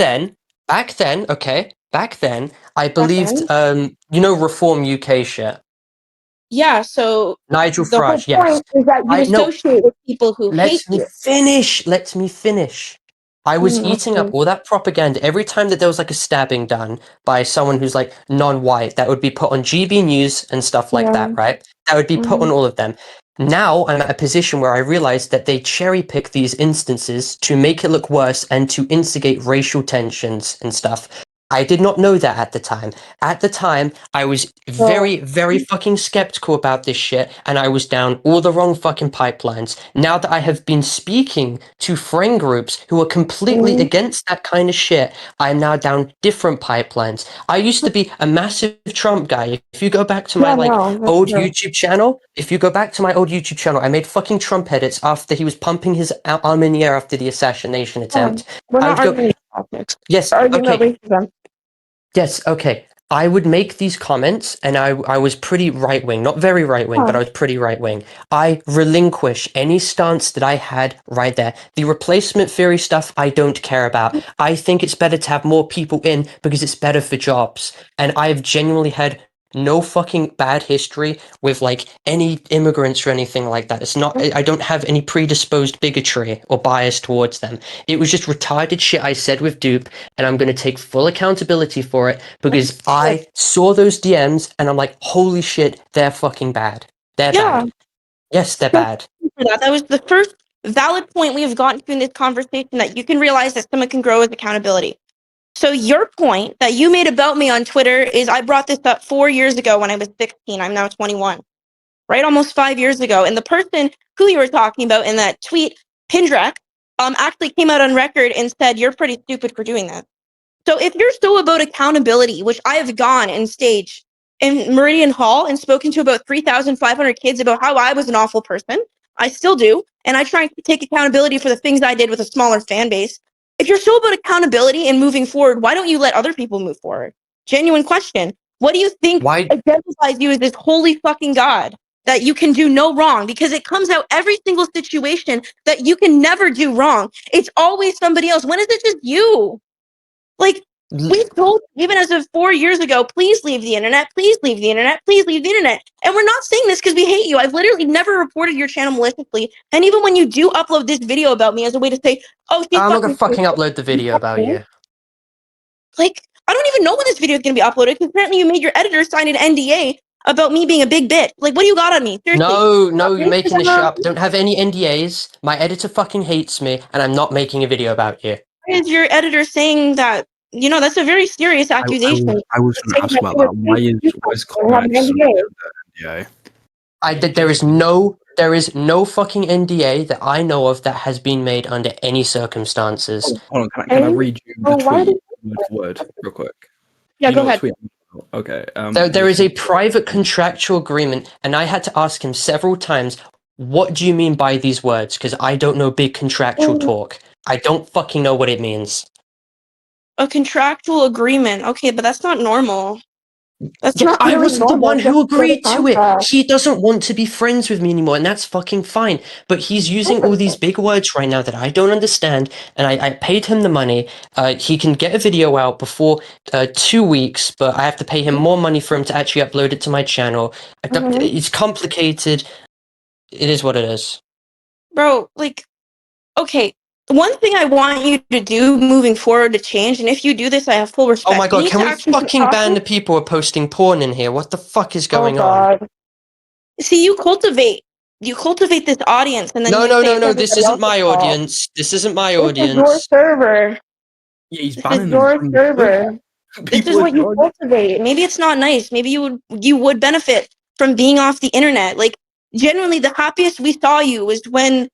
Back then, okay. Back then, I Back believed. then? Reform UK shit. Yeah. So Nigel the whole Farage, yes. point is that you I know. associate with people who Let hate me you. finish. Let me finish. I was eating up Okay. all that propaganda every time that there was like a stabbing done by someone who's like non-white. That would be put on GB News and stuff like Yeah. that, right? That would be put on all of them. Now I'm at a position where I realize that they cherry pick these instances to make it look worse and to instigate racial tensions and stuff. I did not know that at the time. At the time, I was very, very fucking skeptical about this shit, and I was down all the wrong fucking pipelines. Now that I have been speaking to friend groups who are completely against that kind of shit, I'm now down different pipelines. I used to be a massive Trump guy. If you go back to my old YouTube channel, I made fucking Trump edits after he was pumping his arm in the air after the assassination attempt. We're I not would go, arguing politics. yes, We're arguing about okay. racism. Yes, okay. I would make these comments, and I was pretty right wing, not very right wing, but I was pretty right wing. I relinquish any stance that I had right there. The replacement theory stuff, I don't care about. I think it's better to have more people in because it's better for jobs. And I've genuinely had no fucking bad history with like any immigrants or anything like that. It's not, I don't have any predisposed bigotry or bias towards them. It was just retarded shit I said with Dupe, and I'm going to take full accountability for it because I saw those DMs and I'm like, holy shit, they're fucking bad. They're bad. Yes, they're bad. For that was the first valid point we have gotten to in this conversation, that you can realize that someone can grow with accountability. So your point that you made about me on Twitter is, I brought this up 4 years ago when I was 16. I'm now 21. Right? Almost 5 years ago. And the person who you were talking about in that tweet, Pindrak, actually came out on record and said, you're pretty stupid for doing that. So if you're so about accountability, which I have gone and staged in Meridian Hall and spoken to about 3,500 kids about how I was an awful person, I still do. And I try to take accountability for the things I did with a smaller fan base. If you're so about accountability and moving forward, why don't you let other people move forward? Genuine question. What do you think identifies you as this holy fucking God that you can do no wrong? Because it comes out every single situation that you can never do wrong. It's always somebody else. When is it just you? Like, we told, even as of 4 years ago, please leave the internet, please leave the internet, please leave the internet. And we're not saying this because we hate you. I've literally never reported your channel maliciously. And even when you do upload this video about me as a way to say, oh, she's I'm not going to fucking upload the video about you. Like, I don't even know when this video is going to be uploaded because apparently you made your editor sign an NDA about me being a big bitch. Like, what do you got on me? Seriously. No, you're making this shit up. Don't have any NDAs. My editor fucking hates me, and I'm not making a video about you. Why is your editor saying that? You know, that's a very serious accusation. I was going to ask about that. Why is Conrad NDA? There is no fucking NDA that I know of that has been made under any circumstances. Hold on, can I read you the tweet word for word real quick? Yeah, go ahead. Okay. There is a private contractual agreement, and I had to ask him several times, what do you mean by these words? Because I don't know big contractual talk. I don't fucking know what it means. A contractual agreement. Okay, but that's not normal. That's not I really wasn't the normal. one who agreed to it. Contract. He doesn't want to be friends with me anymore, and that's fucking fine. But he's using all these big words right now that I don't understand, and I paid him the money. He can get a video out before 2 weeks, but I have to pay him more money for him to actually upload it to my channel. It's complicated. It is what it is. Bro, like, okay, one thing I want you to do moving forward to change, and if you do this, I have full respect. Oh my You god, need can to we actually fucking ban talking- the people who are posting porn in here? What the fuck is Oh going on? god. See, you cultivate this audience, and then No, you no, say no, it's no. This everybody isn't else's my fault. audience. This isn't my This is your audience. server. Yeah, he's This banning is them your from the server. This People is are what you joining. cultivate. Maybe it's not nice. Maybe you would benefit from being off the internet. Like, generally, the happiest we saw you was when,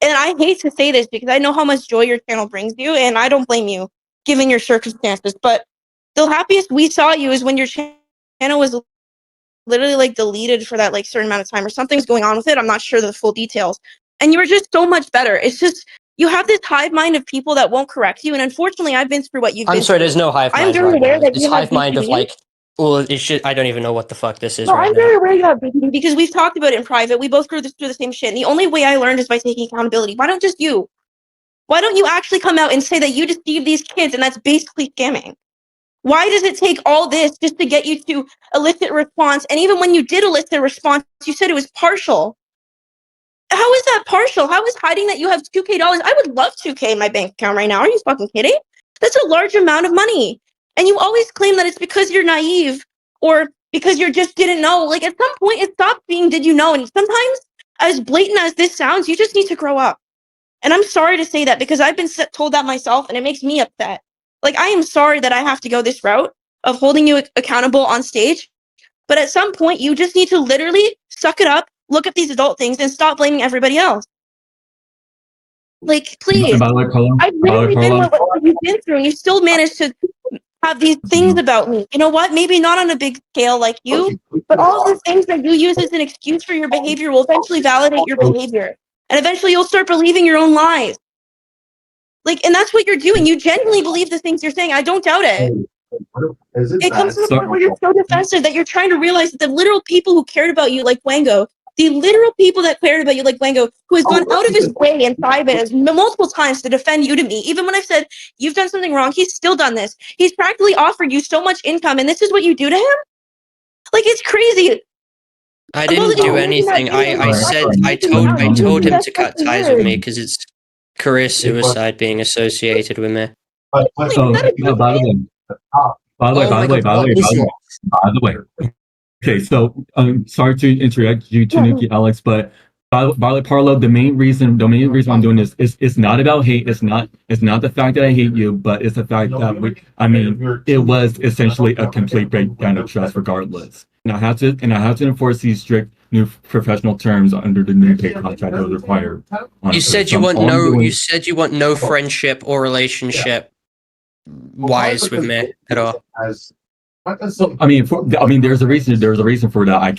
and I hate to say this because I know how much joy your channel brings you, and I don't blame you, given your circumstances, but the happiest we saw you is when your channel was literally like deleted for that like certain amount of time, or something's going on with it. I'm not sure the full details. And you were just so much better. It's just, you have this hive mind of people that won't correct you. And unfortunately, I've been through what you've been I'm sorry, through. there's no hive I'm mind very right aware now. that It's you have hive mind of BPD. like, well, it should. I don't even know what the fuck this is No, right I'm now. very aware you have BPD because we've talked about it in private. We both through the same shit. And the only way I learned is by taking accountability. Why don't just you? Why don't you actually come out and say that you deceived these kids and that's basically scamming? Why does it take all this just to get you to elicit a response? And even when you did elicit a response, you said it was partial. How is that partial? How is hiding that you have $2K? I would love $2K in my bank account right now. Are you fucking kidding? That's a large amount of money. And you always claim that it's because you're naive or because you just didn't know. Like, at some point, it stopped being did you know? And sometimes, as blatant as this sounds, you just need to grow up. And I'm sorry to say that because I've been told that myself and it makes me upset. Like, I am sorry that I have to go this route of holding you accountable on stage. But at some point, you just need to literally suck it up, look at these adult things, and stop blaming everybody else. Like, please. By the way, Parlo, I've literally been what you've been through, and you still managed to have these things about me. You know what? Maybe not on a big scale like you, but all of the things that you use as an excuse for your behavior will eventually validate your behavior. And eventually you'll start believing your own lies. Like, and that's what you're doing. You genuinely believe the things you're saying. I don't doubt it. It comes to the point where you're so defensive that you're trying to realize that the literal people who cared about you, like Gwamgo, the literal people that cared about you, like Gwamgo, who has gone out of his way in private multiple times to defend you to me, even when I've said you've done something wrong, he's still done this. He's practically offered you so much income, and this is what you do to him? Like, it's crazy. I didn't do anything. I told him to cut ties with me because it's career suicide being associated with me. So, no, by the way. Okay, so sorry to interrupt you, Tanuki, Alex, but by the way, Parlo, the main reason why I'm doing this is not about hate. It's not the fact that I hate you, but it's the fact that it was essentially a complete breakdown of trust, regardless. And I have to enforce these strict new professional terms under the new pay contract that was required. You said you want no friendship or relationship wise with me at all. So, there's a reason. There's a reason for that. I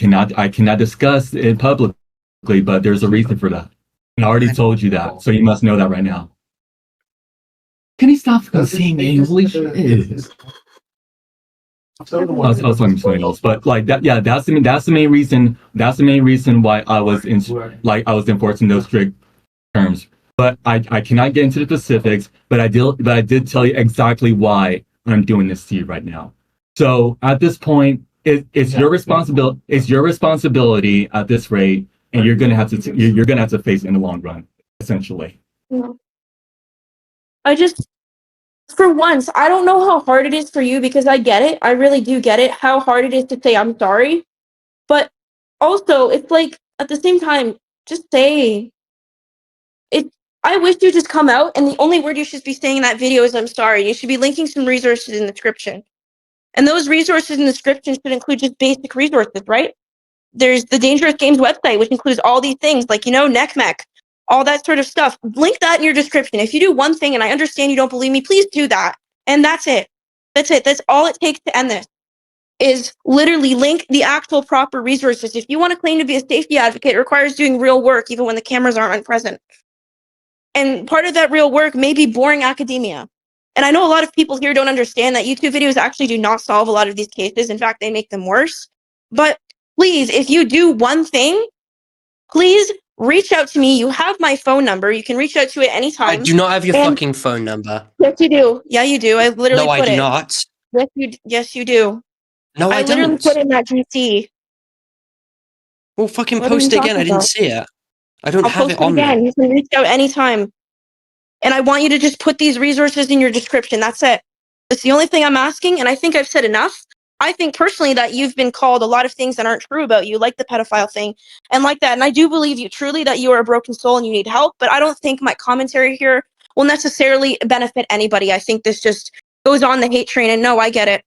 cannot discuss it publicly, but there's a reason for that. And I already told you that, so you must know that right now. Can he stop saying English? I was talking something else, but like that. Yeah, that's the main reason. That's the main reason why I was enforcing those strict terms. But I cannot get into the specifics. But I did tell you exactly why I'm doing this to you right now. So at this point, it's your responsibility. It's your responsibility at this rate, and you're gonna have to face it in the long run, essentially. For once, I don't know how hard it is for you because I get it. I really do get it. How hard it is to say I'm sorry, but also it's like at the same time, just say it. I wish you just come out, and the only word you should be saying in that video is "I'm sorry." You should be linking some resources in the description. And those resources in the description should include just basic resources, right? There's the Dangerous Games website, which includes all these things like, NECMEC, all that sort of stuff. Link that in your description. If you do one thing, and I understand you don't believe me, please do that. And that's it. That's it. That's all it takes to end this, is literally link the actual proper resources. If you want to claim to be a safety advocate, it requires doing real work, even when the cameras aren't present. And part of that real work may be boring academia. And I know a lot of people here don't understand that YouTube videos actually do not solve a lot of these cases. In fact, they make them worse. But please, if you do one thing, please reach out to me. You have my phone number. You can reach out to it anytime. I do not have your fucking phone number. Yes, you do. Yeah, you do. I literally put it. No, I do not. Yes, you do. No, I don't. literally put in that GC. Well, fucking post it again. I didn't see it. I don't have it on me. You can reach out anytime. And I want you to just put these resources in your description. That's it. That's the only thing I'm asking. And I think I've said enough. I think personally that you've been called a lot of things that aren't true about you, like the pedophile thing and like that. And I do believe you truly that you are a broken soul and you need help. But I don't think my commentary here will necessarily benefit anybody. I think this just goes on the hate train. And no, I get it.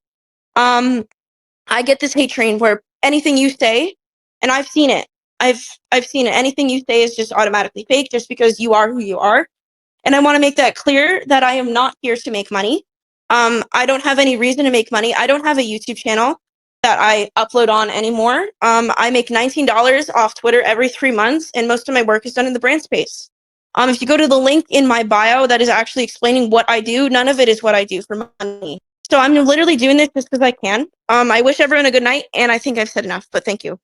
I get this hate train where anything you say, and I've seen it. I've seen it. Anything you say is just automatically fake just because you are who you are. And I want to make that clear that I am not here to make money. I don't have any reason to make money. I don't have a YouTube channel that I upload on anymore. I make $19 off Twitter every 3 months, and most of my work is done in the brand space. If you go to the link in my bio that is actually explaining what I do, none of it is what I do for money. So I'm literally doing this just because I can. I wish everyone a good night, and I think I've said enough, but thank you.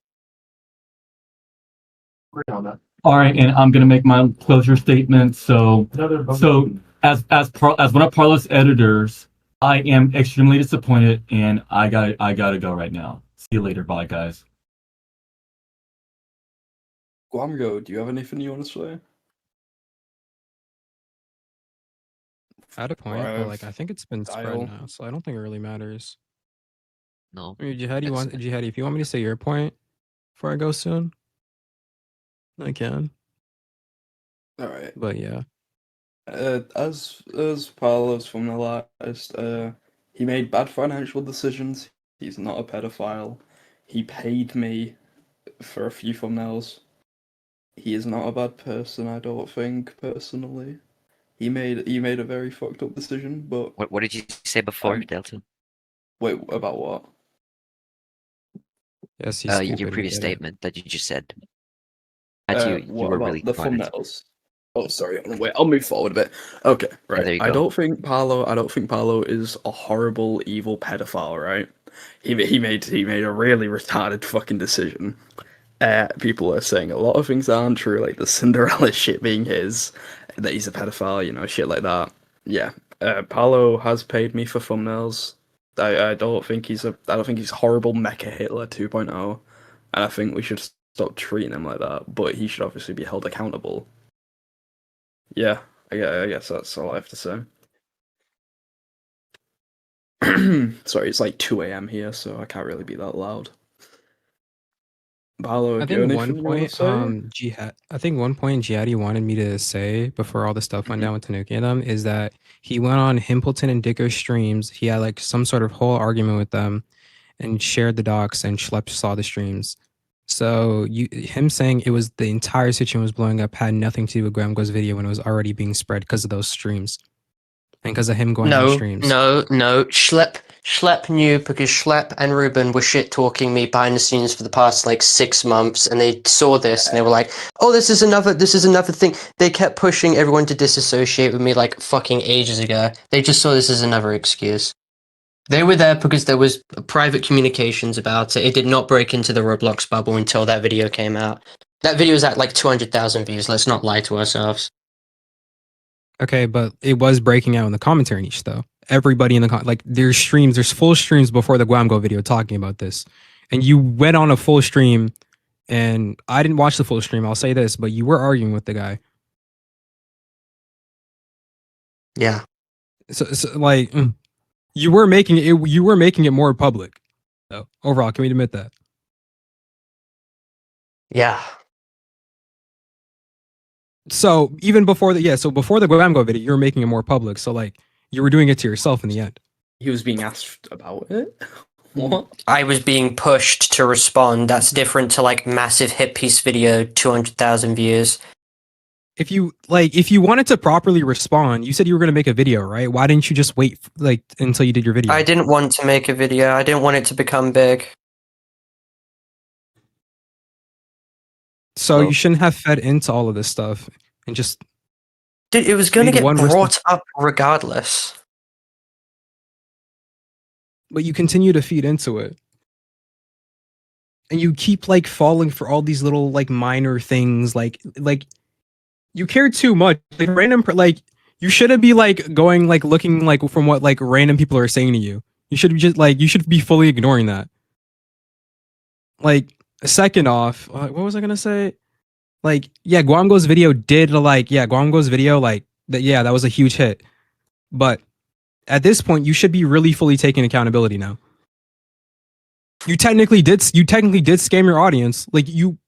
All right, and I'm gonna make my closure statement. So as one of Parlo's editors, I am extremely disappointed, and I gotta go right now. See you later, bye guys. Gwamgo, do you have anything you want to say? I had a point, but like I think it's been spread now, so I don't think it really matters. No. I mean, Jihadi, if you want me to say your point before I go soon, I can. All right. But yeah. As Parlo's from the last, he made bad financial decisions. He's not a pedophile. He paid me for a few thumbnails. He is not a bad person, I don't think, personally. He made a very fucked up decision, but What did you say before, Delta? wait, about what? Yes, he's stupid, your previous statement that you just said. You What were about really the quiet. thumbnails? Oh, sorry. Wait, I'll move forward a bit. Okay, right. there you I go. don't think Parlo is a horrible, evil pedophile. Right? He made a really retarded fucking decision. People are saying a lot of things that aren't true, like the Cinderella shit being his, that he's a pedophile, you know, shit like that. Yeah, Parlo has paid me for thumbnails. I don't think he's horrible Mecha Hitler 2.0, and I think we should stop treating him like that. But he should obviously be held accountable. Yeah, I guess that's all I have to say. Sorry, it's like 2 a.m. here, so I can't really be that loud. Parlo, I think one point, Jihadi wanted me to say before all the stuff went down with Tanuki and them is that he went on Himpleton and Dicko's streams. He had like some sort of whole argument with them and shared the docs, and Schlepp saw the streams. So him saying it was the entire situation was blowing up had nothing to do with Gwamgo's video when it was already being spread because of those streams. And because of him going on streams. No. Schlepp knew because Schlepp and Ruben were shit talking me behind the scenes for the past like 6 months, and they saw this and they were like, "Oh, this is another thing." They kept pushing everyone to disassociate with me like fucking ages ago. They just saw this as another excuse. They were there because there was private communications about it. It did not break into the Roblox bubble until that video came out. That video is at like 200,000 views. Let's not lie to ourselves. Okay, but it was breaking out in the commentary niche though. Everybody in the there's full streams before the Gwamgo video talking about this. And you went on a full stream, and I didn't watch the full stream, I'll say this, but you were arguing with the guy. Yeah. So like you were making it more public. So overall, can we admit that? Yeah. So even before before the Gwamgo video, you were making it more public. So like you were doing it to yourself in the end. He was being asked about it. What? I was being pushed to respond. That's different to like massive hit piece video, 200,000 views. If you wanted to properly respond, you said you were going to make a video, right? Why didn't you just wait until you did your video? I didn't want to make a video. I didn't want it to become big. So you shouldn't have fed into all of this stuff and just. Dude, it was going to get brought up regardless. But you continue to feed into it. And you keep like falling for all these little like minor things like you care too much. Like random you shouldn't be like going like looking like from what like random people are saying to you. You should be just like you should be fully ignoring that. Like second off, what was I gonna say? Like, yeah, Gwamgo's video that was a huge hit. But at this point, you should be really fully taking accountability now. You technically did scam your audience. Like you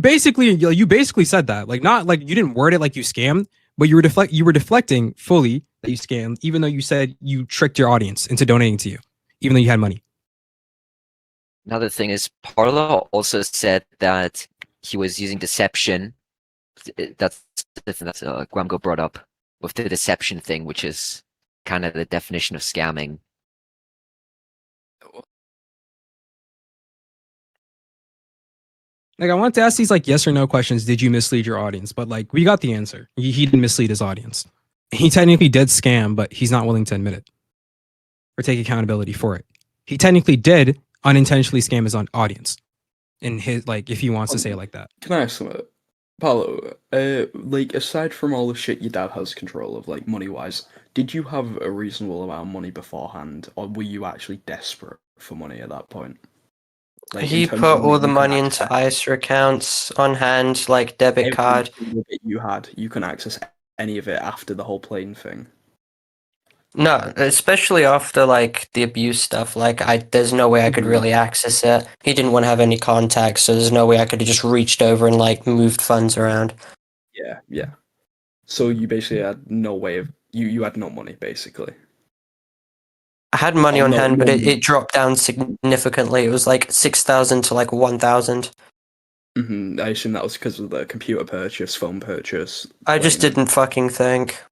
basically said that. Like not like you didn't word it like you scammed, but you were deflecting fully that you scammed, even though you said you tricked your audience into donating to you, even though you had money. Another thing is, Parlo also said that he was using deception. That's the thing that Gwamgo brought up with the deception thing, which is kind of the definition of scamming. Like I wanted to ask these like yes or no questions. Did you mislead your audience? But like we got the answer. He didn't mislead his audience. He technically did scam, but he's not willing to admit it or take accountability for it. He technically did unintentionally scam his own audience. In his like, if he wants to say it like that. Can I ask something? Paulo, like aside from all the shit your dad has control of, like money wise, did you have a reasonable amount of money beforehand, or were you actually desperate for money at that point? Like, he put all the money into ISA accounts on hand, like debit card. You had, you can access any of it after the whole plane thing. No, especially after like the abuse stuff. Like there's no way I could really access it. He didn't want to have any contacts, so there's no way I could have just reached over and like moved funds around. Yeah. So you basically had no way of you had no money basically. I had money on hand, but it dropped down significantly. It was like 6,000 to like 1,000. I assume that was because of the computer purchase, phone purchase. I just didn't fucking think.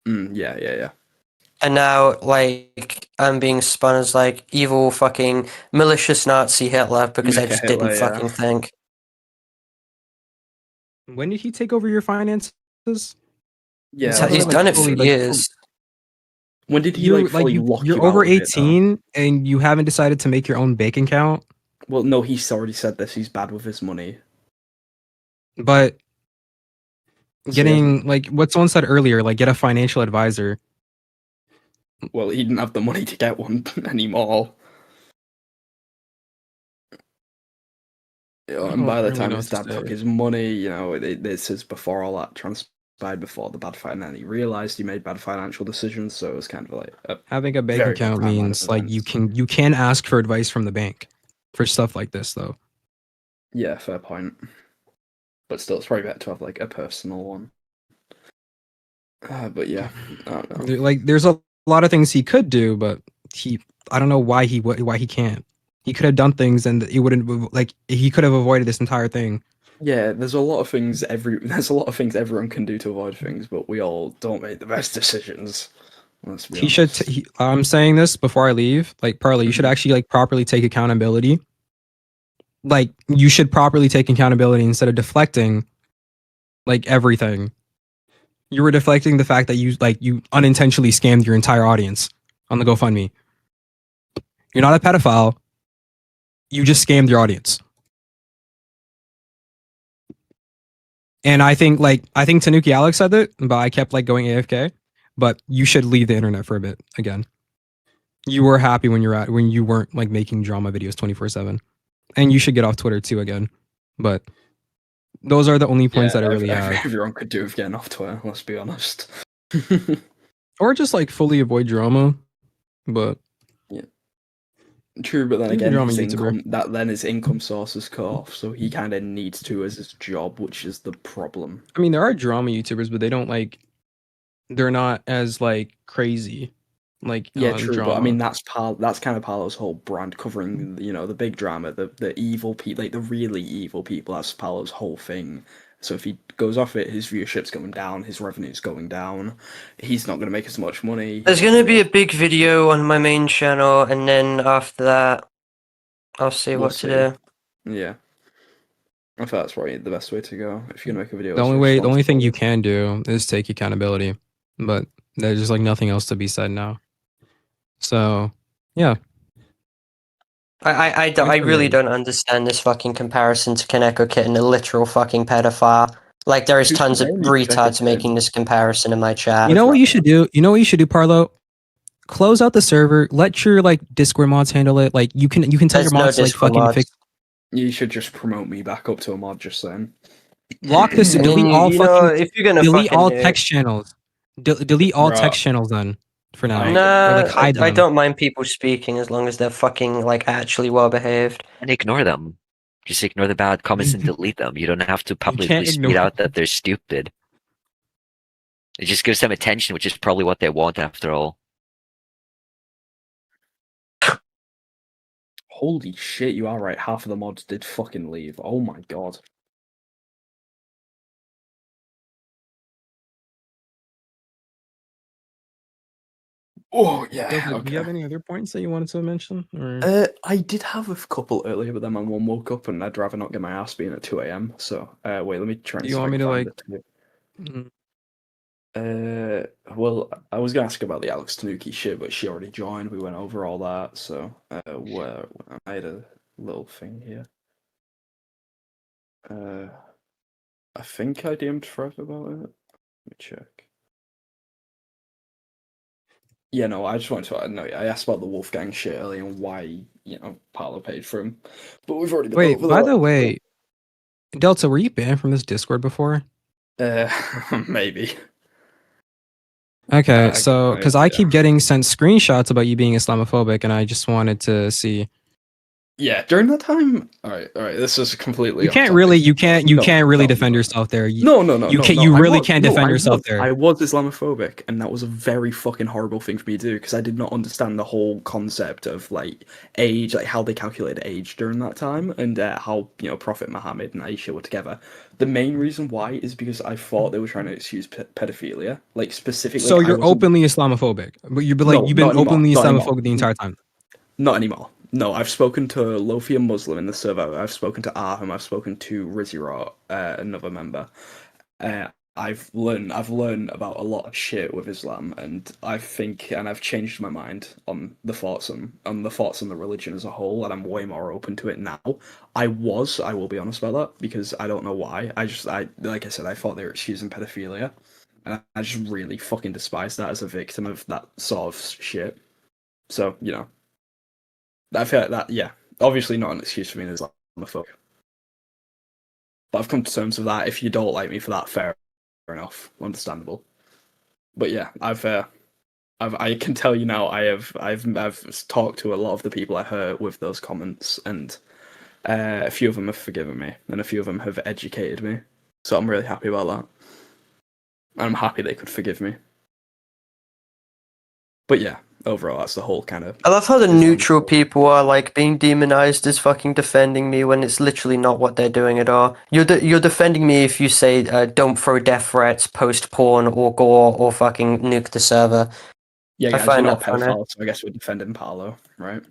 Yeah. And now, like, I'm being spun as like evil fucking malicious Nazi Hitler because I just didn't fucking think. When did he take over your finances? Yeah, he's done it for years. When did he fully lock you out? You're over 18 and you haven't decided to make your own bank account? Well, no, he's already said this. He's bad with his money. But getting like what someone said earlier, like get a financial advisor. Well, he didn't have the money to get one anymore. And by the time his dad took his money, this is before all that transpired, before the bad fight, and then he realized he made bad financial decisions. So it was kind of like having a bank account means like you can ask for advice from the bank for stuff like this, though. Yeah, fair point. But still, it's probably better to have like a personal one. But yeah, I don't know. Like there's a lot of things he could do, but I don't know why he can't. He could have done things and it wouldn't he could have avoided this entire thing. Yeah, there's a lot of things everyone can do to avoid things, but we all don't make the best decisions. Let's be honest. I'm saying this before I leave. Like Parlo, you should actually like properly take accountability. Like you should properly take accountability instead of deflecting like everything. You were deflecting the fact that you unintentionally scammed your entire audience on the GoFundMe. You're not a pedophile. You just scammed your audience. And I think Tanuki Alex said it, but I kept like going AFK. But you should leave the internet for a bit again. You were happy when you weren't like making drama videos 24/7. And you should get off Twitter too again. But those are the only points that I really have. Everyone could do with getting off Twitter, let's be honest. Or just like fully avoid drama. But yeah. True, but then again, his income source is cut off, so he kind of needs to as his job, which is the problem. I mean, there are drama YouTubers, but they're not as like crazy. Like true, drama. but I mean that's kind of Parlo's whole brand, covering the big drama, the evil people, like the really evil people. That's Parlo's whole thing. So if he goes off it, his viewership's going down, his revenue's going down. He's not going to make as much money. There's going to be a big video on my main channel, and then after that, I'll see what to do. Yeah, I think that's probably the best way to go. If you're going to make a video, the only thing you can do is take accountability, but there's just like nothing else to be said now. So, yeah. I really don't understand this fucking comparison to Kaneko Kitten, a literal fucking pedophile. Like, there is tons of retards making this comparison in my chat. You know what you should do? Parlo? Close out the server. Let your like Discord mods handle it. Like you can tell your mods to like fucking fix. You should just promote me back up to a mod. Just saying. Lock this. Delete all fucking. If you're gonna delete all text channels. delete all Bruh. text channels then for now. I- Nah, Or, like, hide I them. don't mind people speaking as long as they're fucking like actually well behaved. And ignore them. Just ignore the bad comments and delete them. You don't have to publicly can't tweet ignore out that they're stupid. It just gives them attention, which is probably what they want after all. Holy shit, you are right. Half of the mods did fucking leave. Oh my god. Oh yeah. Delta, do you have Okay. any other points that you wanted to mention? Or I did have a couple earlier, but then my mum woke up, and I'd rather not get my ass beaten at 2 a.m. So wait, let me try and do you see if want I me can to find like? it. Mm, Well, I was gonna ask about the Alex Tanuki shit, but she already joined. We went over all that, so where I had a little thing here. I think I DM'd Fred about it. Let me check. Yeah, no, I just wanted to know. I asked about the Wolfgang shit earlier and why Parlo paid for him, but we've already been Wait, over by that. the way, Delta, were you banned from this Discord before? Maybe. Okay, I so can- because I yeah. keep getting sent screenshots about you being Islamophobic, and I just wanted to see. Yeah, during that time. All right. This is completely. You off can't topic. really, you can't really No, defend no. yourself there. No, You really can't defend yourself there. I was Islamophobic, and that was a very fucking horrible thing for me to do because I did not understand the whole concept of like age, like how they calculated age during that time, and how Prophet Muhammad and Aisha were together. The main reason why is because I thought they were trying to excuse pedophilia, like specifically. So I you're wasn't- openly Islamophobic, but you've been No, you've not been anymore, openly not anymore. Islamophobic the entire time. Not anymore. No, I've spoken to Lofi, a Muslim in the server. I've spoken to Aham. I've spoken to Rizirot, another member. I've learned about a lot of shit with Islam, and I've changed my mind on the thoughts on the religion as a whole, and I'm way more open to it now. I will be honest about that, because I don't know why. Like I said, I thought they were excusing pedophilia, and I just really fucking despise that as a victim of that sort of shit. So I feel like that, yeah, obviously not an excuse for me as Islamophobic. But I've come to terms with that. If you don't like me for that, fair enough, understandable. But yeah, I can tell you now, I've talked to a lot of the people I hurt with those comments, and a few of them have forgiven me, and a few of them have educated me. So I'm really happy about that. And I'm happy they could forgive me. But yeah, overall, that's the whole kind of. I love how the Islam neutral story. people are like being demonized as fucking defending me when it's literally not what they're doing at all. You're defending me if you say don't throw death threats, post porn or gore or fucking nuke the server. Yeah, I guys, find you're not that funny. pedophiles, so I guess we're defending Parlo, right?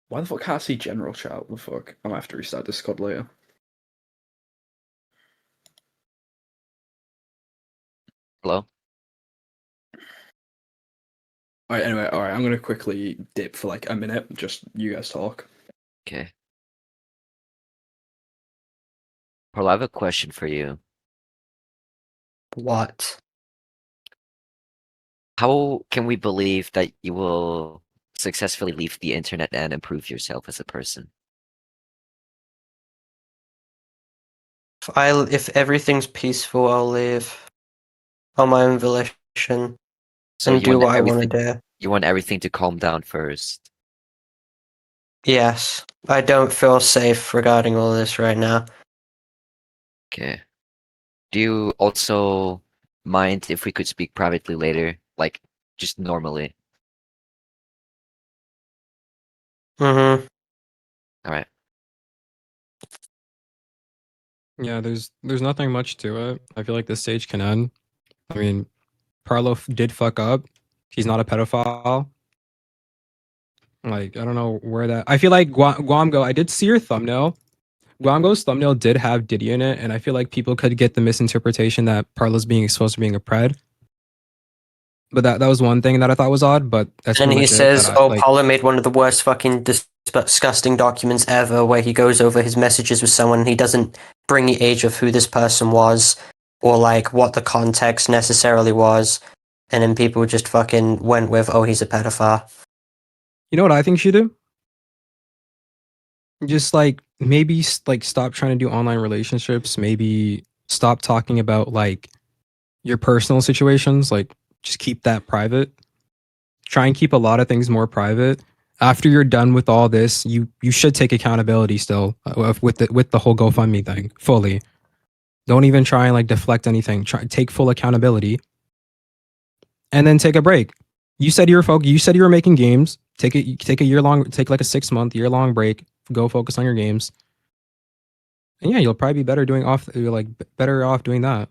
Why the fuck can't I see general chat? What the fuck? I'm gonna have to restart Discord later. Hello? Alright, anyway, alright, I'm gonna quickly dip for like a minute, just you guys talk. Okay. Parlo, I have a question for you. What? How can we believe that you will successfully leave the internet and improve yourself as a person? If everything's peaceful, I'll leave on my own volition So and you do want what I want everything to do. you want everything to calm down first. Yes, I don't feel safe regarding all this right now. Okay. Do you also mind if we could speak privately later? Like just normally. Mm-hmm. Alright. Yeah, there's nothing much to it. I feel like this stage can end. I mean, Parlo did fuck up. He's not a pedophile. Like, I don't know where that. I feel like Gwamgo. I did see your thumbnail. Gwamgo's thumbnail did have Diddy in it, and I feel like people could get the misinterpretation that Parlo's being exposed to being a pred. But that was one thing that I thought was odd. But that's And pretty he much it. says, That I, "Oh, like, Paulo made one of the worst fucking disgusting documents ever, where he goes over his messages with someone and he doesn't bring the age of who this person was, or like what the context necessarily was, and then people just fucking went with, oh, he's a pedophile." you know what I think you should do? Just like maybe like stop trying to do online relationships. Maybe stop talking about like your personal situations, like just keep that private. Try and keep a lot of things more private. After you're done with all this, you should take accountability still with the whole GoFundMe thing fully. Don't even try and like deflect anything. Try take full accountability, and then take a break. You said you were You said you were making games. Take a year long. Take like a 6-month, year long break. Go focus on your games. And yeah, you'll probably be better better off doing that.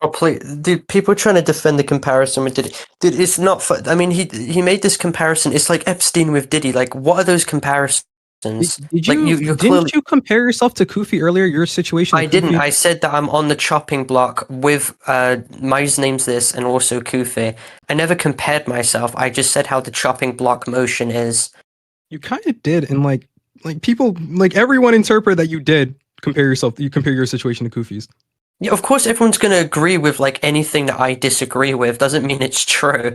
Oh please, dude! People trying to defend the comparison with Diddy. Dude, it's not. I mean, he made this comparison. It's like Epstein with Diddy. Like, what are those comparisons? Did like, you you're didn't clearly. you compare yourself to Kufi earlier? Your situation. I with didn't. Kufi? I said that I'm on the chopping block with my username's this and also Kufi. I never compared myself. I just said how the chopping block motion is. You kind of did, and like people, like everyone interpret that you did compare yourself. You compare your situation to Kufi's. Yeah, of course, everyone's gonna agree with like anything that I disagree with. Doesn't mean it's true.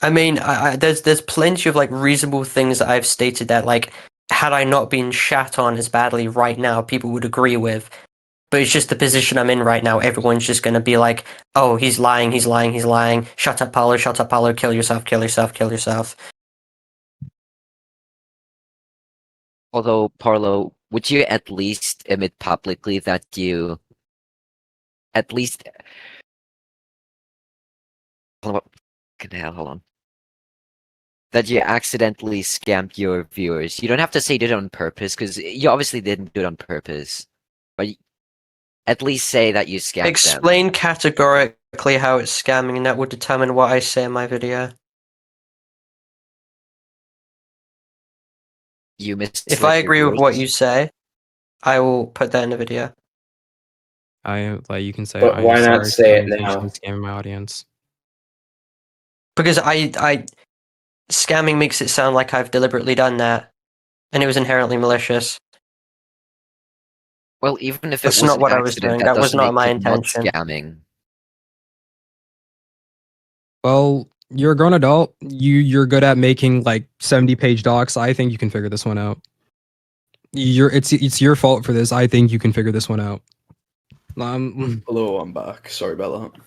I mean, there's plenty of like reasonable things that I've stated that like had I not been shat on as badly right now, people would agree with. But it's just the position I'm in right now. Everyone's just gonna be like, "Oh, he's lying. He's lying. He's lying. Shut up, Parlo. Shut up, Parlo. Kill yourself. Kill yourself. Kill yourself." Although, Parlo, would you at least admit publicly that you at least hold on. That you accidentally scammed your viewers? You don't have to say you did it on purpose, because you obviously didn't do it on purpose. But at least say that you scammed them. Explain categorically how it's scamming, and that will determine what I say in my video. You misled If I your agree with what viewers. you say, I will put that in the video. You can say. But I'm why not sorry say for it now? unintentionally scamming my audience. Because scamming makes it sound like I've deliberately done that, and it was inherently malicious. Well, even if That's it was not an what I was accident, doing. that That was doesn't not make my it not intention. scamming. Well, you're a grown adult. You're good at making like 70-page docs. I think you can figure this one out. It's your fault for this. I think you can figure this one out. Hello, I'm back. Sorry about that.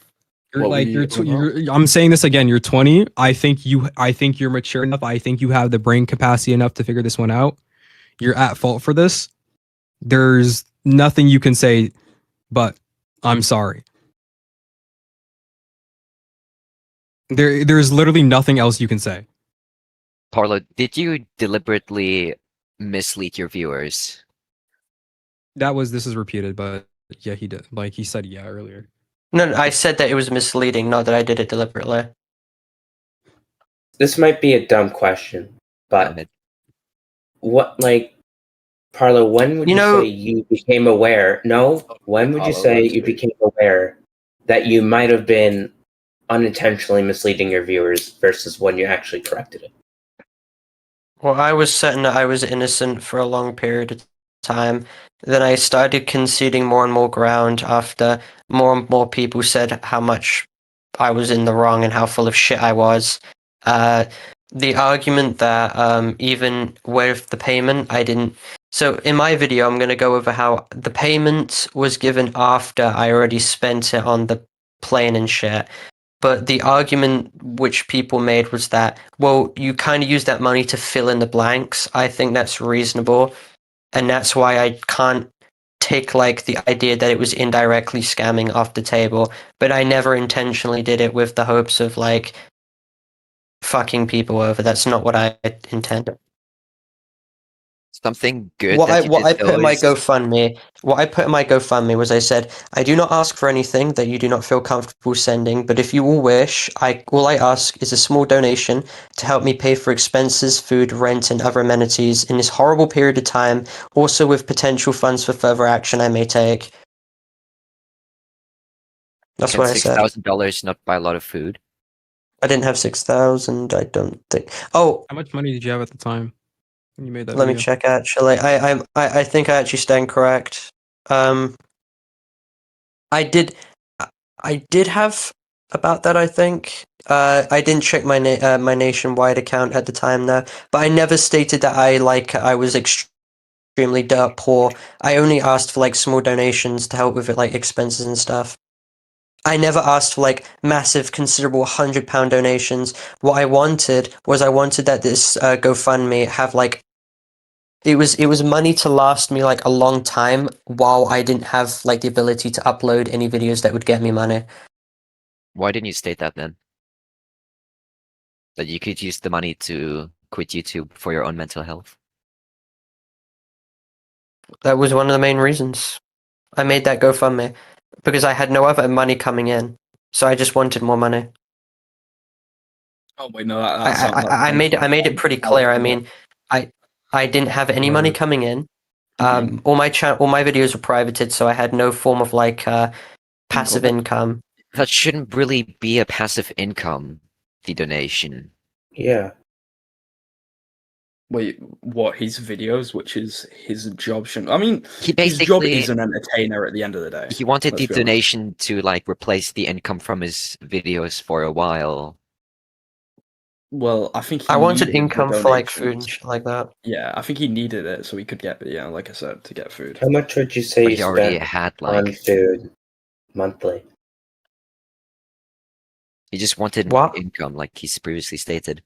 I'm saying this again. You're 20. I think you're mature enough. I think you have the brain capacity enough to figure this one out. You're at fault for this. There's nothing you can say, but I'm sorry. There's literally nothing else you can say. Parlo, did you deliberately mislead your viewers? This is repeated, but yeah, he did. Like he said, yeah, earlier. No, I said that it was misleading, not that I did it deliberately. This might be a dumb question, but what, like, Parlo, when would you say you became aware? No, when would you say you became aware that you might have been unintentionally misleading your viewers versus when you actually corrected it? Well, I was certain that I was innocent for a long period of time. Then I started conceding more and more ground after more and more people said how much I was in the wrong and how full of shit I was. The argument that even with the payment, I didn't. So in my video, I'm going to go over how the payment was given after I already spent it on the plane and shit. But the argument which people made was that, well, you kind of use that money to fill in the blanks. I think that's reasonable. And that's why I can't take like the idea that it was indirectly scamming off the table. But I never intentionally did it with the hopes of like fucking people over. That's not what I intended. Something good What that you I did, put in though, my is GoFundMe was I said, I do not ask for anything that you do not feel comfortable sending, but if you all wish, all I ask is a small donation to help me pay for expenses, food, rent, and other amenities in this horrible period of time, also with potential funds for further action I may take. That's can what I said. $6,000 not buy a lot of food? I didn't have 6,000, I don't think. Oh, How much money did you have at the time when you made that let me video? check actually. I think I actually stand correct. I did have about that, I think. I didn't check my my nationwide account at the time though, but I never stated that I was extremely dirt poor. I only asked for like small donations to help with it, like expenses and stuff. I never asked for like massive, considerable £100 donations. What I wanted that this GoFundMe have like it was money to last me like a long time while I didn't have like the ability to upload any videos that would get me money. Why didn't you state that then? That you could use the money to quit YouTube for your own mental health? That was one of the main reasons I made that GoFundMe, because I had no other money coming in, so I just wanted more money. Oh wait, no, I made it pretty clear. I mean, I didn't have any money coming in. All my videos were privated, so I had no form of like passive income. That shouldn't really be a passive income, the donation. Yeah. Wait, what? His videos, which is his job, shouldn't. I mean, He his job basically is an entertainer at the end of the day. he wanted Let's the be honest. donation to like replace the income from his videos for a while. Well, I think he I wanted needed the income for like food and donations. shit like that. Yeah, I think he needed it so he could get, like I said, to get food. How much would you say But you he already spent had on like food monthly? he just wanted What? income, like he's previously stated.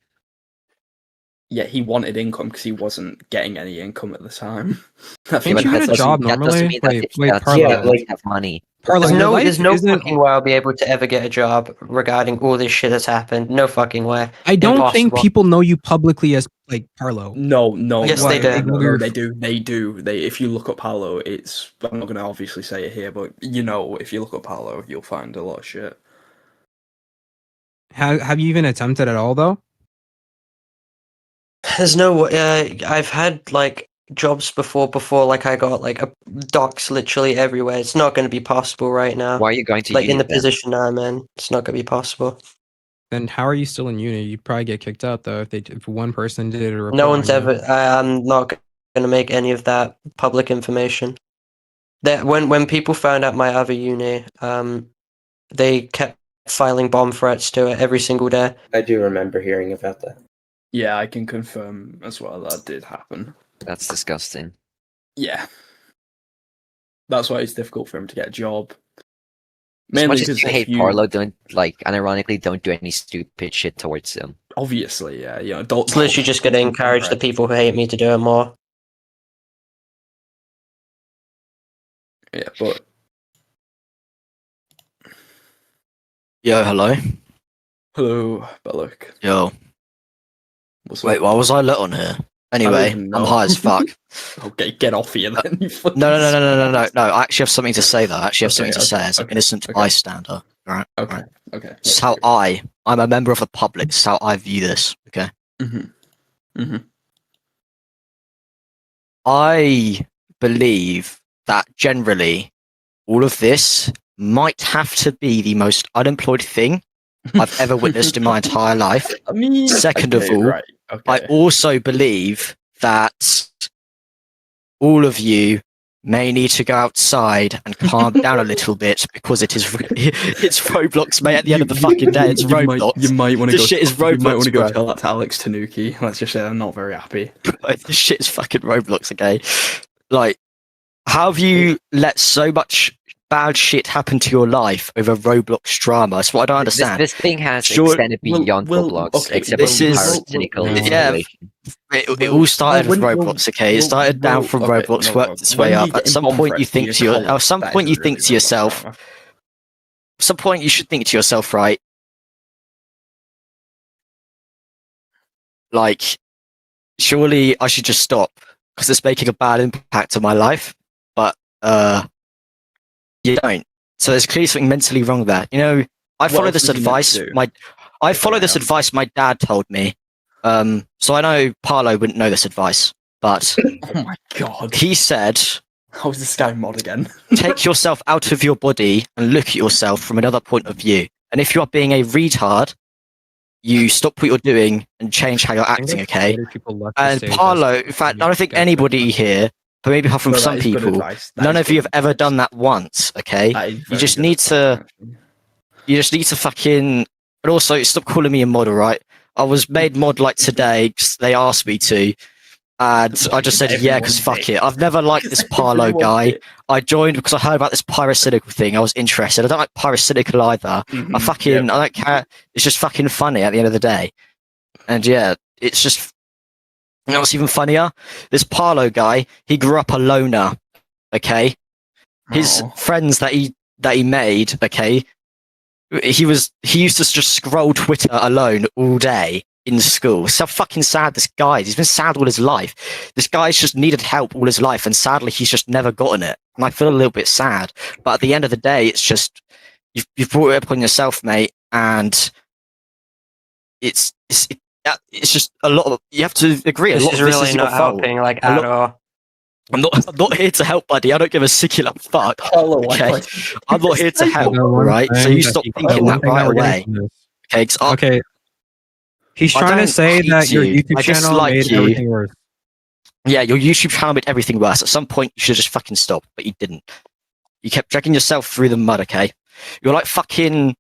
Yeah, he wanted income because he wasn't getting any income at the time. I Ain't think you But get that a job that doesn't normally? mean that Wait, that Parlo. Yeah, he like- have money. Parlo, your life There's no isn't- fucking way I'll be able to ever get a job regarding all this shit that's happened. No fucking way. I don't think Impossible. people know you publicly as like Parlo. No, Yes, no, they do. No, they do. They do. If you look up Parlo, it's. I'm not going to obviously say it here, but if you look up Parlo, you'll find a lot of shit. Have you even attempted at all though? There's no. I've had like jobs before like I got like docs literally everywhere. It's not going to be possible right now. Why are you going to Like in uni the then? position I'm in, it's not going to be possible. Then how are you still in uni? You'd probably get kicked out though if one person did a report. No one's on you. ever. I'm not going to make any of that public information. That when people found out my other uni, they kept filing bomb threats to it every single day. I do remember hearing about that. Yeah, I can confirm as well that did happen. That's disgusting. Yeah. That's why it's difficult for him to get a job. As Mainly much as because you hate Parlo, don't like unironically don't do any stupid shit towards him. Obviously, yeah, don't. It's literally just going to encourage the people who hate me to do it more. Yeah, but Yo, hello. hello, Belloc. Yo. What's Wait, up? why was I let on here? Anyway, even I'm know. high as fuck. Okay, get off here then. You fucking No. slut. I actually have something to say though. I actually have Okay, something to say as an okay, innocent okay. bystander. Right? Okay, Right. okay. This is how I'm a member of the public. This is how I view this. Okay. Mm-hmm. I believe that generally all of this might have to be the most unemployed thing I've ever witnessed in my entire life. I mean, Second of okay, all, right, okay. I also believe that all of you may need to go outside and calm down a little bit because it's Roblox, mate. At the end of the fucking day, it's Roblox. You might want to This go. shit is You might Roblox, want to go bro. tell that to Alex Tanuki. Let's just say I'm not very happy. This shit is fucking Roblox, okay? Like, how have you let so much bad shit happen to your life over Roblox drama? That's what I don't understand. This thing has Sure, extended beyond Roblox, okay, except this for is- puritanical yeah, situation. It all started with Well, Roblox, okay? It started down from okay, Roblox, no, worked its when way you up. get At some bomb point, you threats think to to your your, at college, some that point, you isn't think really to yourself. Roblox drama. At some point, you should think to yourself, right? Like, surely I should just stop because it's making a bad impact on my life. But you don't. So there's clearly something mentally wrong there. You know, I follow else this was you meant advice. to do? I follow this advice my dad told me. So I know Parlo wouldn't know this advice, but Oh my god. he said, How's this guy mod again? take yourself out of your body and look at yourself from another point of view. And if you are being a retard, you stop what you're doing and change how you're acting, okay? And Parlo, in fact, I don't think anybody here, but maybe apart from No, that some is good people, advice. That none is of good you have ever advice. done that once, okay? That is You very just good need advice, to, actually. you just need to fucking, and also stop calling me a mod, alright? I was made mod like today because they asked me to. And I just said, yeah, because fuck it. I've never liked this Parlo Everyone guy. did. I joined because I heard about this pyrocynical thing. I was interested. I don't like pyrocynical either. I don't care. It's just fucking funny at the end of the day. And yeah, it's just, you know what's even funnier? This Parlo guy, he grew up a loner, okay? His friends that he made, okay, he used to just scroll Twitter alone all day in school. So fucking sad this guy is. He's been sad all his life. This guy's just needed help all his life, and sadly he's just never gotten it. And I feel a little bit sad. But at the end of the day, it's just you've brought it upon yourself, mate, and it's just a lot of, you have to agree. This a lot is of this really is your not fault. helping, like, at all. I'm not here to help, buddy. I don't give a singular fuck. Okay, I'm not here to help. Right? So you stop thinking that right away. Okay. Okay. He's trying to say that your YouTube channel made everything worse. Yeah, your YouTube channel made everything worse. At some point, you should just fucking stop, but you didn't. You kept dragging yourself through the mud. Okay, you're like fucking.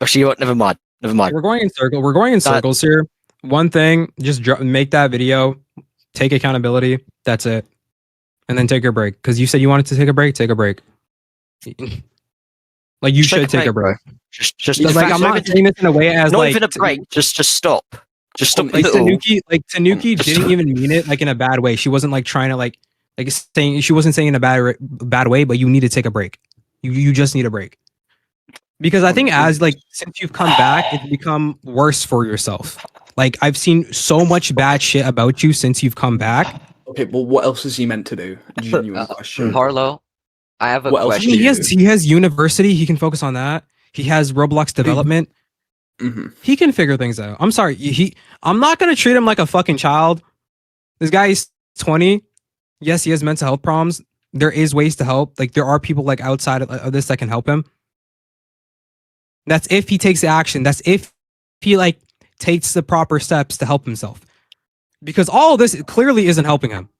Actually, you know what? Never mind. Never mind. We're going in circles. We're going in circles here. One thing, just make that video. Take accountability. That's it, and then take a break. Because you said you wanted to take a break. Take a break. Like you should take a break. Just like I'm not saying this in a way as not like even a break. Just stop. Just stop. Like Tanuki didn't even mean it like in a bad way. She wasn't like trying to like saying, she wasn't saying in a bad way. But you need to take a break. You just need a break. Because I think as like since you've come back, it's become worse for yourself. Like I've seen so much bad shit about you since you've come back. Okay, well, what else is he meant to do? Genuine question. Parlo, I have a What else question. do you He has university. He can focus on that. He has Roblox development. He can figure things out. I'm sorry. I'm not gonna treat him like a fucking child. This guy is 20. Yes, he has mental health problems. There is ways to help. Like there are people like outside of this that can help him. That's if he takes the action. That's if he like takes the proper steps to help himself. Because all of this clearly isn't helping him.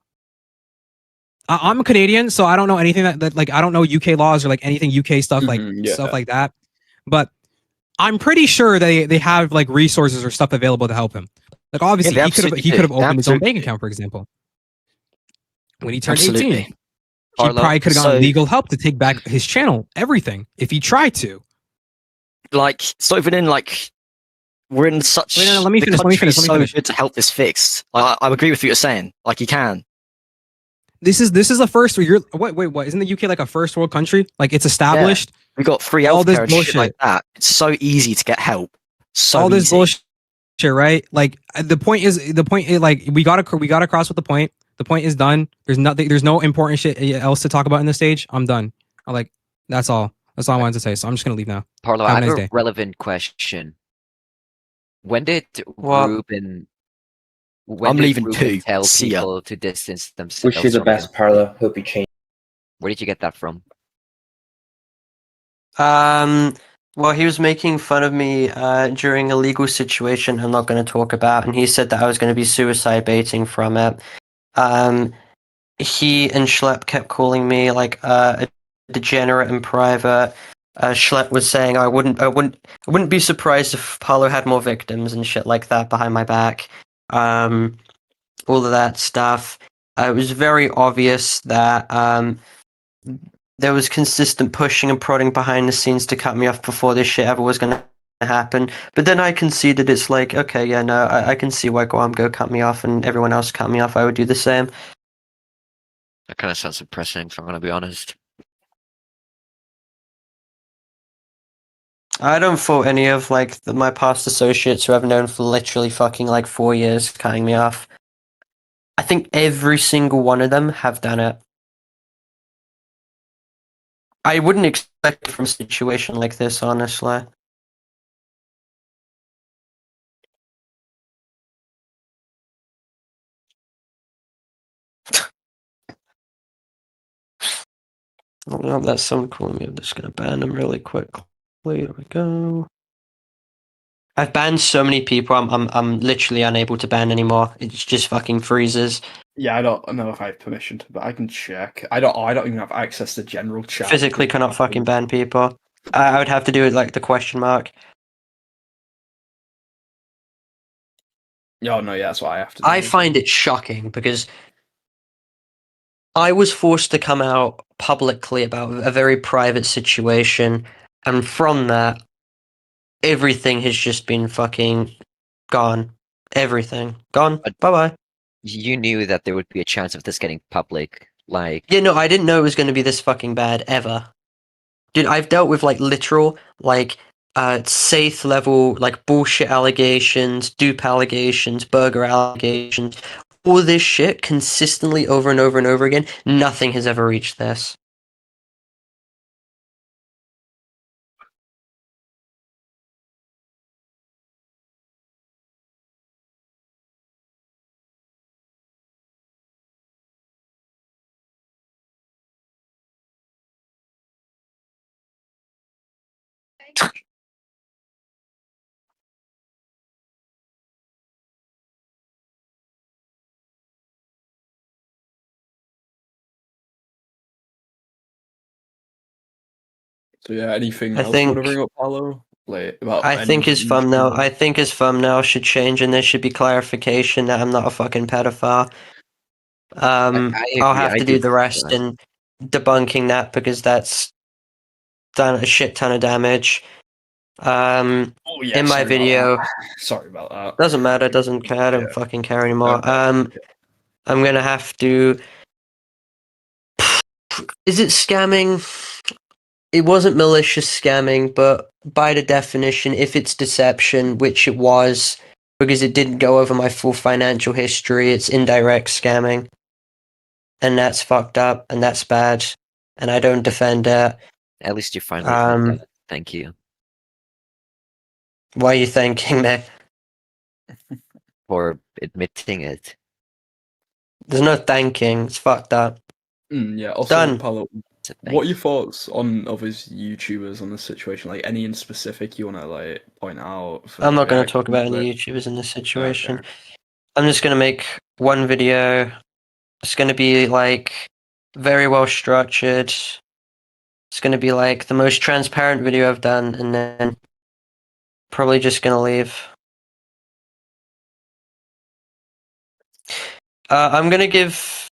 I'm Canadian, so I don't know anything that like I don't know UK laws or like anything UK stuff stuff like that. But I'm pretty sure they have like resources or stuff available to help him. Like obviously he could have opened his own bank account, for example. When he turned 18. He probably could have gotten legal help to take back his channel, everything, if he tried to. Like, so even in like, we're in such. Wait, no, let me finish. Let me finish. So good to help this fixed. I agree with what you're saying. Like, you can. This is a first. Wait, what? Isn't the UK like a first world country? Like it's established. Yeah. We got free healthcare and shit like that. It's so easy to get help. So all this easy. bullshit, right? Like the point is like we gotta cross with the point. The point is done. There's no important shit else to talk about in this stage. I'm done. That's all. That's all I wanted to say. So I'm just gonna leave now. Parlo, I have a relevant question. When did Ruben? I'm leaving too. Tell See ya. people to distance themselves. Wish you the best, Parlo. Hope you change. Where did you get that from? Well, he was making fun of me during a legal situation I'm not going to talk about, and he said that I was going to be suicide baiting from it. He and Schlepp kept calling me like a degenerate in private. Schlepp was saying I wouldn't be surprised if Parlo had more victims and shit like that behind my back. All of that stuff. It was very obvious that there was consistent pushing and prodding behind the scenes to cut me off before this shit ever was going to happen. But then I conceded it's like, okay, yeah, no, I can see why Gwamgo cut me off and everyone else cut me off. I would do the same. That kind of sounds depressing, if I'm going to be honest. I don't fault any of like my past associates who I've known for literally fucking like 4 years cutting me off. I think every single one of them have done it. I wouldn't expect it from a situation like this, honestly. Oh, that's someone calling me. I'm just gonna ban them really quickly. There we go. I've banned so many people. I'm literally unable to ban anymore. It just fucking freezes. Yeah, I don't know if I have permission to, but I can check. I don't even have access to general chat. Physically cannot fucking ban people. I would have to do it like the question mark. Oh no, yeah, that's what I have to do. I find it shocking because I was forced to come out publicly about a very private situation, and from that, everything has just been fucking gone. Everything gone. But- Bye bye. You knew that there would be a chance of this getting public. Like, Yeah, no, I didn't know it was going to be this fucking bad ever. Dude, I've dealt with like literal, like, safe level, like bullshit allegations, dupe allegations, burger allegations, all this shit consistently over and over and over again. Nothing has ever reached this. So yeah, anything I else you want to think- bring up, Parlo? Like about I think his thumbnail should change, and there should be clarification that I'm not a fucking pedophile. I I'll agree, have I to do do the think rest that. in debunking that because that's done a shit ton of damage. Oh yeah, In my sorry about video, that. Sorry about that. doesn't matter. Doesn't care. I don't Yeah. fucking care anymore. Okay. I'm gonna have to. Is it scamming? It wasn't malicious scamming, but by the definition, if it's deception, which it was, because it didn't go over my full financial history, it's indirect scamming. And that's fucked up, and that's bad, and I don't defend it. At least you finally admit Um, that. Thank you Why are you thanking me? for admitting it. There's no thanking, it's fucked up. Yeah. Also, Done. Parlo, So what are thank your thoughts on other YouTubers on this situation? Like any in specific you want to like point out? For I'm their not going to talk reaction about to any it? YouTubers in this situation. Okay. I'm just going to make one video. It's going to be like very well structured. It's going to be like the most transparent video I've done, and then probably just going to leave. I'm going to give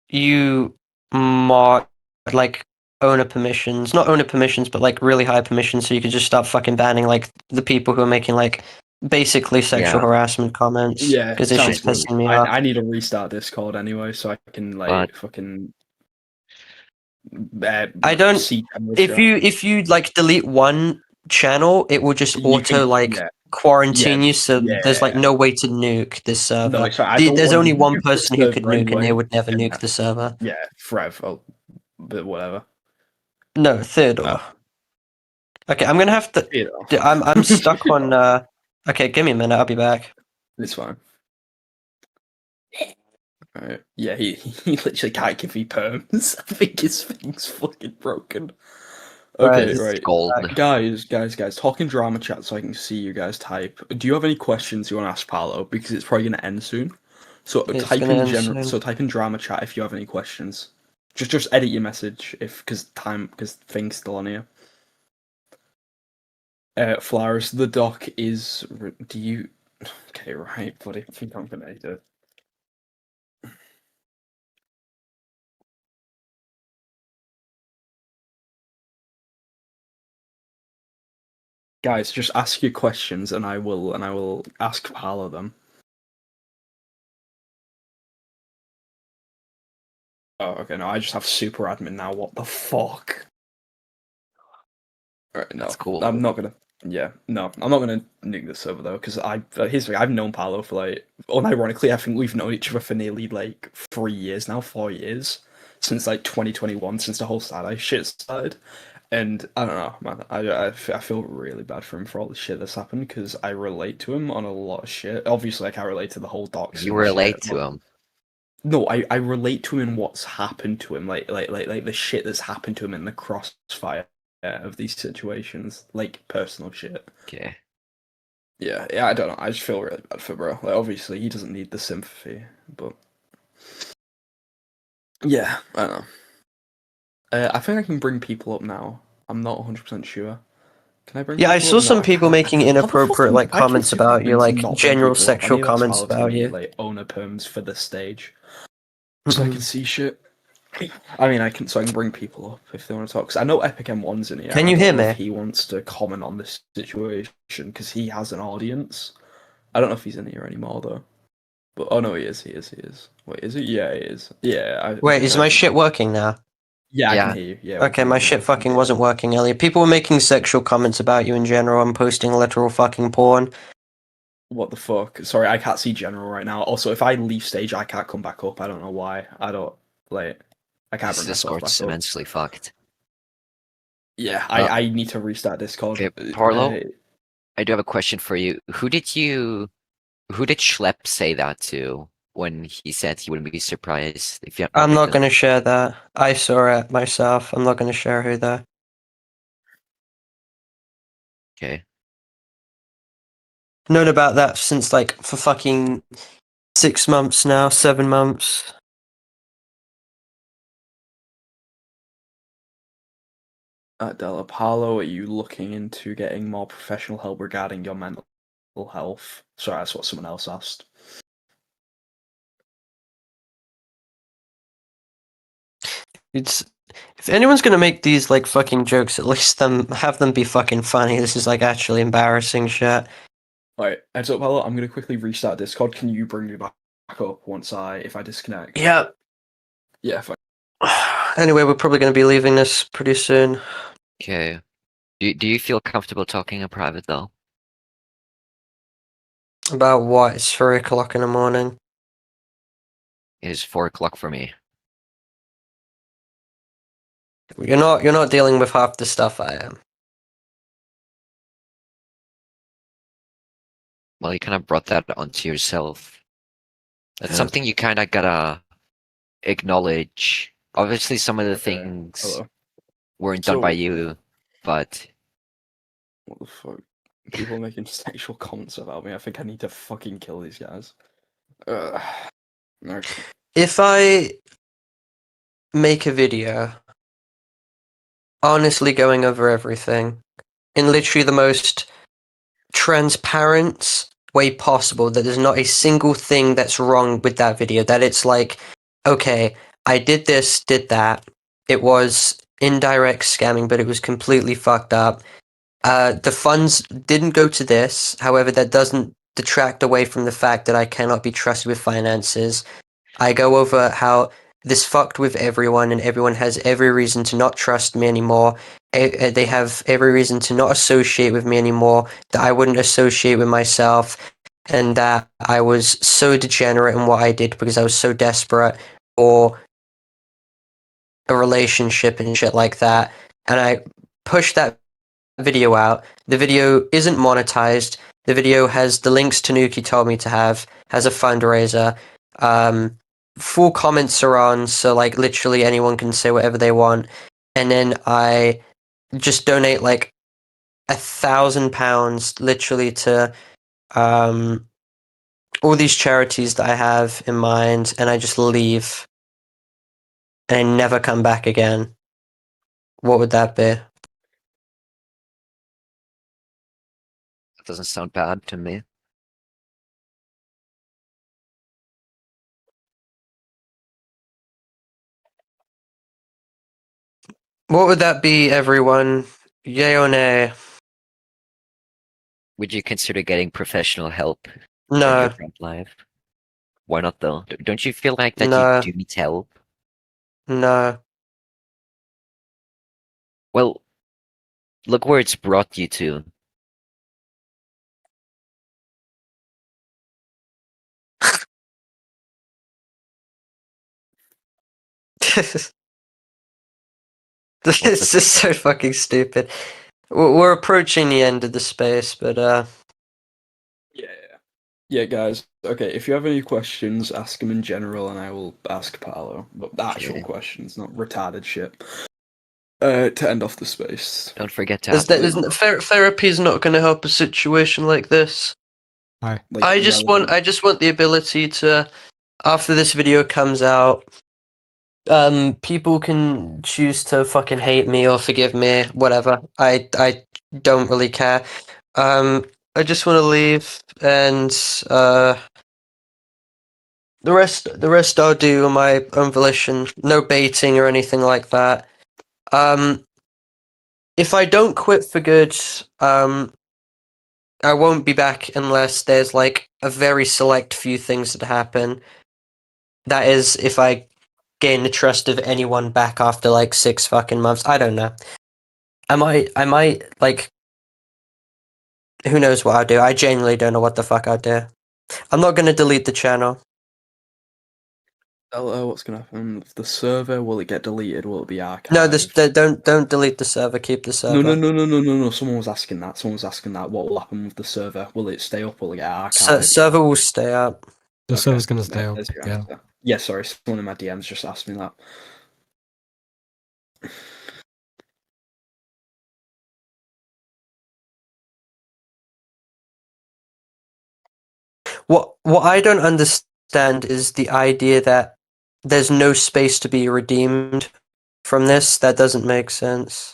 you more like owner permissions, not owner permissions, but like really high permissions, so you could just start fucking banning like the people who are making like basically sexual Yeah. harassment comments. Yeah, because it's just sounds good. pissing me off. I need to restart Discord anyway, so I can like But- fucking. I don't. See If you like delete one channel, it will just auto quarantine you, so there's like no way to nuke this server. No, sorry, I don't There's wanna only one nuke the person who could server nuke, and they anyway. would never nuke the server. Yeah, forever. But whatever. No, Theodore. Okay, I'm gonna have to. Theodore. I'm stuck on. Okay, give me a minute. I'll be back. It's fine. Right. Yeah, he literally can't give me perms. I think his thing's fucking broken. Okay, right. Gold. Guys, talk in drama chat so I can see you guys type. Do you have any questions you want to ask Parlo? Because it's probably gonna end soon. So It's type gonna in end general. soon. So type in drama chat if you have any questions. Just edit your message because thing's still on here. Flowers, the doc is. Do you? Okay, right, buddy. I think I'm gonna edit it. Guys, just ask your questions and I will ask Parlo them. Oh, okay, no, I just have super admin now. What the fuck? Alright, no. That's cool. I'm not gonna nuke this server though, because here's the thing, I've known Parlo for like, unironically, I think we've known each other for nearly like 4 years, since like 2021, since the whole Saturday shit started. And I don't know, man. I feel really bad for him for all the shit that's happened because I relate to him on a lot of shit. Obviously, I can't relate to the whole docs. You relate to him. No, I relate to him in what's happened to him, like the shit that's happened to him in the crossfire of these situations, like personal shit. Okay. Yeah, I don't know. I just feel really bad for bro. Like, obviously, he doesn't need the sympathy, but yeah, I don't know. I think I can bring people up now. I'm not 100% sure Can I bring Yeah, I people saw up? No, some I people can't. making How the inappropriate fuck like I keep comments about you, forgetting to like not bring general people up. I sexual need to ask comments Pal to about make, you. like, owner perms for the stage, so I Mhm. can see shit. I mean, I can bring people up if they want to talk. Cause I know Epic M1's in here. Can I you don't hear know if me? he wants to comment on this situation because he has an audience. I don't know if he's in here anymore though. But oh no, he is. Wait, is he? Yeah, he is. Yeah. Wait, is my shit working now? Yeah, I can Yeah. hear you. Yeah. we Okay, can my hear you shit now. fucking Yeah. wasn't working earlier. People were making sexual comments about you in general and posting literal fucking porn. What the fuck? Sorry, I can't see general right now. Also, if I leave stage, I can't come back up. I don't know why. I can't This bring myself Discord's back up. immensely fucked. Yeah, Uh, I need to restart Discord. Okay, Parlo, I do have a question for you. Who did Schlepp say that to when he said he wouldn't be surprised if you had I'm not victims? gonna share that. I saw it myself. I'm not gonna share who though. Okay. Known about that since like for fucking 6 months now, 7 months. Della Parlo, are you looking into getting more professional help regarding your mental health? Sorry, that's what someone else asked. It's if anyone's gonna make these like fucking jokes, at least have them be fucking funny. This is like actually embarrassing shit. Alright, heads up, Parlo, I'm gonna quickly restart Discord. Can you bring me back up if I disconnect? Yeah. Yeah, fine. Anyway, we're probably gonna be leaving this pretty soon. Okay. Do you feel comfortable talking in private though? About what? It's 3 o'clock in the morning. It is 4 o'clock for me. You're not dealing with half the stuff I am. Well, you kind of brought that onto yourself. That's Yeah. something you kind of gotta acknowledge. Obviously, some of the things Hello. weren't done by So- you, but What the fuck? People making sexual comments about me. I think I need to fucking kill these guys. Okay. If I make a video honestly going over everything in literally the most transparent way possible, that there's not a single thing that's wrong with that video, that it's like, okay, I did this, did that, it was indirect scamming, but it was completely fucked up. The funds didn't go to this, however, that doesn't detract away from the fact that I cannot be trusted with finances. I go over how this fucked with everyone, and everyone has every reason to not trust me anymore. They have every reason to not associate with me anymore, that I wouldn't associate with myself, and that I was so degenerate in what I did because I was so desperate for a relationship and shit like that. And I pushed that video out. The video isn't monetized. The video has the links Tanuki told me to have, has a fundraiser. Full comments are on, so like literally anyone can say whatever they want. And then I just donate like £1,000 literally to all these charities that I have in mind, and I just leave and I never come back again. What would that be? that doesn't sound bad to me. What would that be, everyone? Yay or nay? Would you consider getting professional help in No. your front life? Why not though? Don't you feel like that No. you do need help? No. Well, look where it's brought you to. This What's is so fucking stupid. We're approaching the end of the space, but Yeah, guys. Okay, if you have any questions, ask them in general, and I will ask Parlo. But actual Okay. questions, not retarded shit. To end off the space. Don't forget to isn't therapy is not going to help a situation like this. Hi. Like, I just want the ability to, after this video comes out, people can choose to fucking hate me or forgive me, whatever. I don't really care. I just want to leave, and the rest I'll do on my own volition. No baiting or anything like that. If I don't quit for good, I won't be back unless there's like a very select few things that happen. That is, if I gain the trust of anyone back after like 6 fucking months. I don't know. I might like. Who knows what I'll do? I genuinely don't know what the fuck I'll do. I'm not gonna delete the channel. What's gonna happen with the server? Will it get deleted? Will it be archived? No, don't delete the server. Keep the server. No. Someone was asking that. What will happen with the server? Will it stay up? Will it get archived? Server will stay up. The Okay. server's gonna stay up. There's your Yeah. answer. Yeah, sorry. Someone in my DMs just asked me that. What I don't understand is the idea that there's no space to be redeemed from this. That doesn't make sense.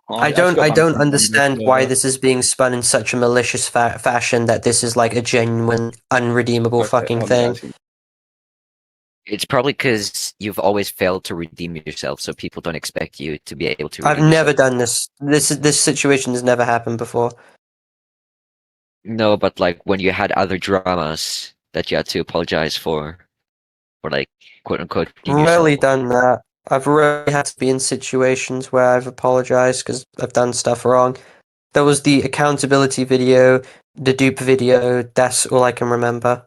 I don't understand why this is being spun in such a malicious fashion that this is like a genuine unredeemable fucking thing. It's probably because you've always failed to redeem yourself, so people don't expect you to be able to. I've never done this. This situation has never happened before. No, but like when you had other dramas that you had to apologize for like quote unquote. Rarely done that. I've rarely had to be in situations where I've apologized because I've done stuff wrong. There was the accountability video, the dupe video. That's all I can remember.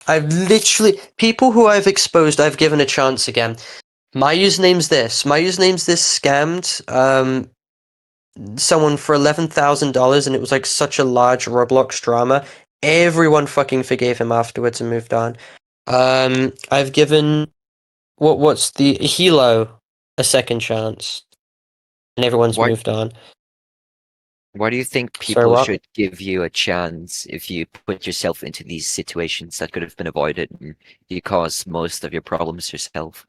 I've literally people who I've exposed, I've given a chance again. My username's this. My username's this scammed someone for $11,000, and it was like such a large Roblox drama. Everyone fucking forgave him afterwards and moved on. I've given what's the Hilo a second chance, and everyone's moved on. Why do you think people should give you a chance if you put yourself into these situations that could have been avoided and you cause most of your problems yourself?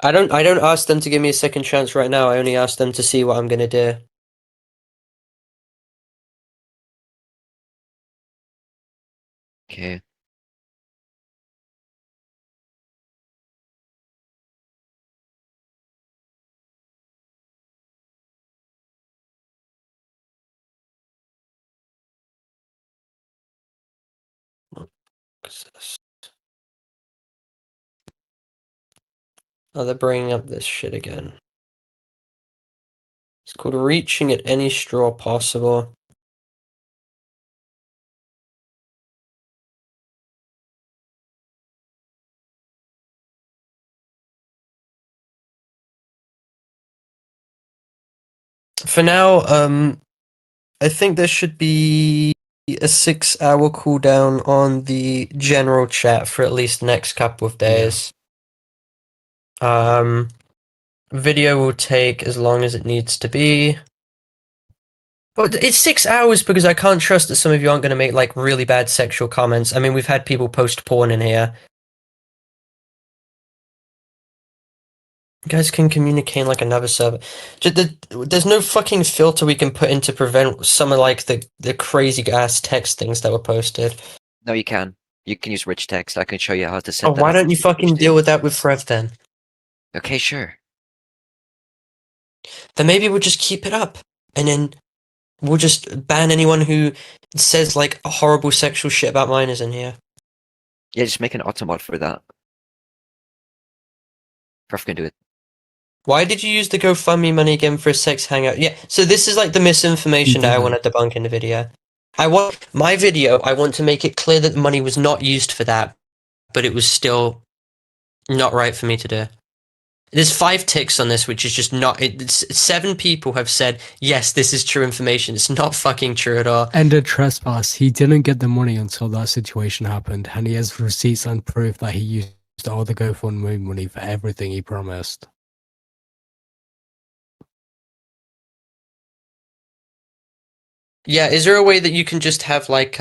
I don't ask them to give me a second chance right now. I only ask them to see what I'm gonna do. Okay. Oh, they're bringing up this shit again. It's called reaching at any straw possible. For now, I think there should be a 6-hour cooldown on the general chat for at least the next couple of days. Video will take as long as it needs to be. But it's 6 hours because I can't trust that some of you aren't going to make like really bad sexual comments. I mean, we've had people post porn in here. You guys can communicate in like another server. There's no fucking filter we can put in to prevent some of like the crazy ass text things that were posted. No, you can. You can use rich text. I can show you how to set Oh, that why up. don't you fucking deal with that with Frev then? Okay, sure. Then maybe we'll just keep it up, and then we'll just ban anyone who says like horrible sexual shit about minors in here. Yeah, just make an automod for that. Prof can do it. Why did you use the GoFundMe money again for a sex hangout? Yeah, so this is like the misinformation that I want to debunk in the video. I want to make it clear that the money was not used for that, but it was still not right for me to do. There's 5 ticks on this, which is just not. 7 people have said yes, this is true information. It's not fucking true at all. And a trespass. He didn't get the money until that situation happened, and he has receipts and proof that he used all the GoFundMe money for everything he promised. Yeah, is there a way that you can just have like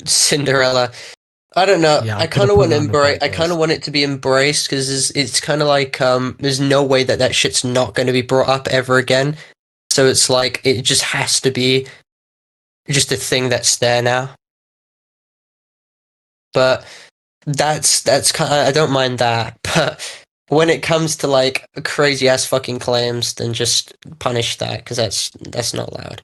Cinderella. I don't know. Yeah, I I'm kind gonna of put want that on the I kind of blacklist. want it to be embraced because it's kind of like there's no way that shit's not going to be brought up ever again. So it's like it just has to be just a thing that's there now. But that's kind of, I don't mind that. But when it comes to like crazy ass fucking claims, then just punish that because that's not allowed.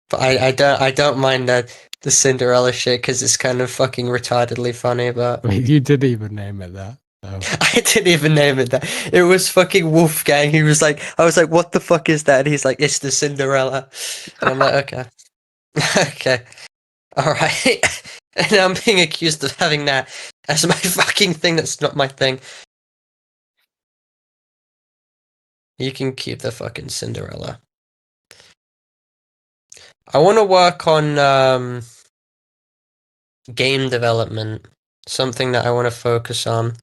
But I don't mind the Cinderella shit because it's kind of fucking retardedly funny. But You didn't even name it that. So. I didn't even name it that. It was fucking Wolfgang. He was like, I was like, what the fuck is that? And he's like, it's the Cinderella. And I'm like, okay, okay, all right. And I'm being accused of having that as my fucking thing. That's not my thing. You can keep the fucking Cinderella. I want to work on game development. Something that I want to focus on.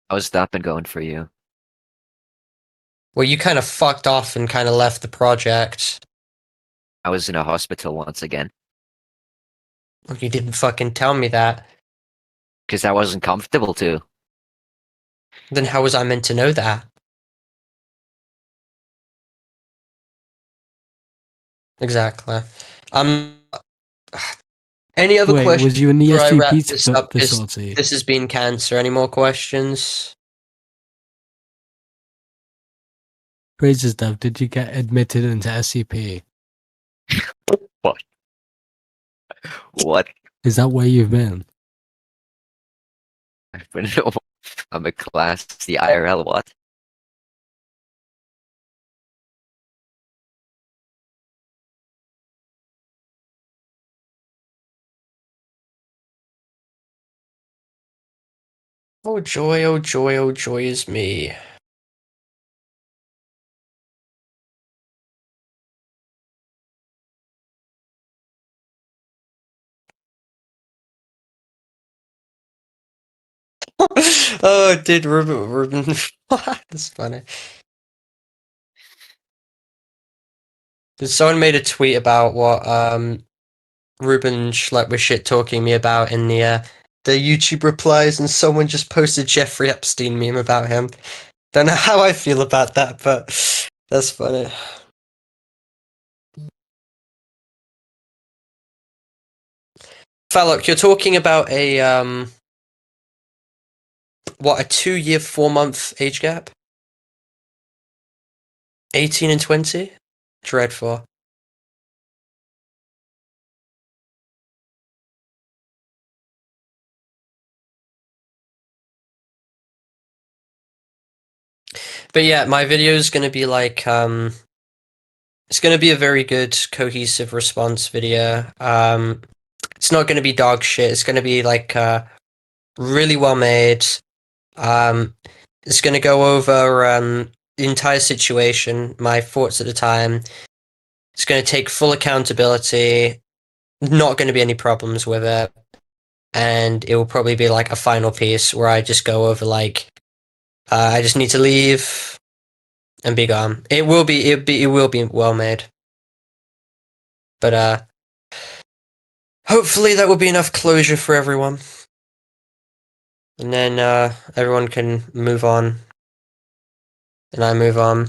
How's that been going for you? Well, you kind of fucked off and kind of left the project. I was in a hospital once again. Well, you didn't fucking tell me that. Because I wasn't comfortable to. Then how was I meant to know that? Exactly. Any other Wait, questions was you in the before I wrap SCP this up? facility? This has been cancer. Any more questions? Crazy stuff. Did you get admitted into SCP? What? What? Is that where you've been? I've been I'm a class the IRL what? Oh joy, oh joy, oh joy is me. Oh, did Ruben that's funny. Someone made a tweet about what Ruben Schlepp was shit talking me about in the YouTube replies, and someone just posted Jeffrey Epstein meme about him. Don't know how I feel about that, but that's funny. Fallock, you're talking about a what, a 2-year, 4-month age gap? 18 and 20? Dreadful. But yeah, my video is going to be like, it's going to be a very good cohesive response video. It's not going to be dog shit. It's going to be like really well made. It's going to go over the entire situation, my thoughts at the time. It's going to take full accountability. Not going to be any problems with it. And it will probably be like a final piece where I just go over like, I just need to leave and be gone. It will be well made. But hopefully that will be enough closure for everyone. And then everyone can move on. And I move on.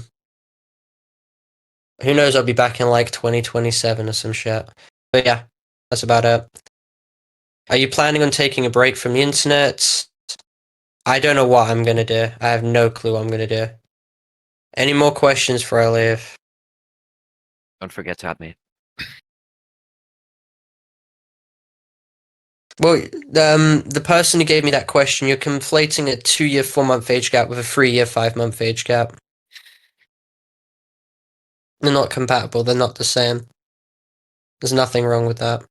Who knows, I'll be back in like 2027 or some shit. But yeah, that's about it. Are you planning on taking a break from the internet? I don't know what I'm gonna do. I have no clue what I'm gonna do. Any more questions before I leave? Don't forget to add me. Well, the person who gave me that question, you're conflating a 2-year, 4-month age gap with a 3-year, 5-month age gap. They're not compatible. They're not the same. There's nothing wrong with that.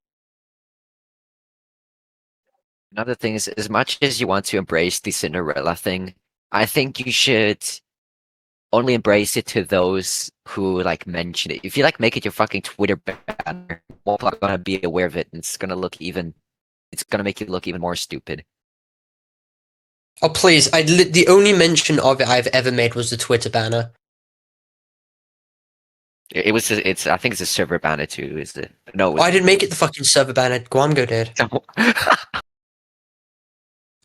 Another thing is, as much as you want to embrace the Cinderella thing, I think you should only embrace it to those who like mention it. If you like make it your fucking Twitter banner, people are gonna be aware of it, and it's gonna make you look even more stupid. Oh please! The only mention of it I've ever made was the Twitter banner. It was. It's. I think it's a server banner too. Is it? No. Oh, I didn't make it the fucking server banner. Gwamgo did.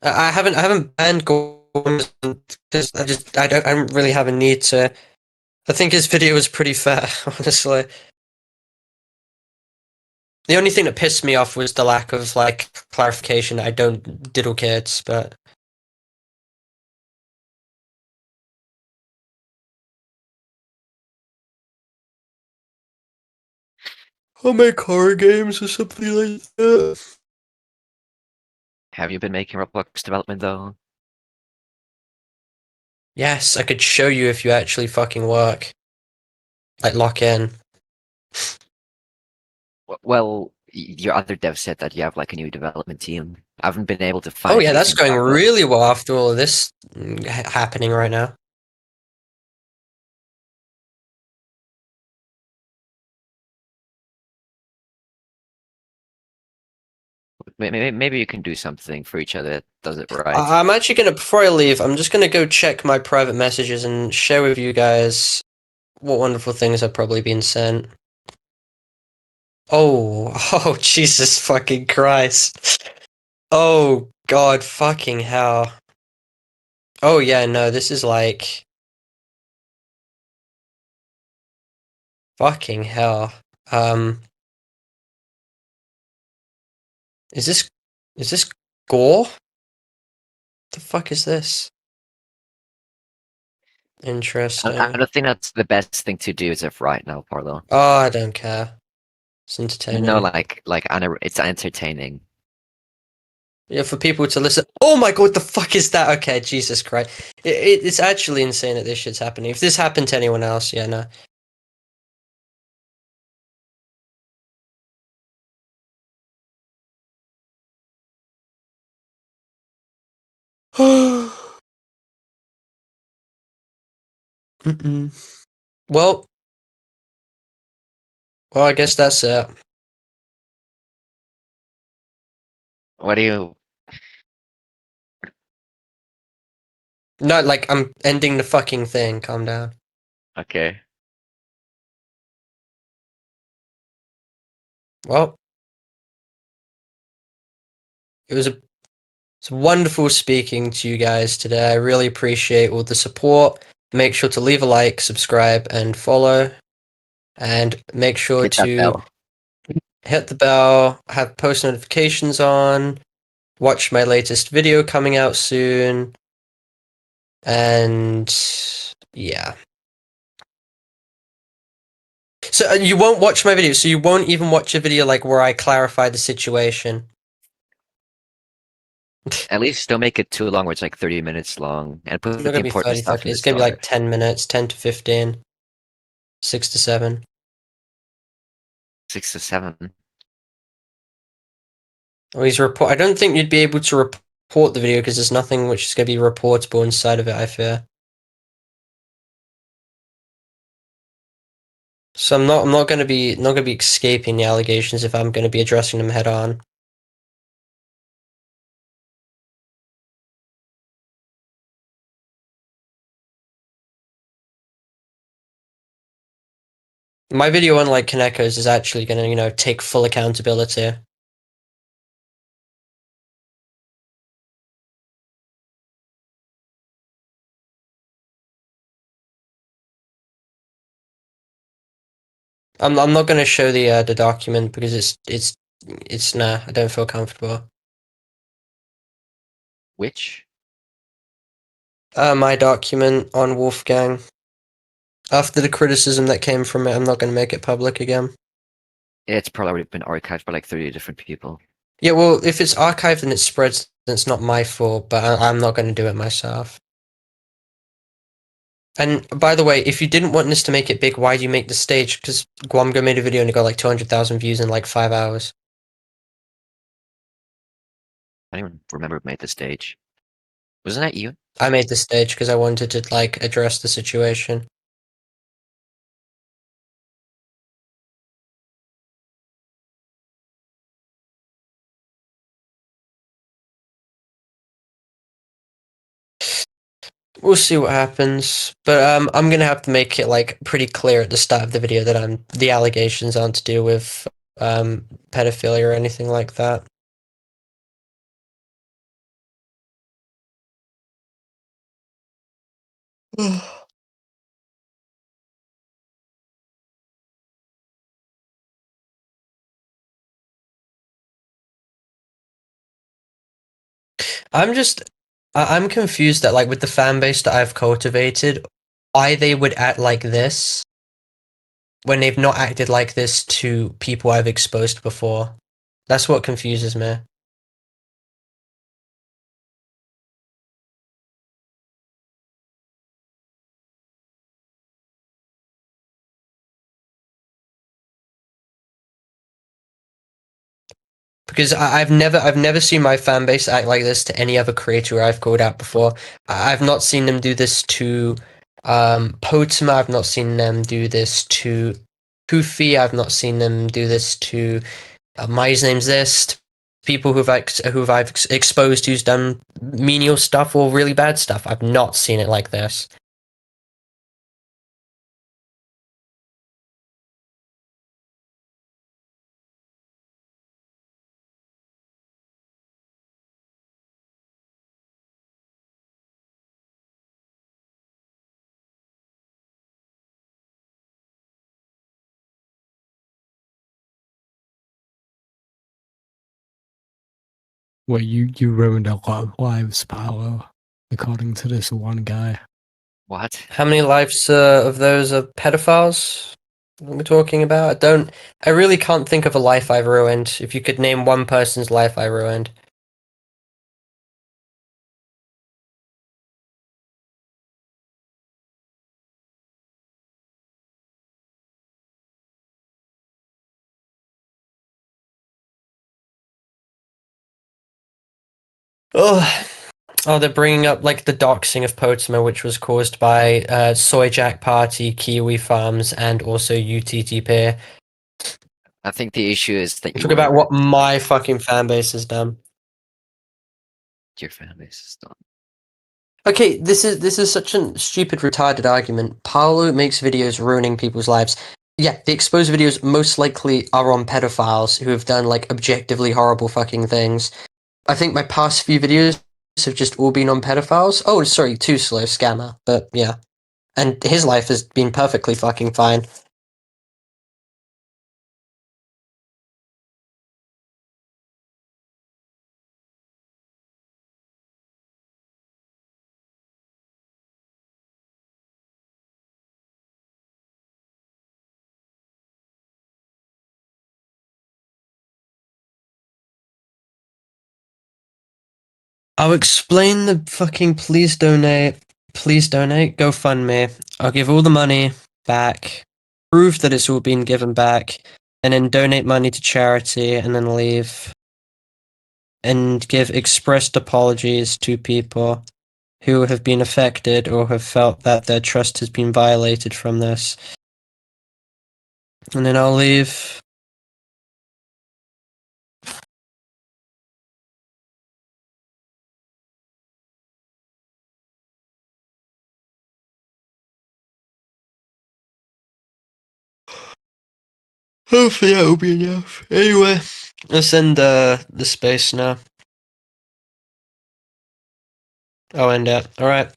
I haven't banned Gwamgo because I don't really have a need to. I think his video was pretty fair, honestly. The only thing that pissed me off was the lack of like clarification. I don't diddle kids, but I'll make horror games or something like that. Have you been making Roblox development though? Yes, I could show you if you actually fucking work. Like lock in. Well, your other dev said that you have like a new development team. I haven't been able to find. Oh yeah, that's anything going about that. really well after all of this happening right now. Maybe you can do something for each other that does it right. I'm actually gonna, before I leave, I'm just gonna go check my private messages and share with you guys what wonderful things have probably been sent. Oh, oh, Jesus fucking Christ. Oh, God fucking hell. Oh, yeah, no, this is like... Fucking hell. Is this gore? What the fuck is this? Interesting. I don't think that's the best thing to do as of right now, Parlo. Oh, I don't care. It's entertaining. No, it's entertaining. Yeah, for people to listen. Oh my god, the fuck is that? Okay, Jesus Christ. It's actually insane that this shit's happening. If this happened to anyone else, yeah, no. Well, I guess that's it. What do you? No, like, I'm ending the fucking thing. Calm down. Okay. Well, it's wonderful speaking to you guys today. I really appreciate all the support. Make sure to leave a like, subscribe, and follow. And make sure Hit that to bell. hit the bell, have post notifications on, watch my latest video coming out soon, and yeah. So you won't watch my video, so you won't even watch a video like where I clarify the situation. At least don't make it too long, where it's like 30 minutes long, and put It's not the gonna be important 30 stuff fucking, in the it's gonna be like start. 10 minutes, 10 to 15, 6 to 7. 6 to 7. Oh, I don't think you'd be able to report the video because there's nothing which is gonna be reportable inside of it, I fear. So I'm not gonna be escaping the allegations if I'm gonna be addressing them head on. My video, unlike Kaneko's, is actually gonna, take full accountability. I'm not gonna show the document because it's nah, I don't feel comfortable. Which? My document on Wolfgang. After the criticism that came from it, I'm not gonna make it public again. It's probably already been archived by like 30 different people. Yeah, well, if it's archived and it spreads, then it's not my fault, but I'm not gonna do it myself. And by the way, if you didn't want this to make it big, why do you make the stage? Because Gwamgo made a video and it got like 200,000 views in like 5 hours. I don't even remember who made the stage. Wasn't that you? I made the stage because I wanted to like address the situation. We'll see what happens, but I'm gonna have to make it like pretty clear at the start of the video that the allegations aren't to do with pedophilia or anything like that. I'm confused that like with the fan base that I've cultivated, why they would act like this when they've not acted like this to people I've exposed before. That's what confuses me. Because I've never seen my fan base act like this to any other creator I've called out before. I've not seen them do this to Potama. I've not seen them do this to Poofy. I've not seen them do this to my name's this. People who've I've exposed who's done menial stuff or really bad stuff. I've not seen it like this. Well, you ruined a lot of lives, Parlo, according to this one guy. What? How many lives of those are pedophiles we're talking about? I really can't think of a life I've ruined. If you could name one person's life I ruined. Oh, they're bringing up like the doxing of Potama, which was caused by Soy Jack Party, Kiwi Farms, and also UTTP. I think the issue is that Talk about what my fucking fan base has done. Your fan base is done. Okay, this is such a stupid, retarded argument. Parlo makes videos ruining people's lives. Yeah, the exposed videos most likely are on pedophiles who have done like objectively horrible fucking things. I think my past few videos have just all been on pedophiles. Oh, sorry, Too Slow Scammer, but yeah. And his life has been perfectly fucking fine. I'll explain the fucking please donate GoFundMe. I'll give all the money back, prove that it's all been given back, and then donate money to charity and then leave. And give expressed apologies to people who have been affected or have felt that their trust has been violated from this. And then I'll leave. Hopefully that will be enough. Anyway, let's end the space now. I'll end it. Alright.